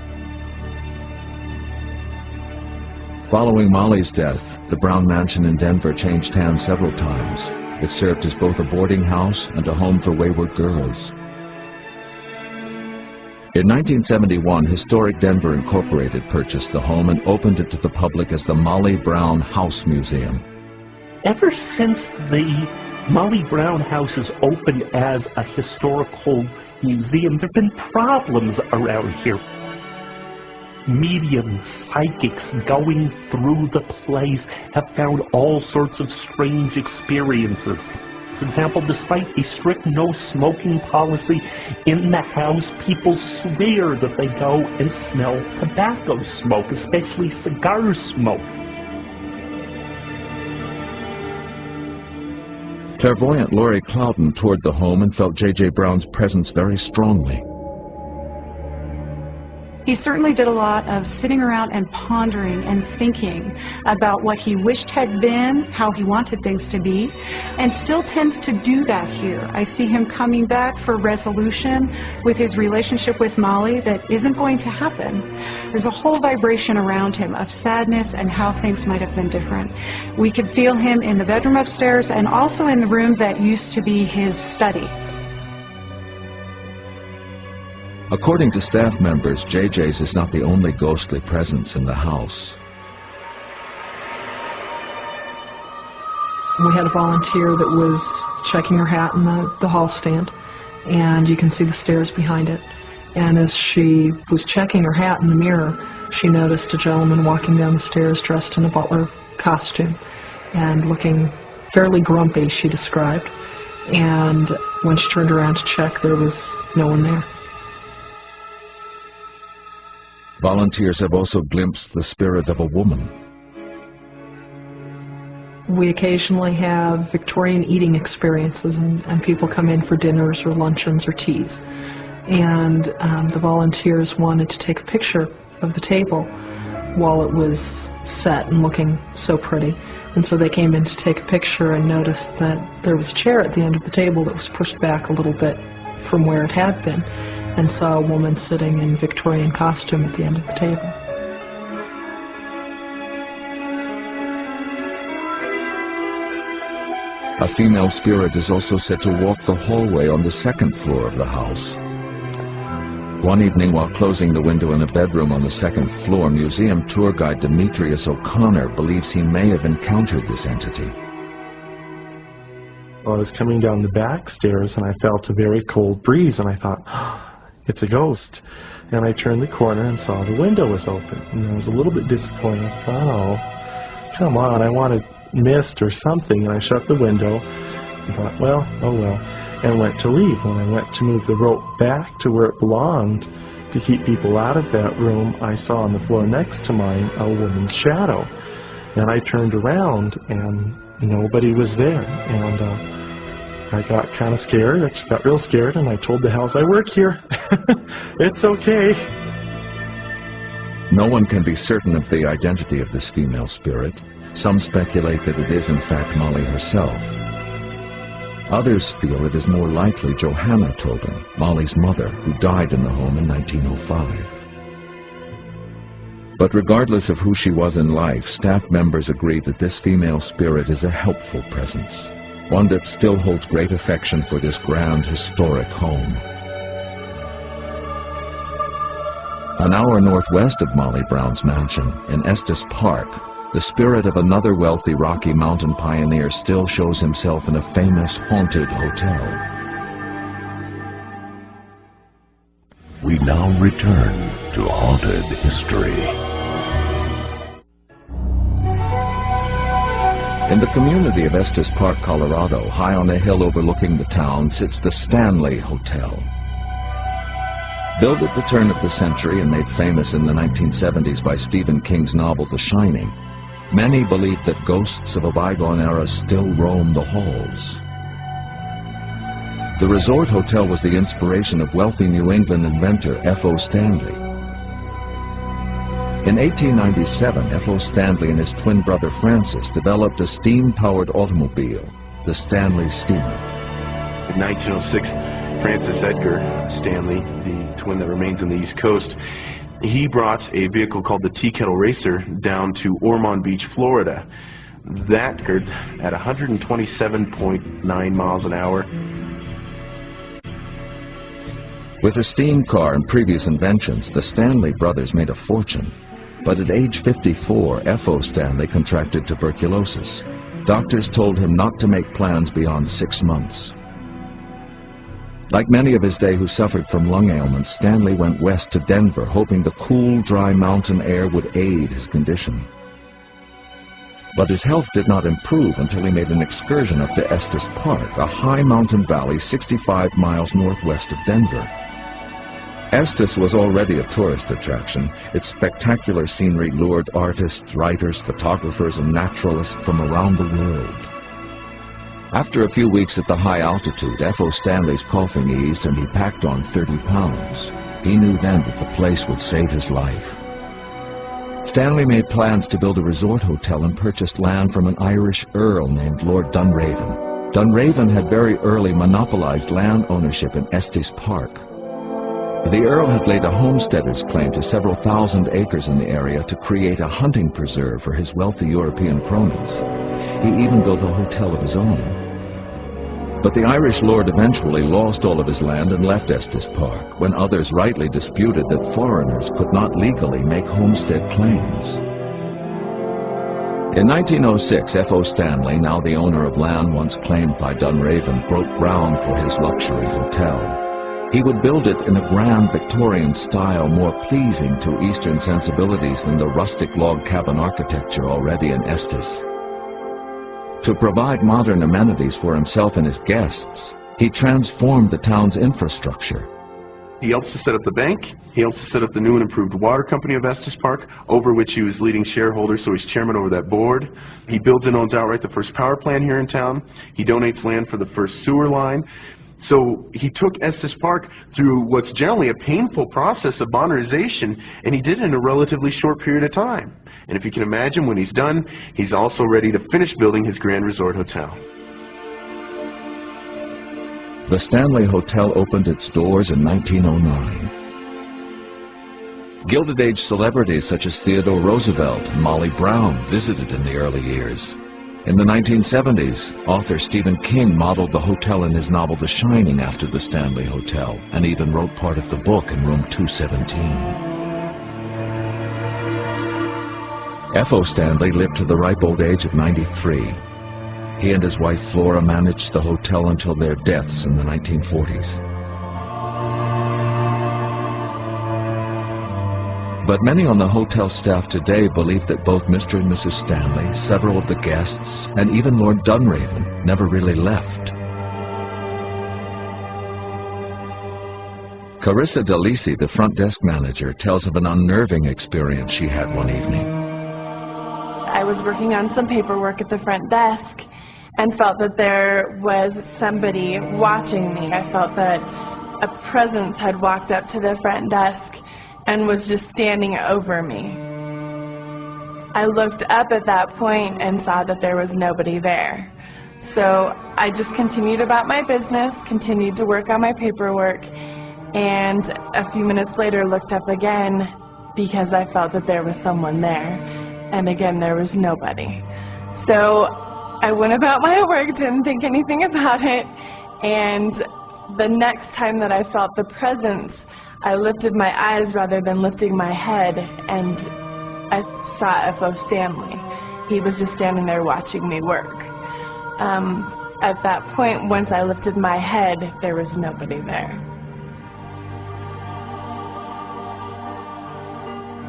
[SPEAKER 1] Following Molly's death, the Brown mansion in Denver changed hands several times. It served as both a boarding house and a home for wayward girls. In 1971, Historic Denver Incorporated purchased the home and opened it to the public as the Molly Brown House Museum.
[SPEAKER 8] Ever since the Molly Brown House has opened as a historical museum, there have been problems around here. Mediums, psychics going through the place have found all sorts of strange experiences. For example, despite a strict no-smoking policy in the house, people swear that they go and smell tobacco smoke, especially cigar smoke.
[SPEAKER 1] Clairvoyant Laurie Clouden toured the home and felt J.J. Brown's presence very strongly.
[SPEAKER 2] He certainly did a lot of sitting around and pondering and thinking about what he wished had been, how he wanted things to be, and still tends to do that here. I see him coming back for resolution with his relationship with Molly that isn't going to happen. There's a whole vibration around him of sadness and how things might have been different. We could feel him in the bedroom upstairs and also in the room that used to be his study.
[SPEAKER 1] According to staff members, JJ's is not the only ghostly presence in the house.
[SPEAKER 13] We had a volunteer that was checking her hat in the hall stand, and you can see the stairs behind it. And as she was checking her hat in the mirror, she noticed a gentleman walking down the stairs dressed in a butler costume and looking fairly grumpy, she described. And when she turned around to check, there was no one there.
[SPEAKER 1] Volunteers have also glimpsed the spirit of a woman.
[SPEAKER 13] We occasionally have Victorian eating experiences, and people come in for dinners or luncheons or teas. And the volunteers wanted to take a picture of the table while it was set and looking so pretty. And so they came in to take a picture and noticed that there was a chair at the end of the table that was pushed back a little bit from where it had been, and saw a woman sitting in Victorian costume at the end of the table.
[SPEAKER 1] A female spirit is also said to walk the hallway on the second floor of the house. One evening, while closing the window in a bedroom on the second floor, museum tour guide Demetrius O'Connor believes he may have encountered this entity.
[SPEAKER 15] Well, I was coming down the back stairs and I felt a very cold breeze, and I thought, oh, it's a ghost. And I turned the corner and saw the window was open. And I was a little bit disappointed. I thought, oh, come on, I wanted mist or something. And I shut the window and thought, well, oh well, and went to leave. When I went to move the rope back to where it belonged to keep people out of that room, I saw on the floor next to mine a woman's shadow. And I turned around and nobody was there. And I got kind of scared. I got real scared, and I told the house, I work here. It's okay.
[SPEAKER 1] No one can be certain of the identity of this female spirit. Some speculate that it is in fact Molly herself. Others feel it is more likely Johanna Tobin, Molly's mother, who died in the home in 1905. But regardless of who she was in life, staff members agree that this female spirit is a helpful presence, one that still holds great affection for this grand historic home. An hour northwest of Molly Brown's mansion, in Estes Park, the spirit of another wealthy Rocky Mountain pioneer still shows himself in a famous haunted hotel.
[SPEAKER 23] We now return to haunted history.
[SPEAKER 1] In the community of Estes Park, Colorado, high on a hill overlooking the town, sits the Stanley Hotel. Built at the turn of the century and made famous in the 1970s by Stephen King's novel The Shining, many believe that ghosts of a bygone era still roam the halls. The resort hotel was the inspiration of wealthy New England inventor F.O. Stanley. In 1897, F.O. Stanley and his twin brother Francis developed a steam-powered automobile, the Stanley Steamer.
[SPEAKER 17] In 1906, Francis Edgar Stanley, the twin that remains on the East Coast, he brought a vehicle called the Tea Kettle Racer down to Ormond Beach, Florida. That occurred at 127.9 miles an hour.
[SPEAKER 1] With a steam car and previous inventions, the Stanley brothers made a fortune. But at age 54, F.O. Stanley contracted tuberculosis. Doctors told him not to make plans beyond 6 months. Like many of his day who suffered from lung ailments, Stanley went west to Denver, hoping the cool, dry mountain air would aid his condition. But his health did not improve until he made an excursion up to Estes Park, a high mountain valley 65 miles northwest of Denver. Estes was already a tourist attraction. Its spectacular scenery lured artists, writers, photographers, and naturalists from around the world. After a few weeks at the high altitude, F.O. Stanley's coughing eased and he packed on 30 pounds. He knew then that the place would save his life. Stanley made plans to build a resort hotel and purchased land from an Irish earl named Lord Dunraven. Dunraven had very early monopolized land ownership in Estes Park. The Earl had laid a homesteader's claim to several thousand acres in the area to create a hunting preserve for his wealthy European cronies. He even built a hotel of his own. But the Irish lord eventually lost all of his land and left Estes Park, when others rightly disputed that foreigners could not legally make homestead claims. In 1906, F.O. Stanley, now the owner of land once claimed by Dunraven, broke ground for his luxury hotel. He would build it in a grand Victorian style more pleasing to Eastern sensibilities than the rustic log cabin architecture already in Estes. To provide modern amenities for himself and his guests, he transformed the town's infrastructure.
[SPEAKER 17] He helps to set up the bank. He helps to set up the new and improved water company of Estes Park, over which he was leading shareholder, so he's chairman over that board. He builds and owns outright the first power plant here in town. He donates land for the first sewer line. So he took Estes Park through what's generally a painful process of modernization, and he did it in a relatively short period of time. And if you can imagine, when he's done, he's also ready to finish building his grand resort hotel.
[SPEAKER 1] The Stanley Hotel opened its doors in 1909. Gilded Age celebrities such as Theodore Roosevelt and Molly Brown visited in the early years. In the 1970s, author Stephen King modeled the hotel in his novel The Shining after the Stanley Hotel, and even wrote part of the book in room 217. F.O. Stanley lived to the ripe old age of 93. He and his wife Flora managed the hotel until their deaths in the 1940s. But many on the hotel staff today believe that both Mr. and Mrs. Stanley, several of the guests, and even Lord Dunraven never really left. Carissa DeLisi, the front desk manager, tells of an unnerving experience she had one evening.
[SPEAKER 19] I was working on some paperwork at the front desk and felt that there was somebody watching me. I felt that a presence had walked up to the front desk and was just standing over me. I looked up at that point and saw that there was nobody there. So I just continued about my business, continued to work on my paperwork, and a few minutes later looked up again because I felt that there was someone there. And again, there was nobody. So I went about my work, didn't think anything about it, and the next time that I felt the presence, I lifted my eyes rather than lifting my head, and I saw F.O. Stanley. He was just standing there watching me work. At that point, once I lifted my head, there was nobody there.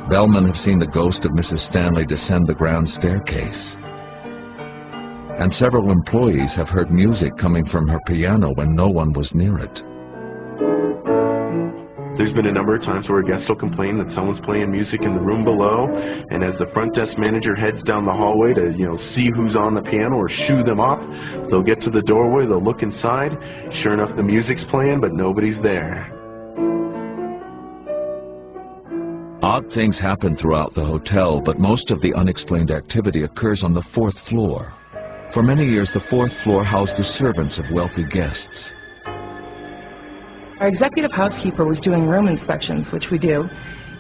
[SPEAKER 1] Bellmen have seen the ghost of Mrs. Stanley descend the ground staircase. And several employees have heard music coming from her piano when no one was near it.
[SPEAKER 17] There's been a number of times where a guest will complain that someone's playing music in the room below, and as the front desk manager heads down the hallway to, see who's on the piano or shoo them up, they'll get to the doorway, they'll look inside. Sure enough, the music's playing, but nobody's there.
[SPEAKER 1] Odd things happen throughout the hotel, but most of the unexplained activity occurs on the 4th floor. For many years, the 4th floor housed the servants of wealthy guests.
[SPEAKER 2] Our executive housekeeper was doing room inspections, which we do.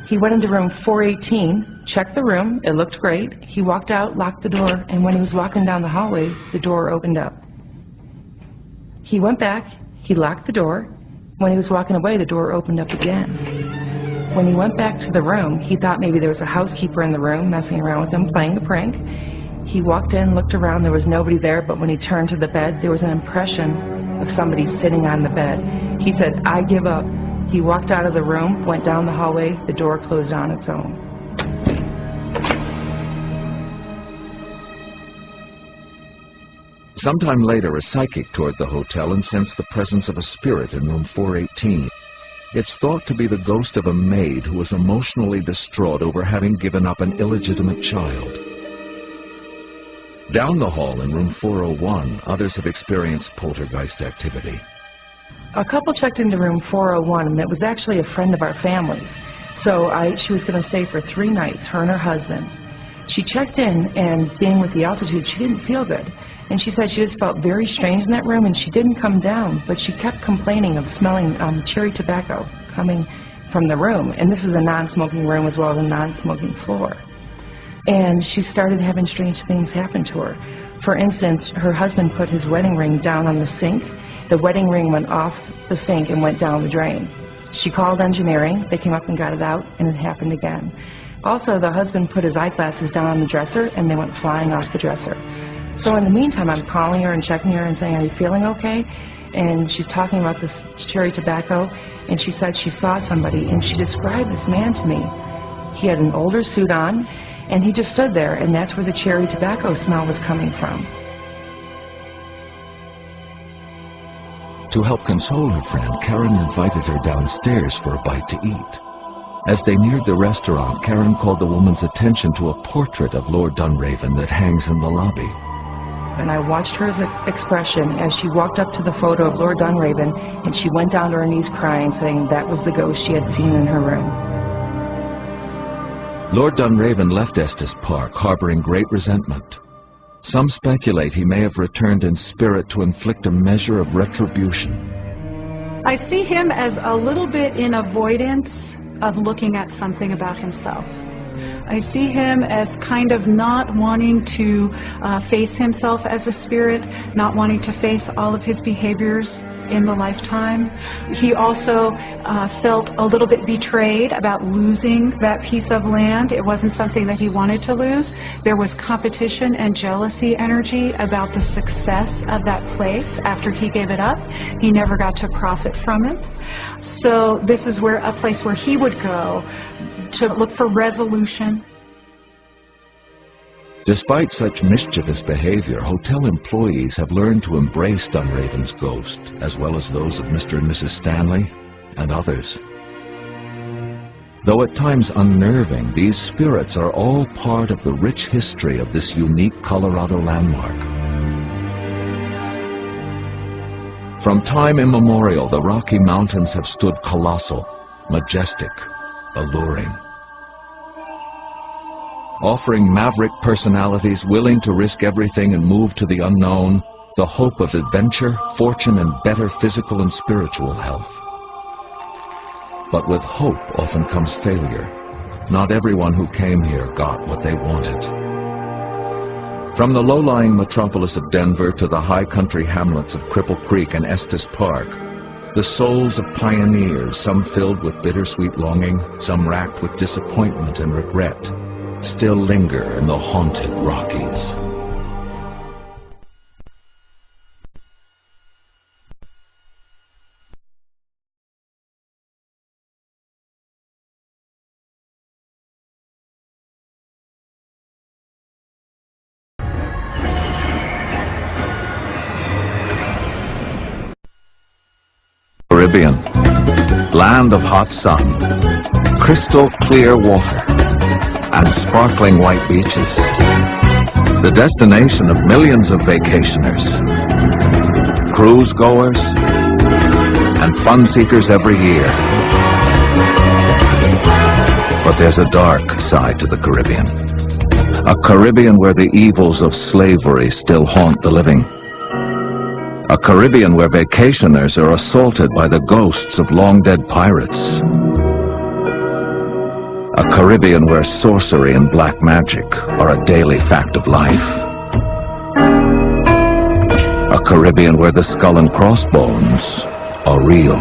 [SPEAKER 2] He went into room 418, checked the room, it looked great. He walked out, locked the door, and when he was walking down the hallway, the door opened up. He went back, he locked the door. When he was walking away, the door opened up again. When he went back to the room, he thought maybe there was a housekeeper in the room messing around with him, playing a prank. He walked in, looked around, there was nobody there, but when he turned to the bed, there was an impression of somebody sitting on the bed. He said, "I give up." He walked out of the room, went down the hallway, the door closed on its own.
[SPEAKER 1] Sometime later, a psychic toured the hotel and sensed the presence of a spirit in room 418. It's thought to be the ghost of a maid who was emotionally distraught over having given up an illegitimate child. Down the hall in room 401, others have experienced poltergeist activity.
[SPEAKER 2] A couple checked into room 401, and it was actually a friend of our family's. So she was going to stay for 3 nights, her and her husband. She checked in, and being with the altitude, she didn't feel good. And she said she just felt very strange in that room, and she didn't come down, but she kept complaining of smelling cherry tobacco coming from the room. And this is a non-smoking room as well as a non-smoking floor. And she started having strange things happen to her. For instance, her husband put his wedding ring down on the sink. The wedding ring went off the sink and went down the drain. She called engineering. They came up and got it out, and it happened again. Also, the husband put his eyeglasses down on the dresser, and they went flying off the dresser. So in the meantime, I'm calling her and checking her and saying, "Are you feeling okay?" And she's talking about this cherry tobacco, and she said she saw somebody, and she described this man to me. He had an older suit on, and he just stood there, and that's where the cherry tobacco smell was coming from.
[SPEAKER 1] To help console her friend, Karen invited her downstairs for a bite to eat. As they neared the restaurant, Karen called the woman's attention to a portrait of Lord Dunraven that hangs in the lobby.
[SPEAKER 2] And I watched her expression as she walked up to the photo of Lord Dunraven, and she went down to her knees crying, saying that was the ghost she had seen in her room.
[SPEAKER 1] Lord Dunraven left Estes Park harboring great resentment. Some speculate he may have returned in spirit to inflict a measure of retribution.
[SPEAKER 2] I see him as a little bit in avoidance of looking at something about himself. I see him as kind of not wanting to face himself as a spirit, not wanting to face all of his behaviors in the lifetime. He also felt a little bit betrayed about losing that piece of land. It wasn't something that he wanted to lose. There was competition and jealousy energy about the success of that place after he gave it up. He never got to profit from it. So this is where a place where he would go to look for resolution.
[SPEAKER 1] Despite such mischievous behavior, hotel employees have learned to embrace Dunraven's ghost, as well as those of Mr. and Mrs. Stanley and others. Though at times unnerving, these spirits are all part of the rich history of this unique Colorado landmark. From time immemorial, the Rocky Mountains have stood colossal, majestic, alluring, offering maverick personalities willing to risk everything and move to the unknown, the hope of adventure, fortune, and better physical and spiritual health. But with hope often comes failure, not everyone who came here got what they wanted. From the low-lying metropolis of Denver to the high country hamlets of Cripple Creek and Estes Park, the souls of pioneers, some filled with bittersweet longing, some racked with disappointment and regret, still linger in the haunted Rockies. Caribbean, land of hot sun, crystal clear water, and sparkling white beaches. The destination of millions of vacationers, cruise goers, and fun seekers every year. But there's a dark side to the Caribbean. A Caribbean where the evils of slavery still haunt the living. A Caribbean where vacationers are assaulted by the ghosts of long-dead pirates. A Caribbean where sorcery and black magic are a daily fact of life. A Caribbean where the skull and crossbones are real.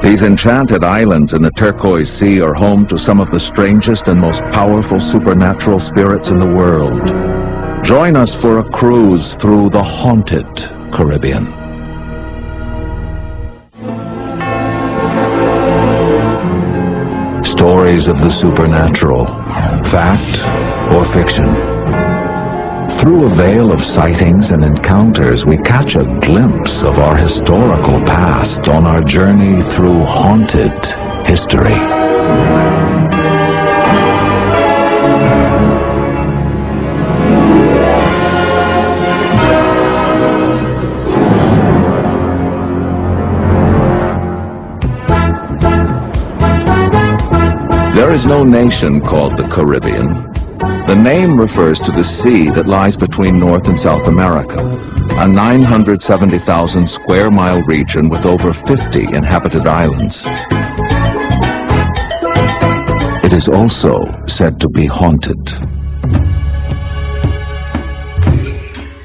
[SPEAKER 1] These enchanted islands in the turquoise sea are home to some of the strangest and most powerful supernatural spirits in the world. Join us for a cruise through the haunted Caribbean. Stories of the supernatural, fact or fiction. Through a veil of sightings and encounters, we catch a glimpse of our historical past on our journey through haunted history. There is no nation called the Caribbean. The name refers to the sea that lies between North and South America, a 970,000 square mile region with over 50 inhabited islands. It is also said to be haunted.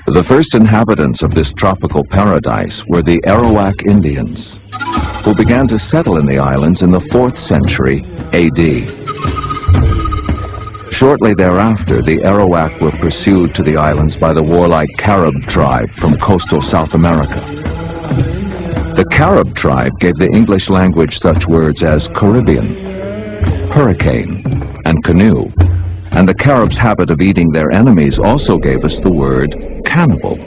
[SPEAKER 1] The first inhabitants of this tropical paradise were the Arawak Indians, who began to settle in the islands in the 4th century A.D. Shortly thereafter, the Arawak were pursued to the islands by the warlike Carib tribe from coastal South America. The Carib tribe gave the English language such words as Caribbean, hurricane, and canoe, and the Caribs' habit of eating their enemies also gave us the word cannibal.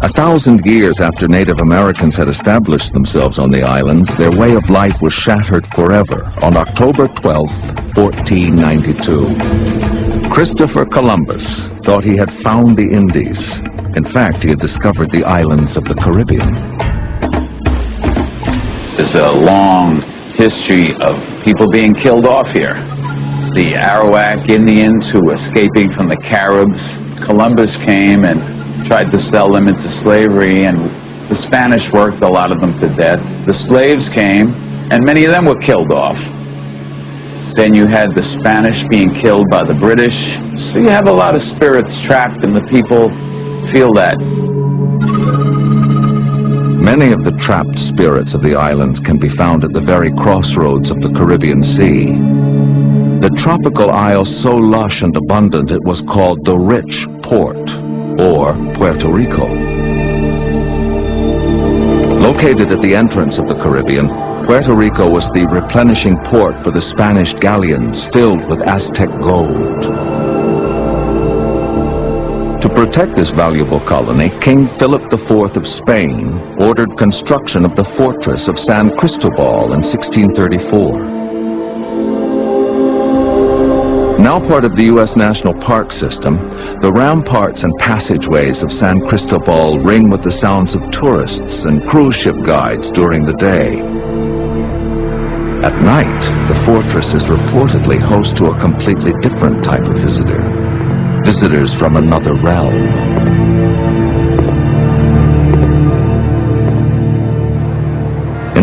[SPEAKER 1] A 1,000 years after Native Americans had established themselves on the islands, their way of life was shattered forever on October 12, 1492. Christopher Columbus thought he had found the Indies. In fact, he had discovered the islands of the Caribbean.
[SPEAKER 20] There's a long history of people being killed off here. The Arawak Indians who were escaping from the Caribs. Columbus came and tried to sell them into slavery, and the Spanish worked a lot of them to death. The slaves came, and many of them were killed off. Then you had the Spanish being killed by the British. So you have a lot of spirits trapped, and the people feel that.
[SPEAKER 1] Many of the trapped spirits of the islands can be found at the very crossroads of the Caribbean Sea. The tropical isle so lush and abundant it was called the Rich Port, or Puerto Rico. Located at the entrance of the Caribbean, Puerto Rico was the replenishing port for the Spanish galleons filled with Aztec gold. To protect this valuable colony, King Philip IV of Spain ordered construction of the fortress of San Cristobal in 1634. Now part of the U.S. National Park System, the ramparts and passageways of San Cristobal ring with the sounds of tourists and cruise ship guides during the day. At night, the fortress is reportedly host to a completely different type of visitor. Visitors from another realm.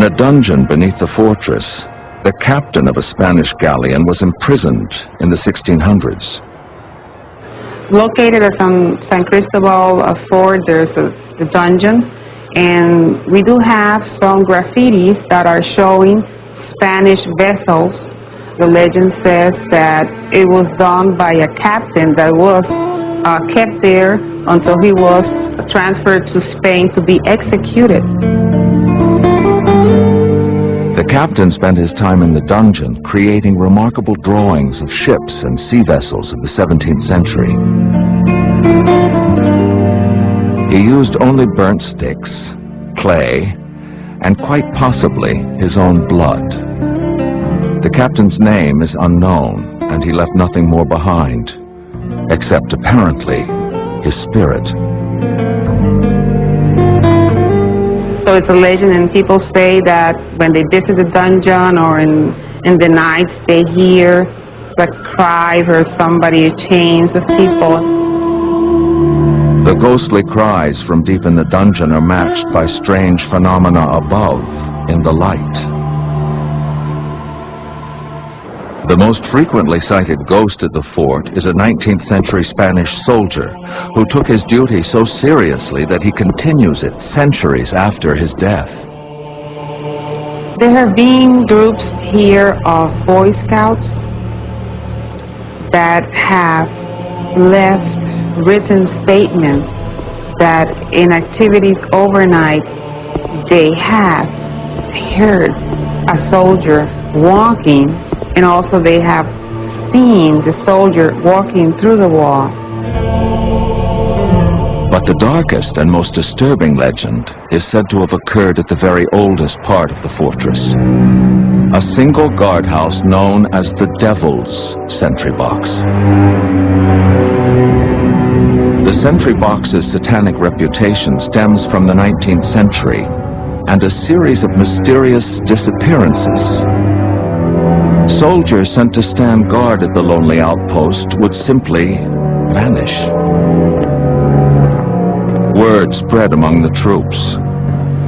[SPEAKER 1] In a dungeon beneath the fortress, the captain of a Spanish galleon was imprisoned in the 1600s.
[SPEAKER 18] Located at San Cristobal Fort, there's the dungeon, and we do have some graffitis that are showing Spanish vessels. The legend says that it was done by a captain that was kept there until he was transferred to Spain to be executed.
[SPEAKER 1] The captain spent his time in the dungeon creating remarkable drawings of ships and sea vessels of the 17th century. He used only burnt sticks, clay, and quite possibly his own blood. The captain's name is unknown, and he left nothing more behind, except apparently his spirit.
[SPEAKER 18] So it's a legend, and people say that when they visit the dungeon or in the nights they hear the cries or somebody chains of people.
[SPEAKER 1] The ghostly cries from deep in the dungeon are matched by strange phenomena above in the light. The most frequently cited ghost at the fort is a 19th century Spanish soldier who took his duty so seriously that he continues it centuries after his death.
[SPEAKER 18] There have been groups here of Boy Scouts that have left written statements that in activities overnight they have heard a soldier walking, and also they have seen the soldier walking through the wall.
[SPEAKER 1] But the darkest and most disturbing legend is said to have occurred at the very oldest part of the fortress. A single guardhouse known as the Devil's Sentry Box. The sentry box's satanic reputation stems from the 19th century and a series of mysterious disappearances. Soldiers sent to stand guard at the lonely outpost would simply vanish. Word spread among the troops.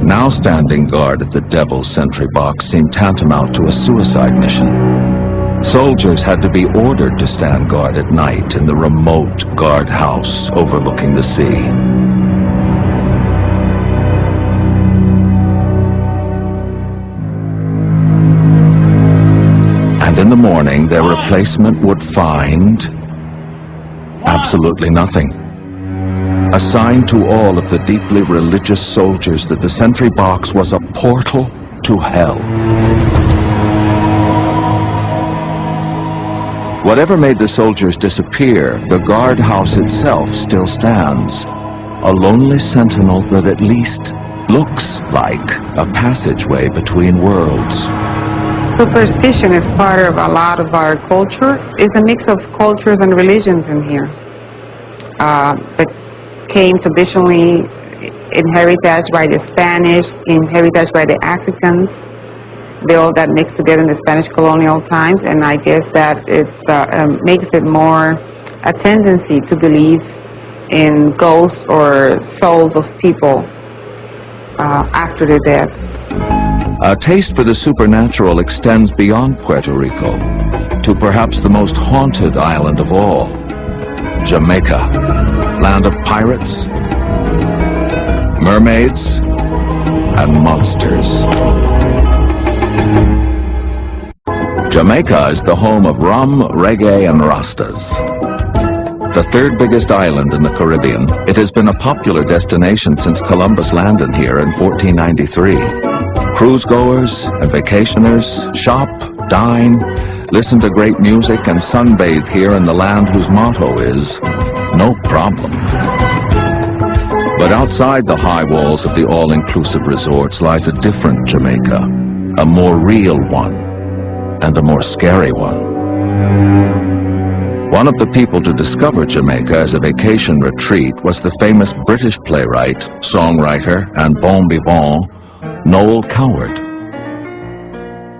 [SPEAKER 1] Now standing guard at the Devil's Sentry Box seemed tantamount to a suicide mission. Soldiers had to be ordered to stand guard at night in the remote guardhouse overlooking the sea. And in the morning, their replacement would find absolutely nothing. A sign to all of the deeply religious soldiers that the sentry box was a portal to hell. Whatever made the soldiers disappear, the guardhouse itself still stands, a lonely sentinel that at least looks like a passageway between worlds.
[SPEAKER 18] Superstition is part of a lot of our culture. It's a mix of cultures and religions in here that came traditionally inherited by the Spanish, inherited by the Africans. They all got mixed together in the Spanish colonial times, and I guess that it makes it more a tendency to believe in ghosts or souls of people after their death.
[SPEAKER 1] A taste for the supernatural extends beyond Puerto Rico to perhaps the most haunted island of all, Jamaica, land of pirates, mermaids, and monsters. Jamaica is the home of rum, reggae, and Rastas. The third biggest island in the Caribbean, it has been a popular destination since Columbus landed here in 1493. Cruise-goers and vacationers shop, dine, listen to great music, and sunbathe here in the land whose motto is, no problem. But outside the high walls of the all-inclusive resorts lies a different Jamaica, a more real one, and a more scary one. One of the people to discover Jamaica as a vacation retreat was the famous British playwright, songwriter, and bon vivant, Noel Coward.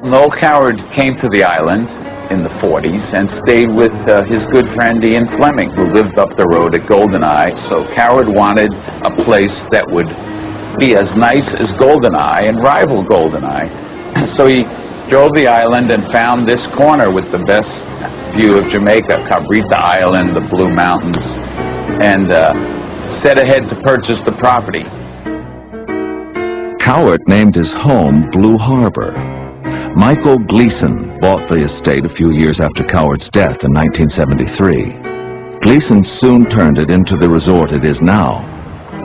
[SPEAKER 20] Noel Coward came to the island in the 40s and stayed with his good friend Ian Fleming, who lived up the road at Goldeneye. So Coward wanted a place that would be as nice as Goldeneye and rival Goldeneye. So he drove the island and found this corner with the best view of Jamaica, Cabrita Island, the Blue Mountains, and set ahead to purchase the property.
[SPEAKER 1] Cowart named his home Blue Harbor. Michael Gleason bought the estate a few years after Cowart's death in 1973. Gleason soon turned it into the resort it is now.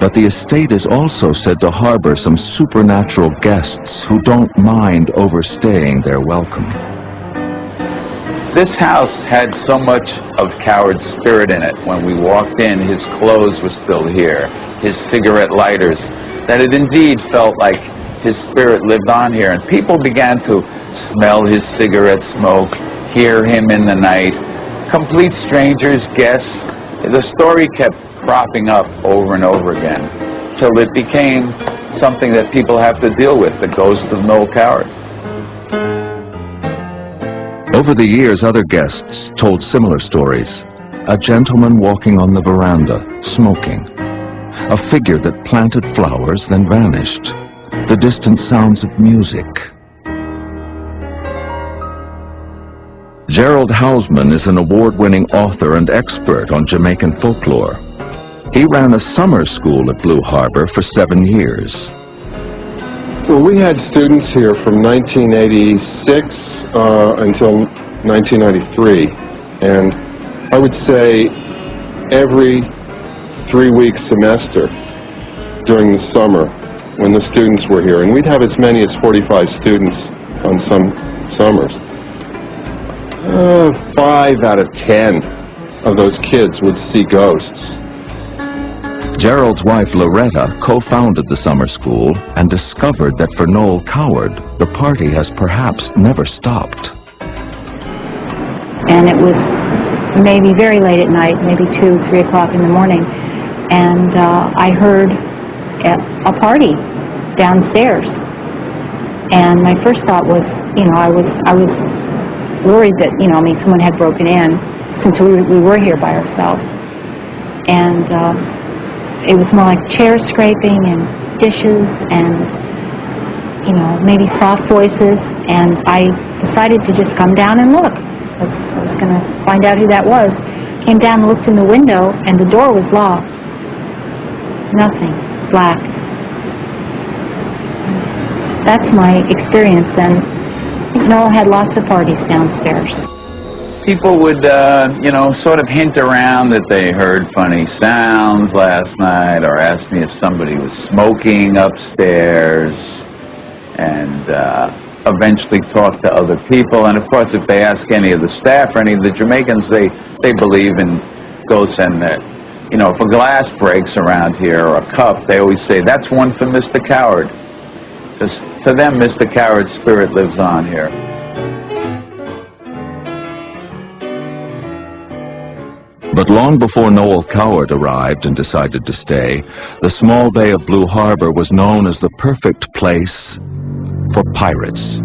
[SPEAKER 1] But the estate is also said to harbor some supernatural guests who don't mind overstaying their welcome.
[SPEAKER 20] This house had so much of Cowart's spirit in it. When we walked in, his clothes were still here, his cigarette lighters, that it indeed felt like his spirit lived on here. And people began to smell his cigarette smoke, hear him in the night. Complete strangers, guests. The story kept cropping up over and over again, till it became something that people have to deal with, the ghost of Noel Cowart.
[SPEAKER 1] Over the years, other guests told similar stories. A gentleman walking on the veranda, smoking. A figure that planted flowers, then vanished. The distant sounds of music. Gerald Hausman is an award-winning author and expert on Jamaican folklore. He ran a summer school at Blue Harbor for 7 years.
[SPEAKER 10] Well, we had students here from 1986 until 1993, and I would say every 3-week semester during the summer when the students were here, and we'd have as many as 45 students on some summers. 5 out of 10 of those kids would see ghosts.
[SPEAKER 1] Gerald's wife, Loretta, co-founded the summer school and discovered that for Noel Cowart, the party has perhaps never stopped.
[SPEAKER 21] And it was maybe very late at night, maybe 2, 3 o'clock in the morning, and I heard a party downstairs. And my first thought was, I was worried that, someone had broken in, since we were here by ourselves. And it was more like chairs scraping and dishes and, maybe soft voices. And I decided to just come down and look. I was going to find out who that was. Came down and looked in the window, and the door was locked. Nothing. Black. That's my experience. And Noel had lots of parties downstairs.
[SPEAKER 20] People would, sort of hint around that they heard funny sounds last night, or asked me if somebody was smoking upstairs, and eventually talk to other people. And of course, if they ask any of the staff or any of the Jamaicans, they believe in ghosts, and that, if a glass breaks around here or a cup, they always say, that's one for Mr. Cowart. Because to them, Mr. Cowart's spirit lives on here.
[SPEAKER 1] But long before Noel Cowart arrived and decided to stay, the small bay of Blue Harbor was known as the perfect place for pirates.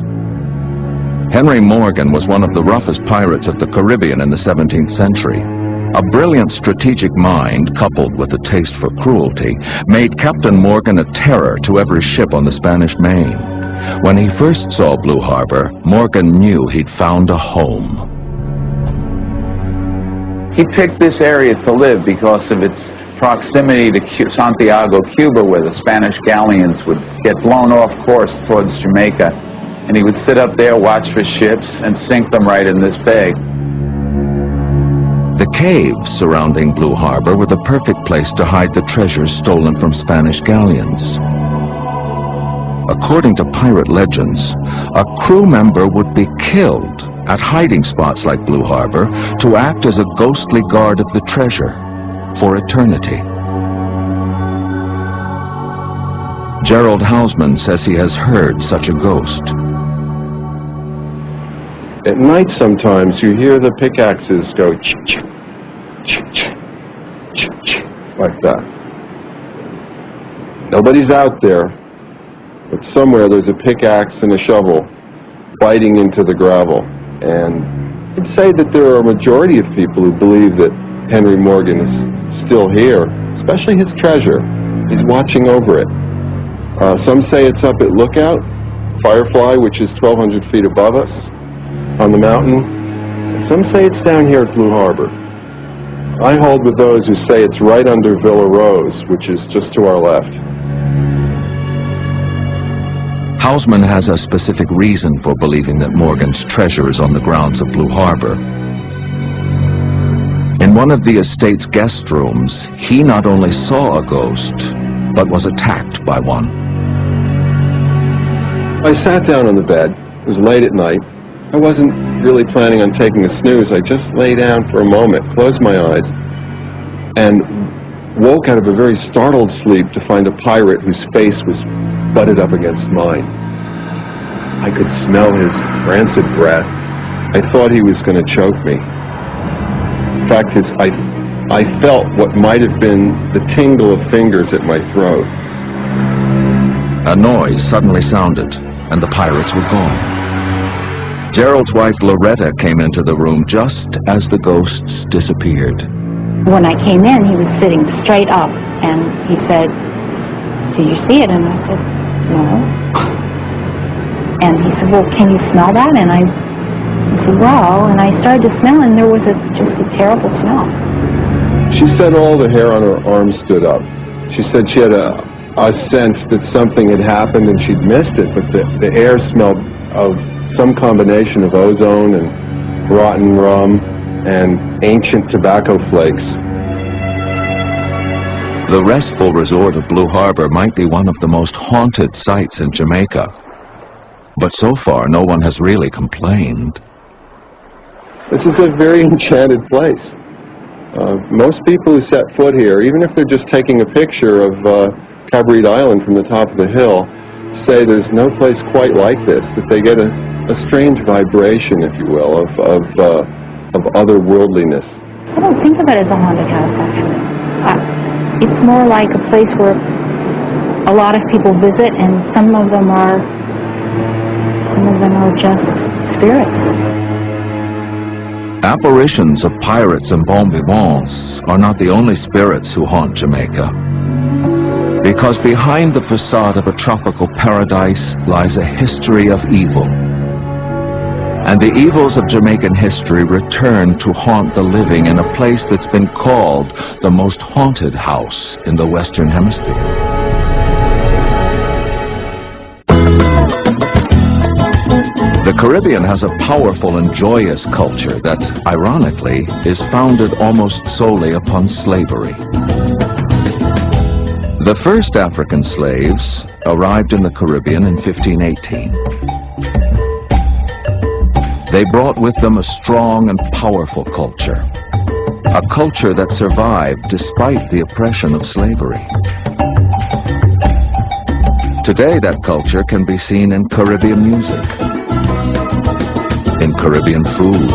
[SPEAKER 1] Henry Morgan was one of the roughest pirates of the Caribbean in the 17th century. A brilliant strategic mind, coupled with a taste for cruelty, made Captain Morgan a terror to every ship on the Spanish Main. When he first saw Blue Harbor, Morgan knew he'd found a home.
[SPEAKER 20] He picked this area to live because of its proximity to Santiago, Cuba, where the Spanish galleons would get blown off course towards Jamaica. And he would sit up there, watch for ships, and sink them right in this bay.
[SPEAKER 1] The caves surrounding Blue Harbor were the perfect place to hide the treasures stolen from Spanish galleons. According to pirate legends, a crew member would be killed at hiding spots like Blue Harbor to act as a ghostly guard of the treasure for eternity. Gerald Hausman says he has heard such a ghost.
[SPEAKER 10] At night sometimes you hear the pickaxes go ch-ch, ch-ch, ch-ch, like that. Nobody's out there, but somewhere there's a pickaxe and a shovel biting into the gravel. And I'd say that there are a majority of people who believe that Henry Morgan is still here, especially his treasure. He's watching over it. Some say it's up at Lookout, Firefly, which is 1,200 feet above us on the mountain. Some say it's down here at Blue Harbor. I hold with those who say it's right under Villa Rose, which is just to our left.
[SPEAKER 1] Hausman has a specific reason for believing that Morgan's treasure is on the grounds of Blue Harbor. In one of the estate's guest rooms, he not only saw a ghost, but was attacked by one.
[SPEAKER 10] I sat down on the bed. It was late at night. I wasn't really planning on taking a snooze. I just lay down for a moment, closed my eyes, and woke out of a very startled sleep to find a pirate whose face was butted up against mine. I could smell his rancid breath. I thought he was going to choke me. In fact, I felt what might have been the tingle of fingers at my throat.
[SPEAKER 1] A noise suddenly sounded, and the pirates were gone. Gerald's wife Loretta came into the room just as the ghosts disappeared.
[SPEAKER 21] When I came in, he was sitting straight up, and he said, "Did you see it?" And I said, "No." And he said, "Well, can you smell that?" And I said, "Well," and I started to smell, and there was just a terrible smell.
[SPEAKER 10] She said all the hair on her arms stood up. She said she had a sense that something had happened and she'd missed it, but the air smelled of some combination of ozone and rotten rum and ancient tobacco flakes.
[SPEAKER 1] The restful resort of Blue Harbor might be one of the most haunted sites in Jamaica, but so far no one has really complained.
[SPEAKER 10] This is a very enchanted place. Most people who set foot here, even if they're just taking a picture of Cabreed Island from the top of the hill, say there's no place quite like this, that they get a strange vibration, if you will, of otherworldliness.
[SPEAKER 21] I don't think of it as a haunted house, actually. It's more like a place where a lot of people visit, and some of them are just spirits.
[SPEAKER 1] Apparitions of pirates and bon vivants are not the only spirits who haunt Jamaica. Because behind the facade of a tropical paradise lies a history of evil. And the evils of Jamaican history return to haunt the living in a place that's been called the most haunted house in the Western Hemisphere. The Caribbean has a powerful and joyous culture that, ironically, is founded almost solely upon slavery. The first African slaves arrived in the Caribbean in 1518. They brought with them a strong and powerful culture, a culture that survived despite the oppression of slavery. Today, that culture can be seen in Caribbean music, in Caribbean food,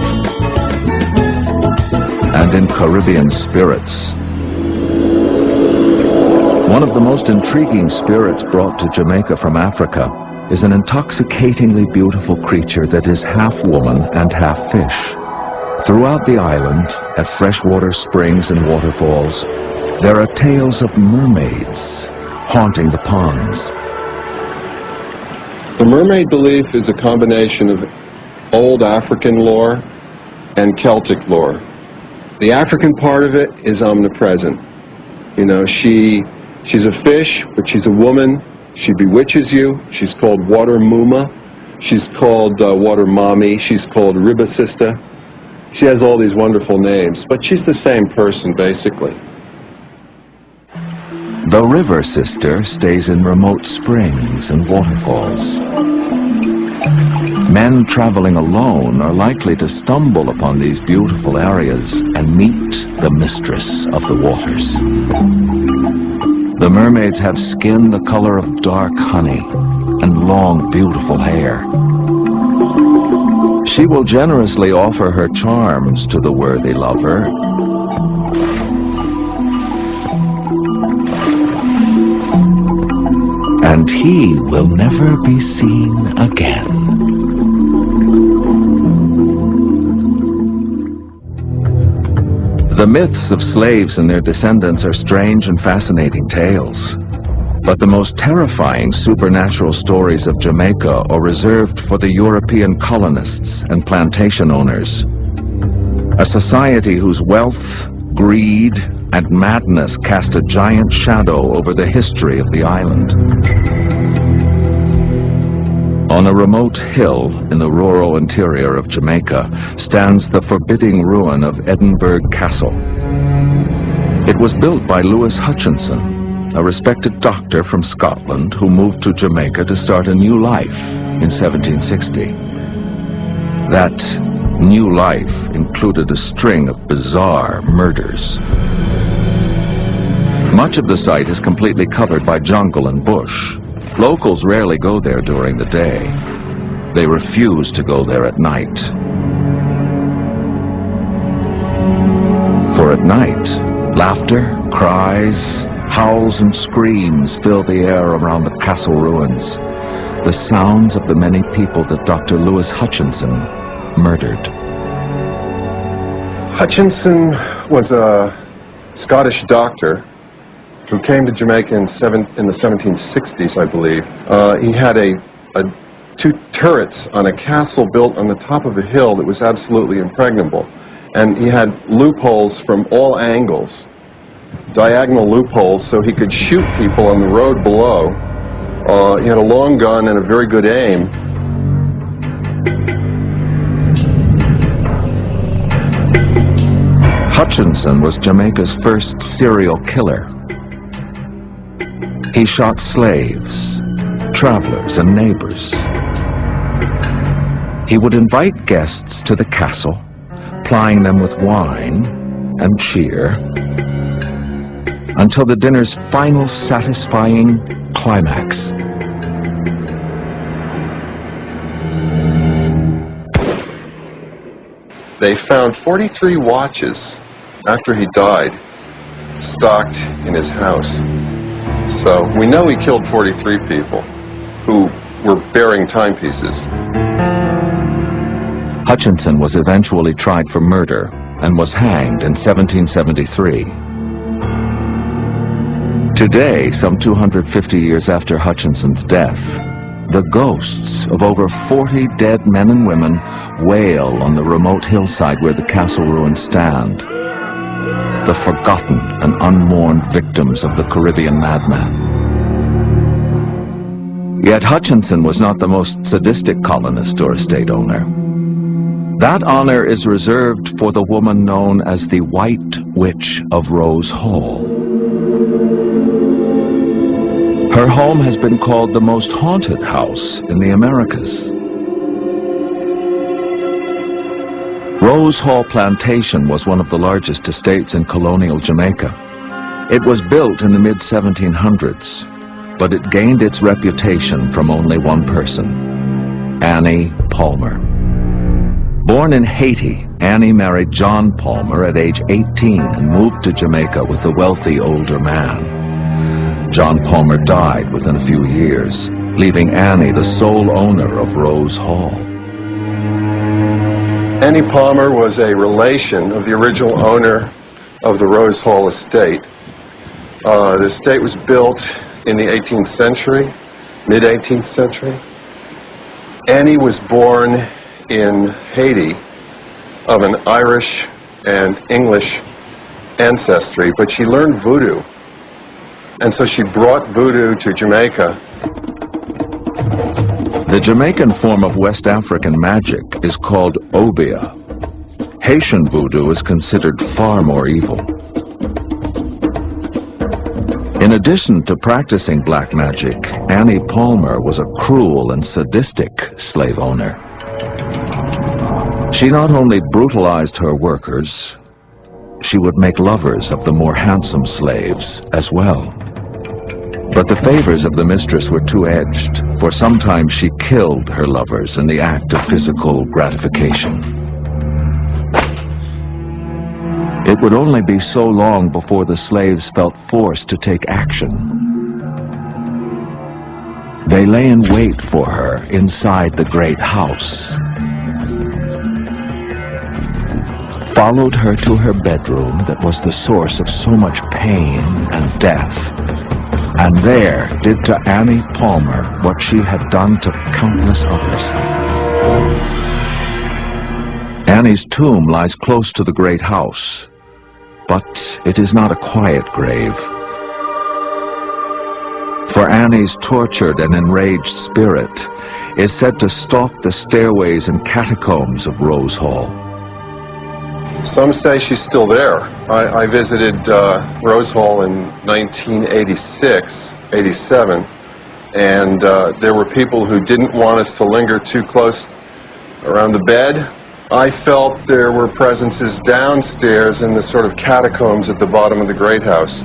[SPEAKER 1] and in Caribbean spirits. One of the most intriguing spirits brought to Jamaica from Africa is an intoxicatingly beautiful creature that is half woman and half fish. Throughout the island, at freshwater springs and waterfalls, there are tales of mermaids haunting the ponds.
[SPEAKER 10] The mermaid belief is a combination of old African lore and Celtic lore. The African part of it is omnipresent. You know, she's a fish, but she's a woman. She bewitches you. She's called Water Muma. She's called Water Mommy. She's called Riba Sister. She has all these wonderful names, but she's the same person, basically.
[SPEAKER 1] The River Sister stays in remote springs and waterfalls. Men traveling alone are likely to stumble upon these beautiful areas and meet the mistress of the waters. The mermaids have skin the color of dark honey and long, beautiful hair. She will generously offer her charms to the worthy lover, and he will never be seen again. The myths of slaves and their descendants are strange and fascinating tales. But the most terrifying supernatural stories of Jamaica are reserved for the European colonists and plantation owners. A society whose wealth, greed, and madness cast a giant shadow over the history of the island. On a remote hill in the rural interior of Jamaica stands the forbidding ruin of Edinburgh Castle. It was built by Louis Hutchinson, a respected doctor from Scotland who moved to Jamaica to start a new life in 1760. That new life included a string of bizarre murders. Much of the site is completely covered by jungle and bush. Locals rarely go there during the day. They refuse to go there at night. For at night, laughter, cries, howls and screams fill the air around the castle ruins, the sounds of the many people that Dr. Louis Hutchinson murdered.
[SPEAKER 10] Hutchinson was a Scottish doctor who came to Jamaica in the 1760s, I believe. He had two turrets on a castle built on the top of a hill that was absolutely impregnable. And he had loopholes from all angles, diagonal loopholes, so he could shoot people on the road below. He had a long gun and a very good aim.
[SPEAKER 1] Hutchinson was Jamaica's first serial killer. He shot slaves, travelers, and neighbors. He would invite guests to the castle, plying them with wine and cheer, until the dinner's final satisfying climax.
[SPEAKER 10] They found 43 watches after he died, stocked in his house. So we know he killed 43 people who were bearing timepieces.
[SPEAKER 1] Hutchinson was eventually tried for murder and was hanged in 1773. Today, some 250 years after Hutchinson's death, the ghosts of over 40 dead men and women wail on the remote hillside where the castle ruins stand. The forgotten and unmourned victims of the Caribbean madman. Yet Hutchinson was not the most sadistic colonist or estate owner. That honor is reserved for the woman known as the White Witch of Rose Hall. Her home has been called the most haunted house in the Americas. Rose Hall Plantation was one of the largest estates in colonial Jamaica. It was built in the mid-1700s, but it gained its reputation from only one person, Annie Palmer. Born in Haiti, Annie married John Palmer at age 18 and moved to Jamaica with a wealthy older man. John Palmer died within a few years, leaving Annie the sole owner of Rose Hall.
[SPEAKER 10] Annie Palmer was a relation of the original owner of the Rose Hall estate. The estate was built in the 18th century, mid-18th century. Annie was born in Haiti of an Irish and English ancestry, but she learned voodoo. And so she brought voodoo to Jamaica.
[SPEAKER 1] The Jamaican form of West African magic is called obia. Haitian voodoo is considered far more evil. In addition to practicing black magic, Annie Palmer was a cruel and sadistic slave owner. She not only brutalized her workers, she would make lovers of the more handsome slaves as well. But the favors of the mistress were two-edged, for sometimes she killed her lovers in the act of physical gratification. It would only be so long before the slaves felt forced to take action. They lay in wait for her inside the great house, followed her to her bedroom that was the source of so much pain and death, and there did to Annie Palmer what she had done to countless others. Annie's tomb lies close to the great house, but it is not a quiet grave. For Annie's tortured and enraged spirit is said to stalk the stairways and catacombs of Rose Hall.
[SPEAKER 10] Some say she's still there. I visited Rose Hall in 1986, 87, and there were people who didn't want us to linger too close around the bed. I felt there were presences downstairs in the sort of catacombs at the bottom of the Great House.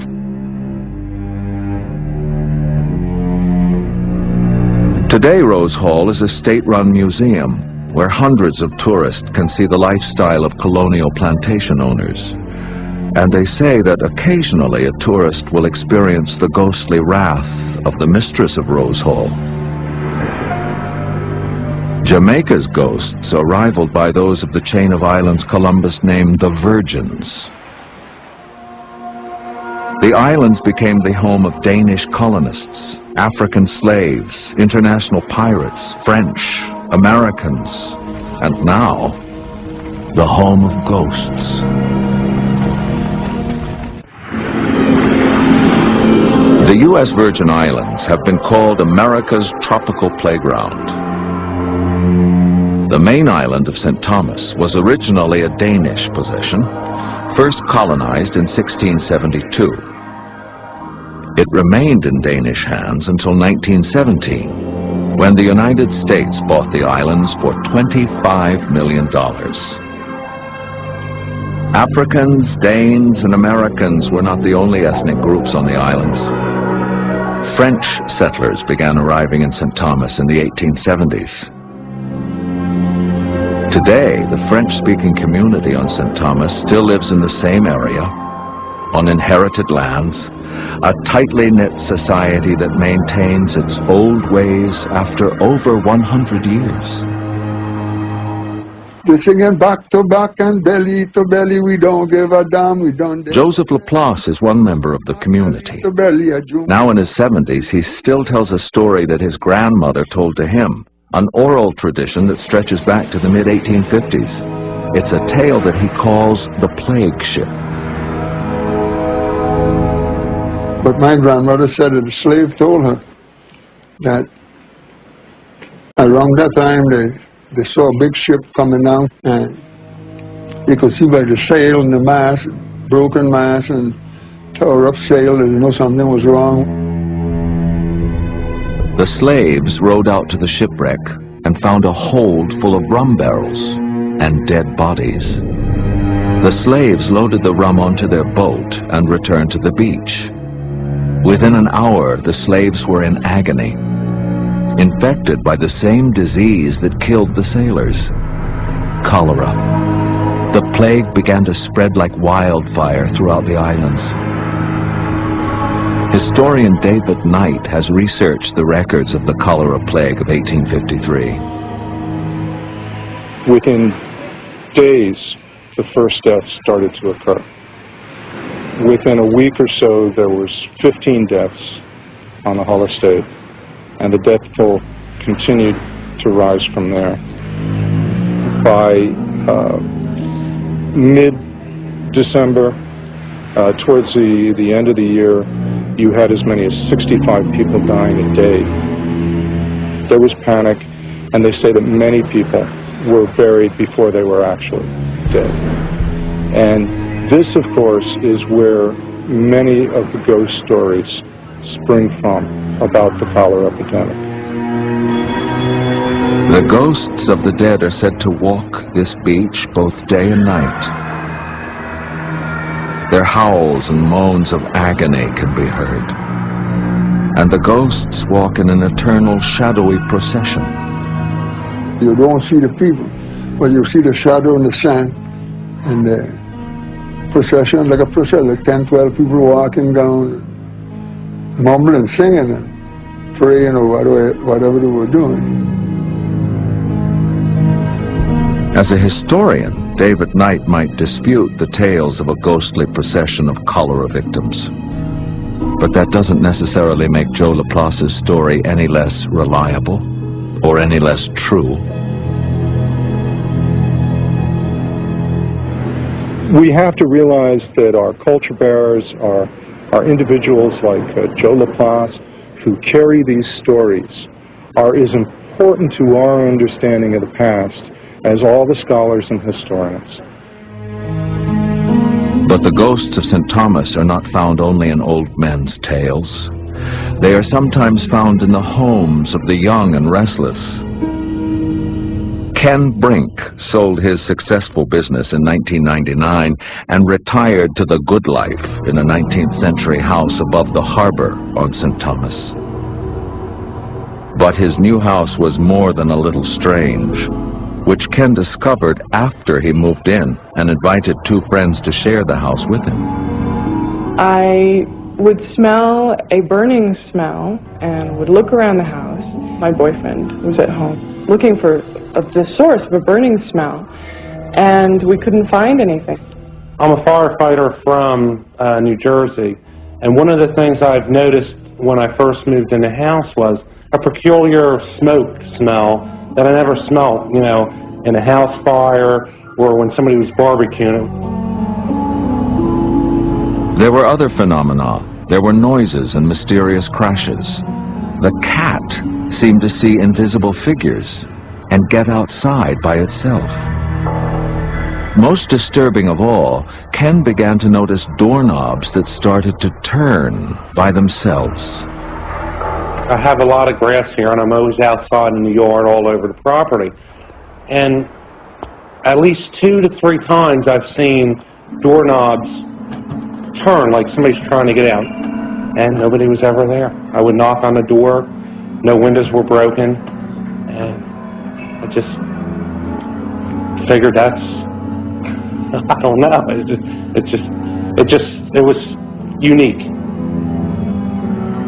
[SPEAKER 1] Today, Rose Hall is a state-run museum where hundreds of tourists can see the lifestyle of colonial plantation owners. And they say that occasionally a tourist will experience the ghostly wrath of the mistress of Rose Hall. Jamaica's ghosts are rivaled by those of the chain of islands Columbus named the Virgins. The islands became the home of Danish colonists, African slaves, international pirates, French, Americans, and now, the home of ghosts. The U.S. Virgin Islands have been called America's tropical playground. The main island of St. Thomas was originally a Danish possession, first colonized in 1672. It remained in Danish hands until 1917, when the United States bought the islands for $25 million. Africans, Danes, and Americans were not the only ethnic groups on the islands. French settlers began arriving in St. Thomas in the 1870s. Today, the French-speaking community on St. Thomas still lives in the same area, on inherited lands, a tightly knit society that maintains its old ways after over 100 years.
[SPEAKER 5] We're singing back to back and belly to belly, we don't give a damn, we don't...
[SPEAKER 1] Joseph Laplace is one member of the community. Now in his 70s, he still tells a story that his grandmother told to him, an oral tradition that stretches back to the mid-1850s. It's a tale that he calls the Plague Ship.
[SPEAKER 5] But my grandmother said that a slave told her that around that time they saw a big ship coming down, and you could see by the sail and the mast, broken mast and tore up sail, that you know something was wrong.
[SPEAKER 1] The slaves rowed out to the shipwreck and found a hold full of rum barrels and dead bodies. The slaves loaded the rum onto their boat and returned to the beach. Within an hour, the slaves were in agony, infected by the same disease that killed the sailors, cholera. The plague began to spread like wildfire throughout the islands. Historian David Knight has researched the records of the cholera plague of 1853.
[SPEAKER 14] Within days, the first deaths started to occur. Within a week or so, there was 15 deaths on the Hull estate, and the death toll continued to rise from there. By mid-December, towards the end of the year, you had as many as 65 people dying a day. There was panic, and they say that many people were buried before they were actually dead. And this, of course, is where many of the ghost stories spring from about the cholera epidemic.
[SPEAKER 1] The ghosts of the dead are said to walk this beach both day and night. Their howls and moans of agony can be heard. And the ghosts walk in an eternal shadowy procession.
[SPEAKER 5] You don't see the people, but you see the shadow in the sand, and the procession, like a procession, like 10, 12 people walking down, mumbling, singing, and praying, or whatever they were doing.
[SPEAKER 1] As a historian, David Knight might dispute the tales of a ghostly procession of cholera victims. But that doesn't necessarily make Joe Laplace's story any less reliable or any less true.
[SPEAKER 14] We have to realize that our culture bearers are individuals like Joe Laplace who carry these stories, are as important to our understanding of the past as all the scholars and historians.
[SPEAKER 1] But the ghosts of St. Thomas are not found only in old men's tales. They are sometimes found in the homes of the young and restless. Ken Brink sold his successful business in 1999 and retired to the good life in a 19th century house above the harbor on St. Thomas. But his new house was more than a little strange, which Ken discovered after he moved in and invited two friends to share the house with him.
[SPEAKER 7] I would smell a burning smell and would look around the house. My boyfriend was at home looking for the source of a burning smell, and we couldn't find anything.
[SPEAKER 15] I'm a firefighter from New Jersey, and one of the things I've noticed when I first moved in the house was a peculiar smoke smell that I never smelled, you know, in a house fire or when somebody was barbecuing.
[SPEAKER 1] There were other phenomena. There were noises and mysterious crashes. The cat seemed to see invisible figures and get outside by itself. Most disturbing of all, Ken began to notice doorknobs that started to turn by themselves.
[SPEAKER 15] I have a lot of grass here, and I'm always outside in the yard all over the property. And at least 2 to 3 times I've seen doorknobs turn like somebody's trying to get out, and nobody was ever there. I would knock on the door, no windows were broken, and I just figured that's, I don't know, it was unique.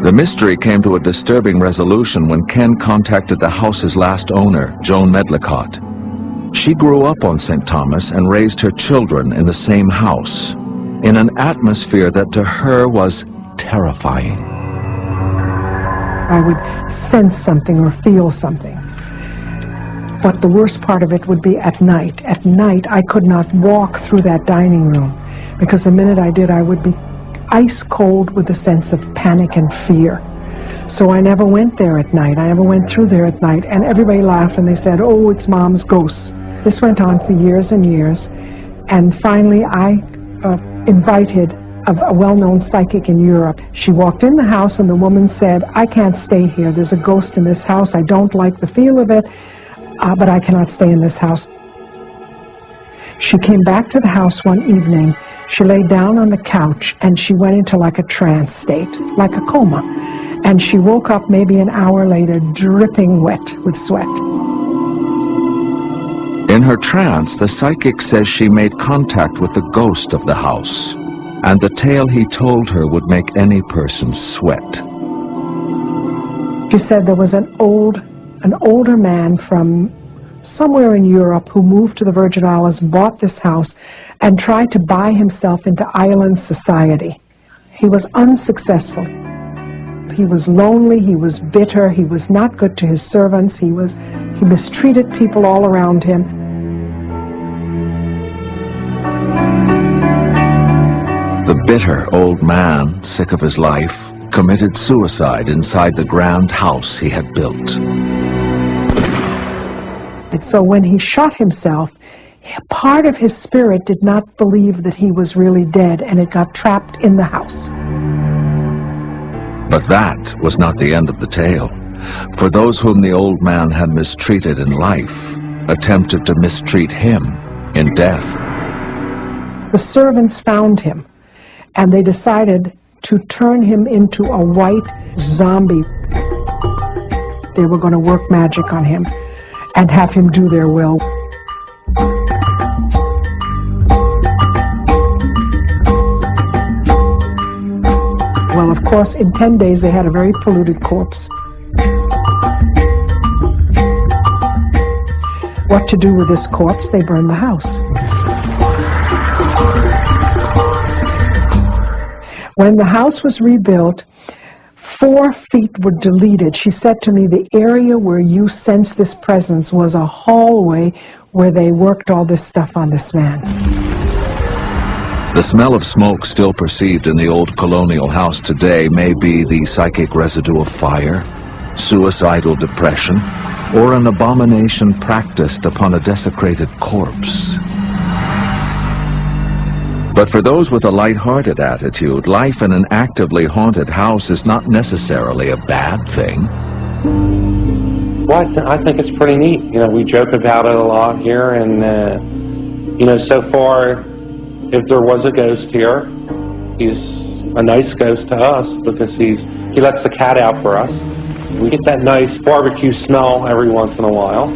[SPEAKER 1] The mystery came to a disturbing resolution when Ken contacted the house's last owner, Joan Medlicott. She grew up on St. Thomas and raised her children in the same house, in an atmosphere that to her was terrifying.
[SPEAKER 11] I would sense something or feel something. But the worst part of it would be at night. At night, I could not walk through that dining room, because the minute I did, I would be ice cold with a sense of panic and fear. So I never went there at night. I never went through there at night. And everybody laughed and they said, oh, it's Mom's ghosts. This went on for years and years. And finally I invited a well-known psychic in Europe. She walked in the house and the woman said, I can't stay here. There's a ghost in this house. I don't like the feel of it, but I cannot stay in this house. She came back to the house one evening. She lay down on the couch and she went into like a trance state, like a coma. And she woke up maybe an hour later dripping wet with sweat.
[SPEAKER 1] In her trance, the psychic says she made contact with the ghost of the house, and the tale he told her would make any person sweat.
[SPEAKER 11] She said there was an older man from somewhere in Europe who moved to the Virgin Islands, bought this house, and tried to buy himself into island society. He was unsuccessful. He was lonely, he was bitter, he was not good to his servants, he mistreated people all around him.
[SPEAKER 1] The bitter old man, sick of his life, committed suicide inside the grand house he had built.
[SPEAKER 11] And so when he shot himself, part of his spirit did not believe that he was really dead, and it got trapped in the house.
[SPEAKER 1] But that was not the end of the tale, for those whom the old man had mistreated in life attempted to mistreat him in death.
[SPEAKER 11] The servants found him, and they decided to turn him into a white zombie. They were going to work magic on him and have him do their will. Well, of course, in 10 days they had a very polluted corpse. What to do with this corpse? They burned the house. When the house was rebuilt, 4 feet were deleted. She said to me, the area where you sense this presence was a hallway where they worked all this stuff on this man.
[SPEAKER 1] The smell of smoke still perceived in the old colonial house today may be the psychic residue of fire, suicidal depression, or an abomination practiced upon a desecrated corpse. But for those with a light-hearted attitude, life in an actively haunted house is not necessarily a bad thing.
[SPEAKER 4] Well, I think it's pretty neat. You know, we joke about it a lot here, and, you know, so far, if there was a ghost here, he's a nice ghost to us because he lets the cat out for us. We get that nice barbecue smell every once in a while.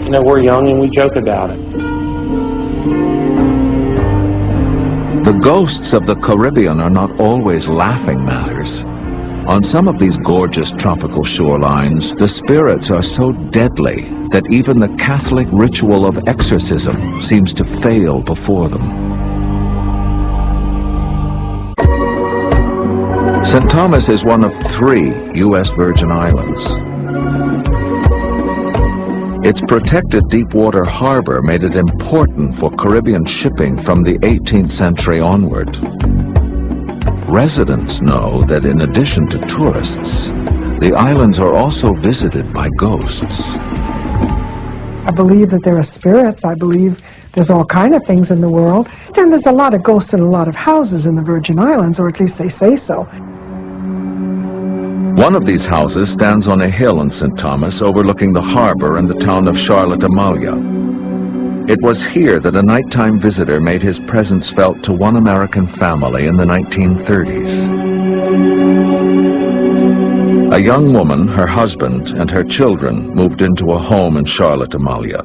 [SPEAKER 4] You know, we're young and we joke about it.
[SPEAKER 1] The ghosts of the Caribbean are not always laughing matters. On some of these gorgeous tropical shorelines, the spirits are so deadly that even the Catholic ritual of exorcism seems to fail before them. St. Thomas is one of 3 U.S. Virgin Islands. Its protected deep-water harbor made it important for Caribbean shipping from the 18th century onward. Residents know that in addition to tourists, the islands are also visited by ghosts.
[SPEAKER 11] I believe that there are spirits. I believe there's all kind of things in the world. And there's a lot of ghosts in a lot of houses in the Virgin Islands, or at least they say so.
[SPEAKER 1] One of these houses stands on a hill in St. Thomas overlooking the harbor and the town of Charlotte Amalia. It was here that a nighttime visitor made his presence felt to one American family in the 1930s. A young woman, her husband, and her children moved into a home in Charlotte Amalia.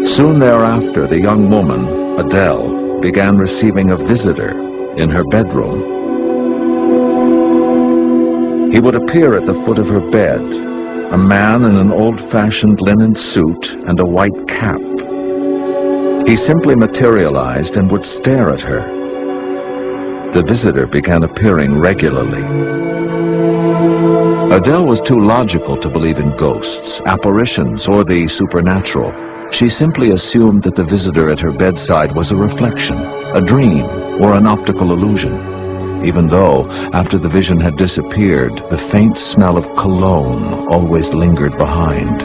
[SPEAKER 1] Soon thereafter, the young woman, Adele, began receiving a visitor in her bedroom. He would appear at the foot of her bed, a man in an old-fashioned linen suit and a white cap. He simply materialized and would stare at her. The visitor began appearing regularly. Adele was too logical to believe in ghosts, apparitions, or the supernatural. She simply assumed that the visitor at her bedside was a reflection, a dream, or an optical illusion. Even though, after the vision had disappeared, the faint smell of cologne always lingered behind.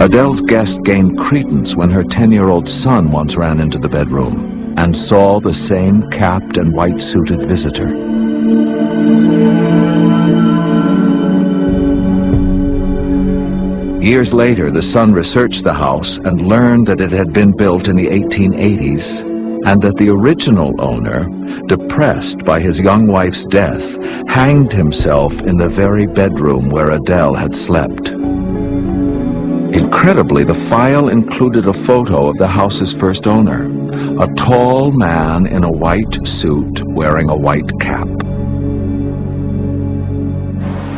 [SPEAKER 1] Adele's guest gained credence when her 10-year-old son once ran into the bedroom and saw the same capped and white-suited visitor. Years later, the son researched the house and learned that it had been built in the 1880s and that the original owner, depressed by his young wife's death, hanged himself in the very bedroom where Adele had slept. Incredibly, the file included a photo of the house's first owner, a tall man in a white suit wearing a white cap.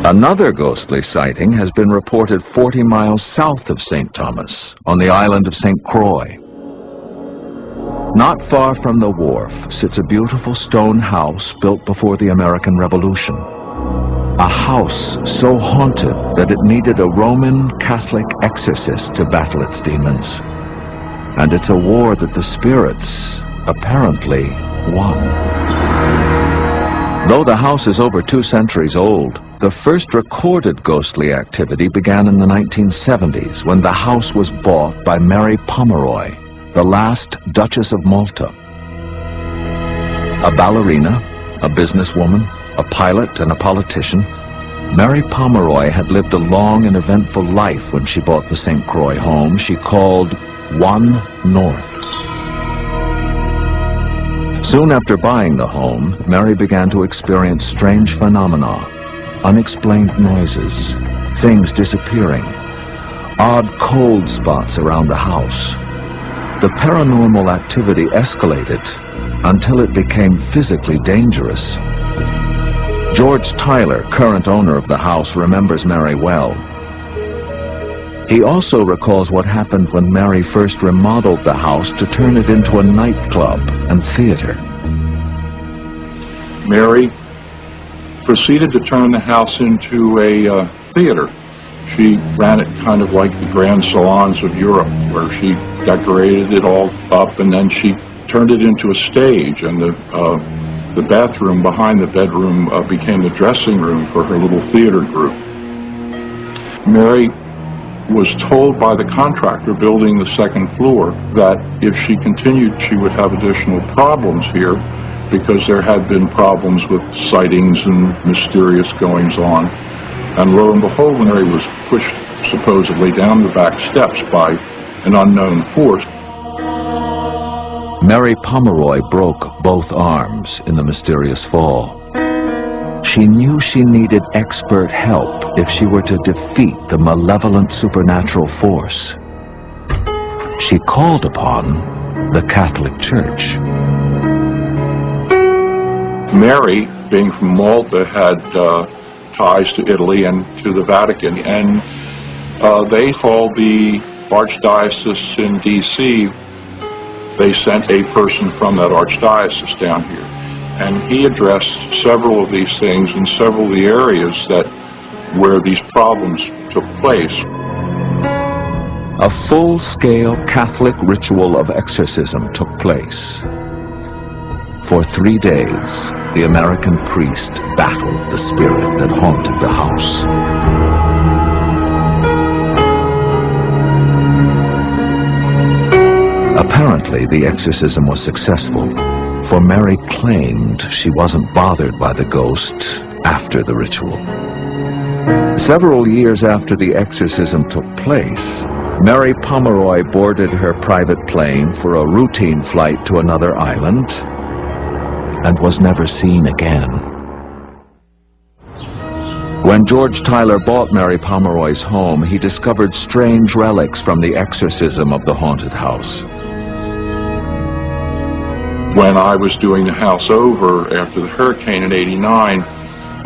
[SPEAKER 1] Another ghostly sighting has been reported 40 miles south of St. Thomas, on the island of St. Croix. Not far from the wharf sits a beautiful stone house built before the American Revolution. A house so haunted that it needed a Roman Catholic exorcist to battle its demons. And it's a war that the spirits apparently won. Though the house is over 2 centuries old, the first recorded ghostly activity began in the 1970s when the house was bought by Mary Pomeroy, the last Duchess of Malta. A ballerina, a businesswoman, a pilot, and a politician, Mary Pomeroy had lived a long and eventful life when she bought the St. Croix home she called One North. Soon after buying the home, Mary began to experience strange phenomena, unexplained noises, things disappearing, odd cold spots around the house. The paranormal activity escalated until it became physically dangerous. George Tyler, current owner of the house, remembers Mary well. He also recalls what happened when Mary first remodeled the house to turn it into a nightclub and theater.
[SPEAKER 14] Mary proceeded to turn the house into a theater. She ran it kind of like the grand salons of Europe, where she decorated it all up, and then she turned it into a stage, and the bathroom behind the bedroom became the dressing room for her little theater group. Mary was told by the contractor building the second floor that if she continued, she would have additional problems here, because there had been problems with sightings and mysterious goings-on. And lo and behold, Mary was pushed supposedly down the back steps by an unknown force.
[SPEAKER 1] Mary Pomeroy broke both arms in the mysterious fall. She knew she needed expert help if she were to defeat the malevolent supernatural force. She called upon the Catholic Church.
[SPEAKER 14] Mary, being from Malta, had ties to Italy and to the Vatican, and they called the Archdiocese in D.C. They sent a person from that Archdiocese down here, and he addressed several of these things in several of the areas where these problems took place.
[SPEAKER 1] A full-scale Catholic ritual of exorcism took place. For 3 days, the American priest battled the spirit that haunted the house. Apparently, the exorcism was successful, for Mary claimed she wasn't bothered by the ghost after the ritual. Several years after the exorcism took place, Mary Pomeroy boarded her private plane for a routine flight to another island and was never seen again. When George Tyler bought Mary Pomeroy's home, he discovered strange relics from the exorcism of the haunted house.
[SPEAKER 14] When I was doing the house over after the hurricane in '89,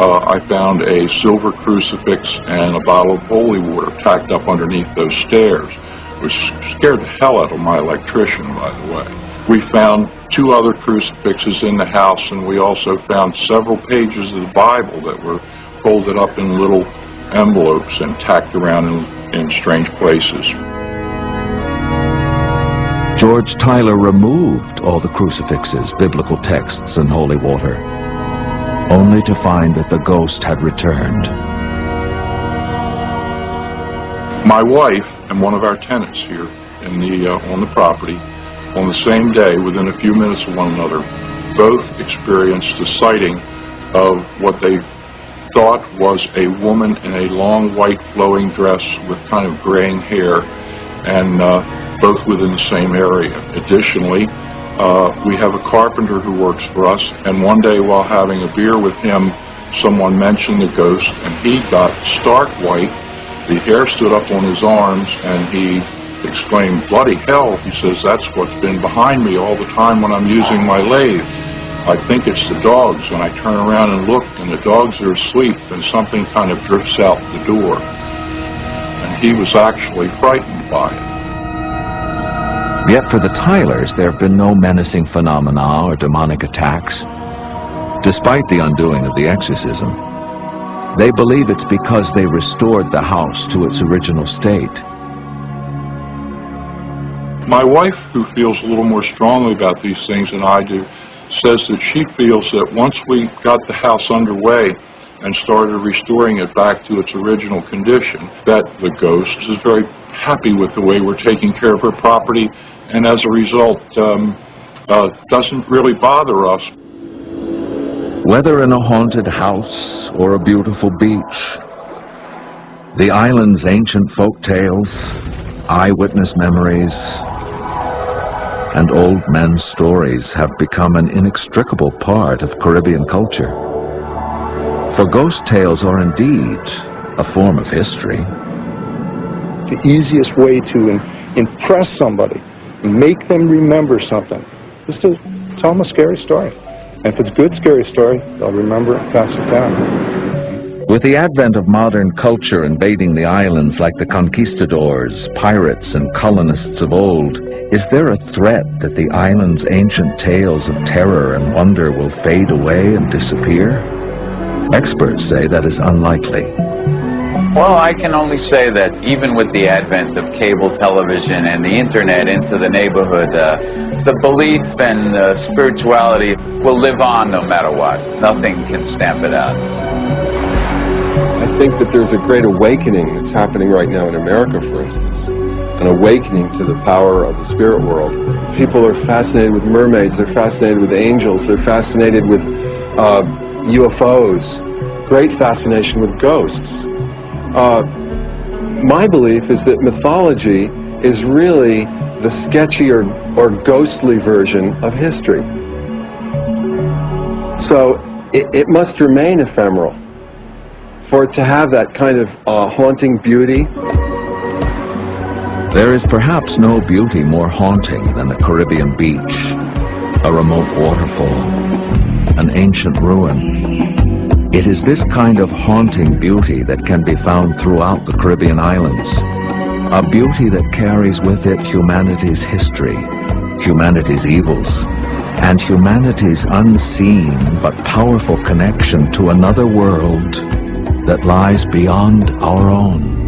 [SPEAKER 14] I found a silver crucifix and a bottle of holy water tacked up underneath those stairs, which scared the hell out of my electrician, by the way. We found 2 other crucifixes in the house, and we also found several pages of the Bible that were folded up in little envelopes and tacked around in strange places.
[SPEAKER 1] George Tyler removed all the crucifixes, biblical texts, and holy water, only to find that the ghost had returned.
[SPEAKER 14] My wife and one of our tenants here on the property, on the same day, within a few minutes of one another, both experienced the sighting of what they thought was a woman in a long white flowing dress with kind of graying hair, and both within the same area. Additionally, we have a carpenter who works for us, and one day while having a beer with him, someone mentioned the ghost, and he got stark white. The hair stood up on his arms, and he exclaimed, "Bloody hell," he says, "that's what's been behind me all the time when I'm using my lathe. I think it's the dogs." And I turn around and look, and the dogs are asleep, and something kind of drifts out the door. And he was actually frightened by it.
[SPEAKER 1] Yet for the Tylers, there have been no menacing phenomena or demonic attacks. Despite the undoing of the exorcism, they believe it's because they restored the house to its original state.
[SPEAKER 14] My wife, who feels a little more strongly about these things than I do, says that she feels that once we got the house underway and started restoring it back to its original condition, that the ghost is very happy with the way we're taking care of her property, and as a result, doesn't really bother us.
[SPEAKER 1] Whether in a haunted house or a beautiful beach, the island's ancient folk tales, eyewitness memories, and old men's stories have become an inextricable part of Caribbean culture. For ghost tales are indeed a form of history.
[SPEAKER 14] The easiest way to impress somebody, make them remember something, is to tell them a scary story. And if it's a good scary story, they'll remember it and pass it down.
[SPEAKER 1] With the advent of modern culture invading the islands like the conquistadors, pirates, and colonists of old, is there a threat that the island's ancient tales of terror and wonder will fade away and disappear? Experts say that is unlikely.
[SPEAKER 20] Well, I can only say that even with the advent of cable television and the internet into the neighborhood, the belief and spirituality will live on no matter what. Nothing can stamp it out.
[SPEAKER 10] I think that there's a great awakening that's happening right now in America, for instance. An awakening to the power of the spirit world. People are fascinated with mermaids, they're fascinated with angels, they're fascinated with UFOs, great fascination with ghosts. My belief is that mythology is really the sketchy or ghostly version of history. So it must remain ephemeral for it to have that kind of haunting beauty.
[SPEAKER 1] There is perhaps no beauty more haunting than a Caribbean beach, a remote waterfall, an ancient ruin. It is this kind of haunting beauty that can be found throughout the Caribbean islands, a beauty that carries with it humanity's history, humanity's evils, and humanity's unseen but powerful connection to another world that lies beyond our own.